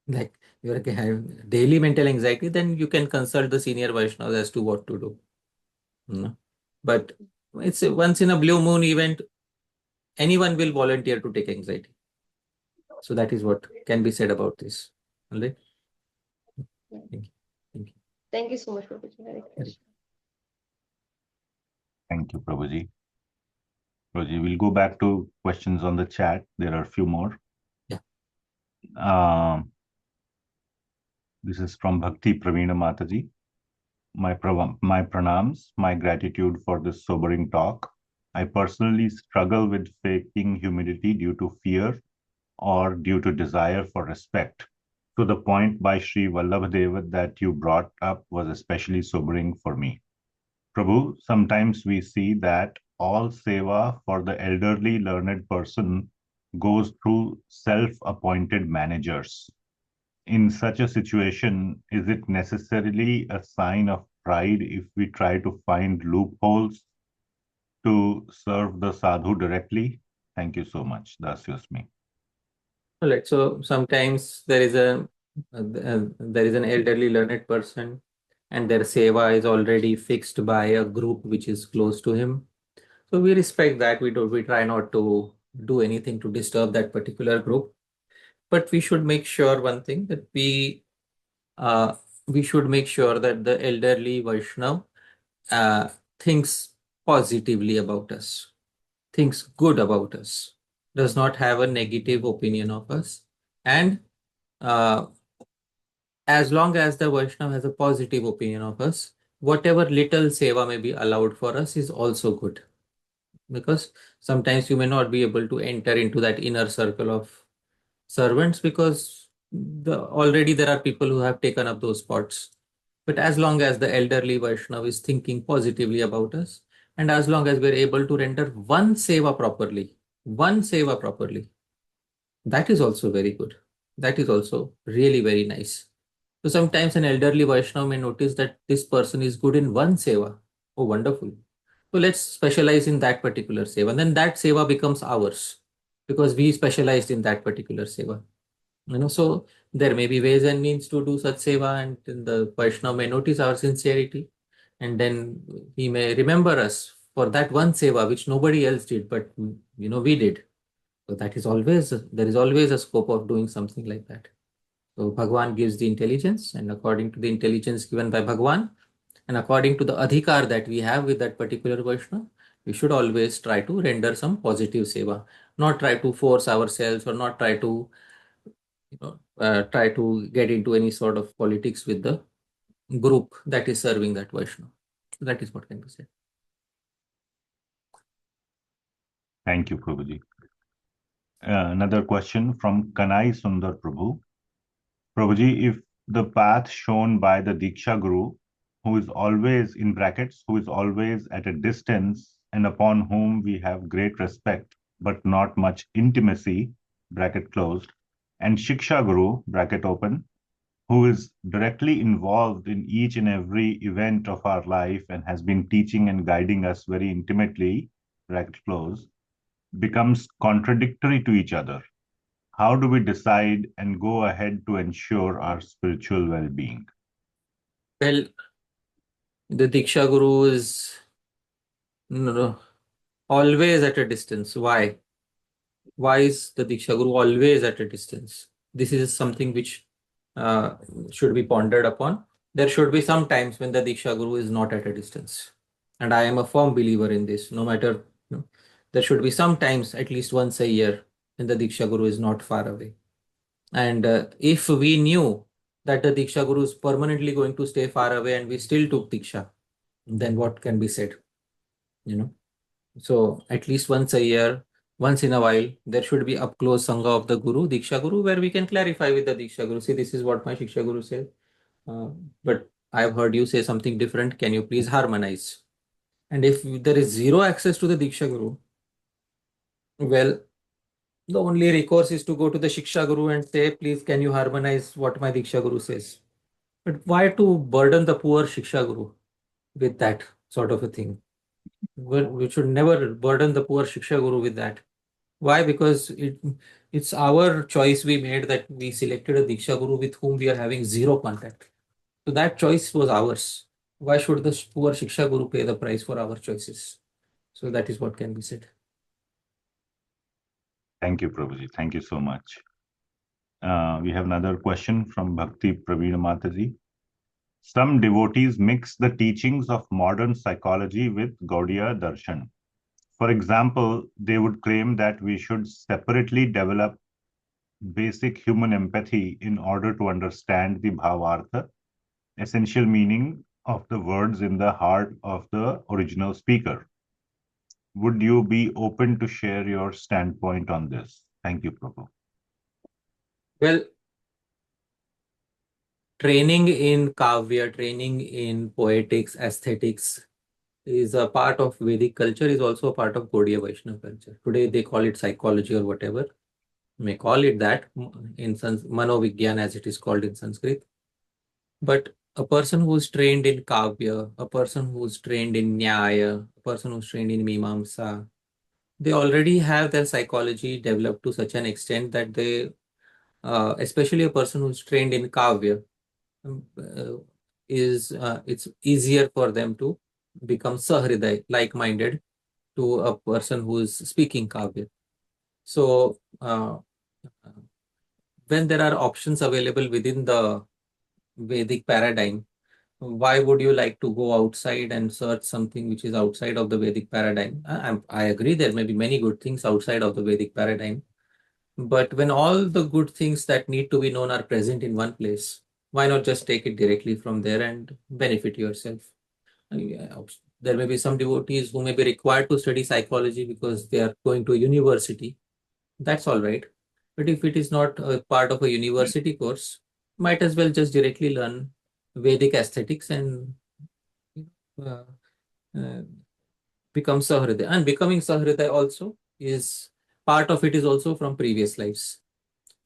like you're having daily mental anxiety, then you can consult the senior Vaishnavas as to what to do. But it's a once in a blue moon event, anyone will volunteer to take anxiety. So that is what can be said about this. All right. Thank you. Thank you. Thank you so much, Prabhuji. Hare Krishna. Thank you, Prabhuji. Prabhuji, we'll go back to questions on the chat. There are a few more. Yeah. This is from Bhakti Praveena Mataji. My pranams, my gratitude for this sobering talk. I personally struggle with faking humility due to fear or due to desire for respect. To the point by Shri Vallabhadeva that you brought up was especially sobering for me. Prabhu, sometimes we see that all seva for the elderly learned person goes through self-appointed managers. In such a situation, is it necessarily a sign of pride if we try to find loopholes to serve the sadhu directly? Thank you so much. That's just me. All right. So sometimes there is an elderly learned person and their seva is already fixed by a group which is close to him. So we respect that. We try not to do anything to disturb that particular group. But we should make sure one thing, that we should make sure that the elderly Vaishnav thinks positively about us, thinks good about us, does not have a negative opinion of us. And as long as the Vaishnav has a positive opinion of us, whatever little seva may be allowed for us is also good. Because sometimes you may not be able to enter into that inner circle of servants, because already there are people who have taken up those spots. But as long as the elderly Vaishnav is thinking positively about us, and as long as we're able to render one seva properly, that is also very good. That is also really very nice. So sometimes an elderly Vaishnav may notice that this person is good in one seva. Oh, wonderful. So let's specialize in that particular seva. And then that seva becomes ours, because we specialized in that particular seva. So there may be ways and means to do such seva, and then the Vaishnava may notice our sincerity, and then he may remember us for that one seva which nobody else did, but we did. So there is always a scope of doing something like that. So Bhagwan gives the intelligence, and according to the intelligence given by Bhagwan, and according to the adhikar that we have with that particular Vaishnava, we should always try to render some positive seva, not try to force ourselves, or not try to get into any sort of politics with the group that is serving that Vaishnava. So that is what can be said. Thank you, Prabhuji. Another question from Kanai Sundar Prabhu. Prabhuji, if the path shown by the Diksha Guru, who is always, in brackets, who is always at a distance and upon whom we have great respect but not much intimacy, bracket closed, and Shiksha Guru, bracket open, who is directly involved in each and every event of our life and has been teaching and guiding us very intimately, bracket closed, becomes contradictory to each other. How do we decide and go ahead to ensure our spiritual well-being? Well, the Diksha Guru is always at a distance. Why? Why is the Diksha Guru always at a distance? This is something which should be pondered upon. There should be some times when the Diksha Guru is not at a distance. And I am a firm believer in this. No matter, there should be some times, at least once a year, when the Diksha Guru is not far away. And if we knew that the Diksha Guru is permanently going to stay far away and we still took Diksha, then what can be said? So at least once a year, once in a while, there should be up close Sangha of the Guru, Diksha Guru, where we can clarify with the Diksha Guru. See, this is what my Shiksha Guru said. But I've heard you say something different. Can you please harmonize? And if there is zero access to the Diksha Guru, well, the only recourse is to go to the Shiksha Guru and say, please, can you harmonize what my Diksha Guru says? But why to burden the poor Shiksha Guru with that sort of a thing? We should never burden the poor Shiksha Guru with that. Why? Because it's our choice we made, that we selected a Diksha Guru with whom we are having zero contact. So that choice was ours. Why should the poor Shiksha Guru pay the price for our choices? So that is what can be said. Thank you, Prabhuji. Thank you so much. We have another question from Bhakti Praveena Mataji. Some devotees mix the teachings of modern psychology with Gaudiya Darshan. For example, they would claim that we should separately develop basic human empathy in order to understand the bhavartha, essential meaning of the words in the heart of the original speaker. Would you be open to share your standpoint on this? Thank you, Prabhu. Well, training in Kavya, training in poetics, aesthetics is a part of Vedic culture, is also a part of Gaudiya Vaishnava culture. Today they call it psychology or whatever. You may call it that, in Manovigyan as it is called in Sanskrit. But a person who is trained in Kavya, a person who is trained in Nyaya, a person who is trained in Mimamsa, they already have their psychology developed to such an extent that they, especially a person who is trained in Kavya, is it's easier for them to become sahriday, like-minded to a person who is speaking kavya. So when there are options available within the Vedic paradigm, why would you like to go outside and search something which is outside of the Vedic paradigm? I agree there may be many good things outside of the Vedic paradigm, but when all the good things that need to be known are present in one place, why not just take it directly from there and benefit yourself? There may be some devotees who may be required to study psychology because they are going to a university. That's all right. But if it is not a part of a university course, might as well just directly learn Vedic aesthetics and uh, uh, become Sahridaya. And becoming Sahridaya also is part of it is also from previous lives.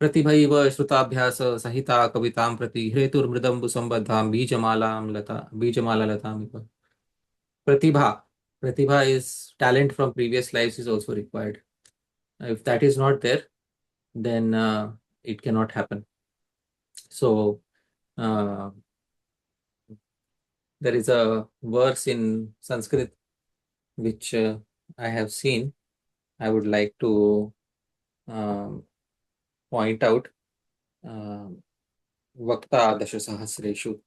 प्रतिभैव श्रुताभ्यास सहिता कवितां प्रति हेतुर्मृदम्बु संबद्धां बीजमाला लतामिव. Pratibha is talent from previous lives is also required. If that is not there, then it cannot happen. So there is a verse in Sanskrit which I have seen. I would like to point out. Vakta Dasha Sahasreshu.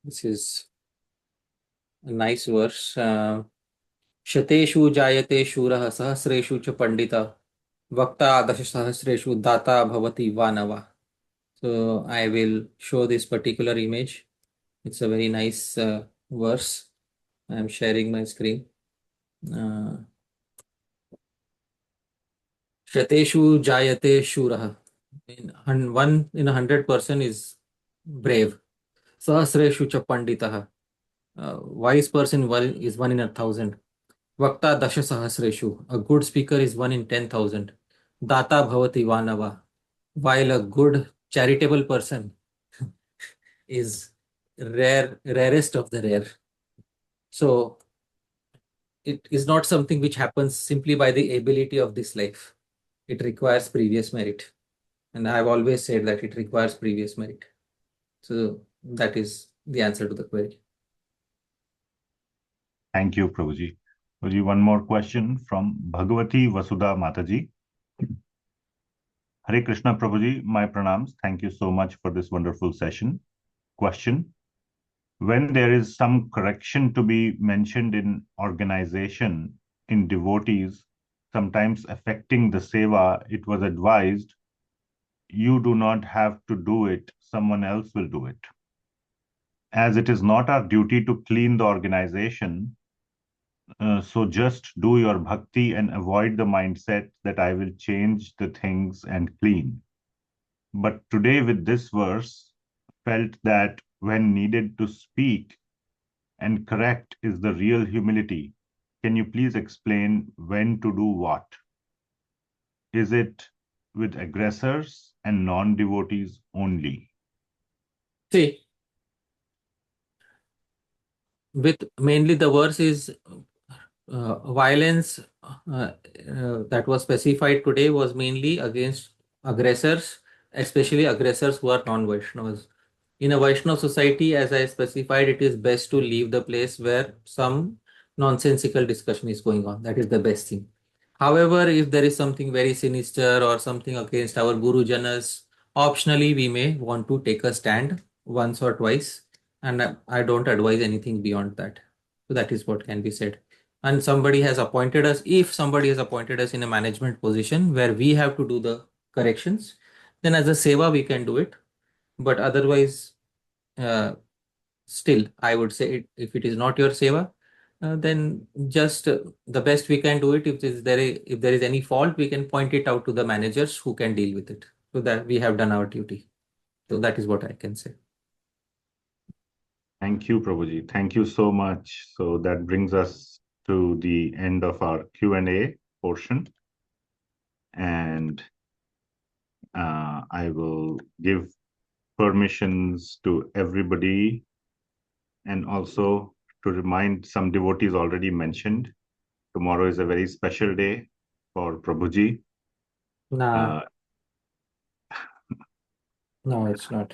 This is a nice verse. Shateshu Jayate Shurah Sahasreshu Cha Pandita Vakta Dasha Sahasreshu Data Bhavati Vanava. So I will show this particular image. It's a very nice verse. I am sharing my screen. Shateshu Jayate Shurah. One in 100% is brave. Sahasreshu Cha Panditaha. Wise person is 1 in 1,000. Vakta Dasha Sahasreshu. A good speaker is 1 in 10,000. Data Bhavati Vanava. While a good charitable person is rarest of the rare. So it is not something which happens simply by the ability of this life. It requires previous merit. And I've always said that it requires previous merit. So that is the answer to the query. Thank you, Prabhuji. Prabhuji, one more question from Bhagavati Vasudha Mataji. Hare Krishna, Prabhuji, my pranams. Thank you so much for this wonderful session. Question: when there is some correction to be mentioned in organization in devotees, sometimes affecting the seva, it was advised, you do not have to do it, someone else will do it. As it is not our duty to clean the organization, so just do your bhakti and avoid the mindset that I will change the things and clean. But today with this verse, felt that when needed to speak and correct is the real humility. Can you please explain when to do what? Is it with aggressors and non-devotees only? See, with mainly the verse is violence that was specified today was mainly against aggressors, especially aggressors who are non-Vaishnavas. In a Vaishnava society, as I specified, it is best to leave the place where some nonsensical discussion is going on. That is the best thing. However, if there is something very sinister or something against our Guru Janas, optionally we may want to take a stand once or twice, and I don't advise anything beyond that. So that is what can be said. And somebody has appointed us, if somebody has appointed us in a management position where we have to do the corrections, then as a seva we can do it. But otherwise, still, I would say if it is not your seva, then just the best we can do it. If there is any fault, we can point it out to the managers who can deal with it. So that we have done our duty. So that is what I can say. Thank you, Prabhuji. Thank you so much. So that brings us to the end of our Q&A portion. And I will give permissions to everybody and also to remind some devotees already mentioned. Tomorrow is a very special day for Prabhuji. No, it's not.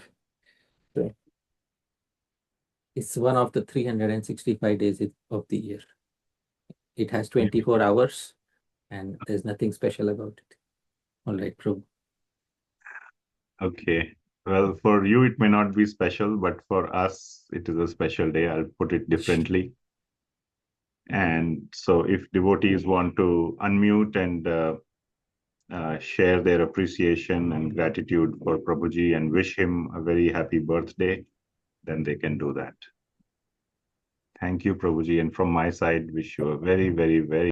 It's one of the 365 days of the year. It has 24 hours and there's nothing special about it. All right, Prabhu. Okay. Well, for you, it may not be special, but for us, it is a special day. I'll put it differently. And so if devotees want to unmute and share their appreciation and gratitude for Prabhuji and wish him a very happy birthday, then they can do that. Thank you, Prabhuji. And from my side, wish you a very, very, very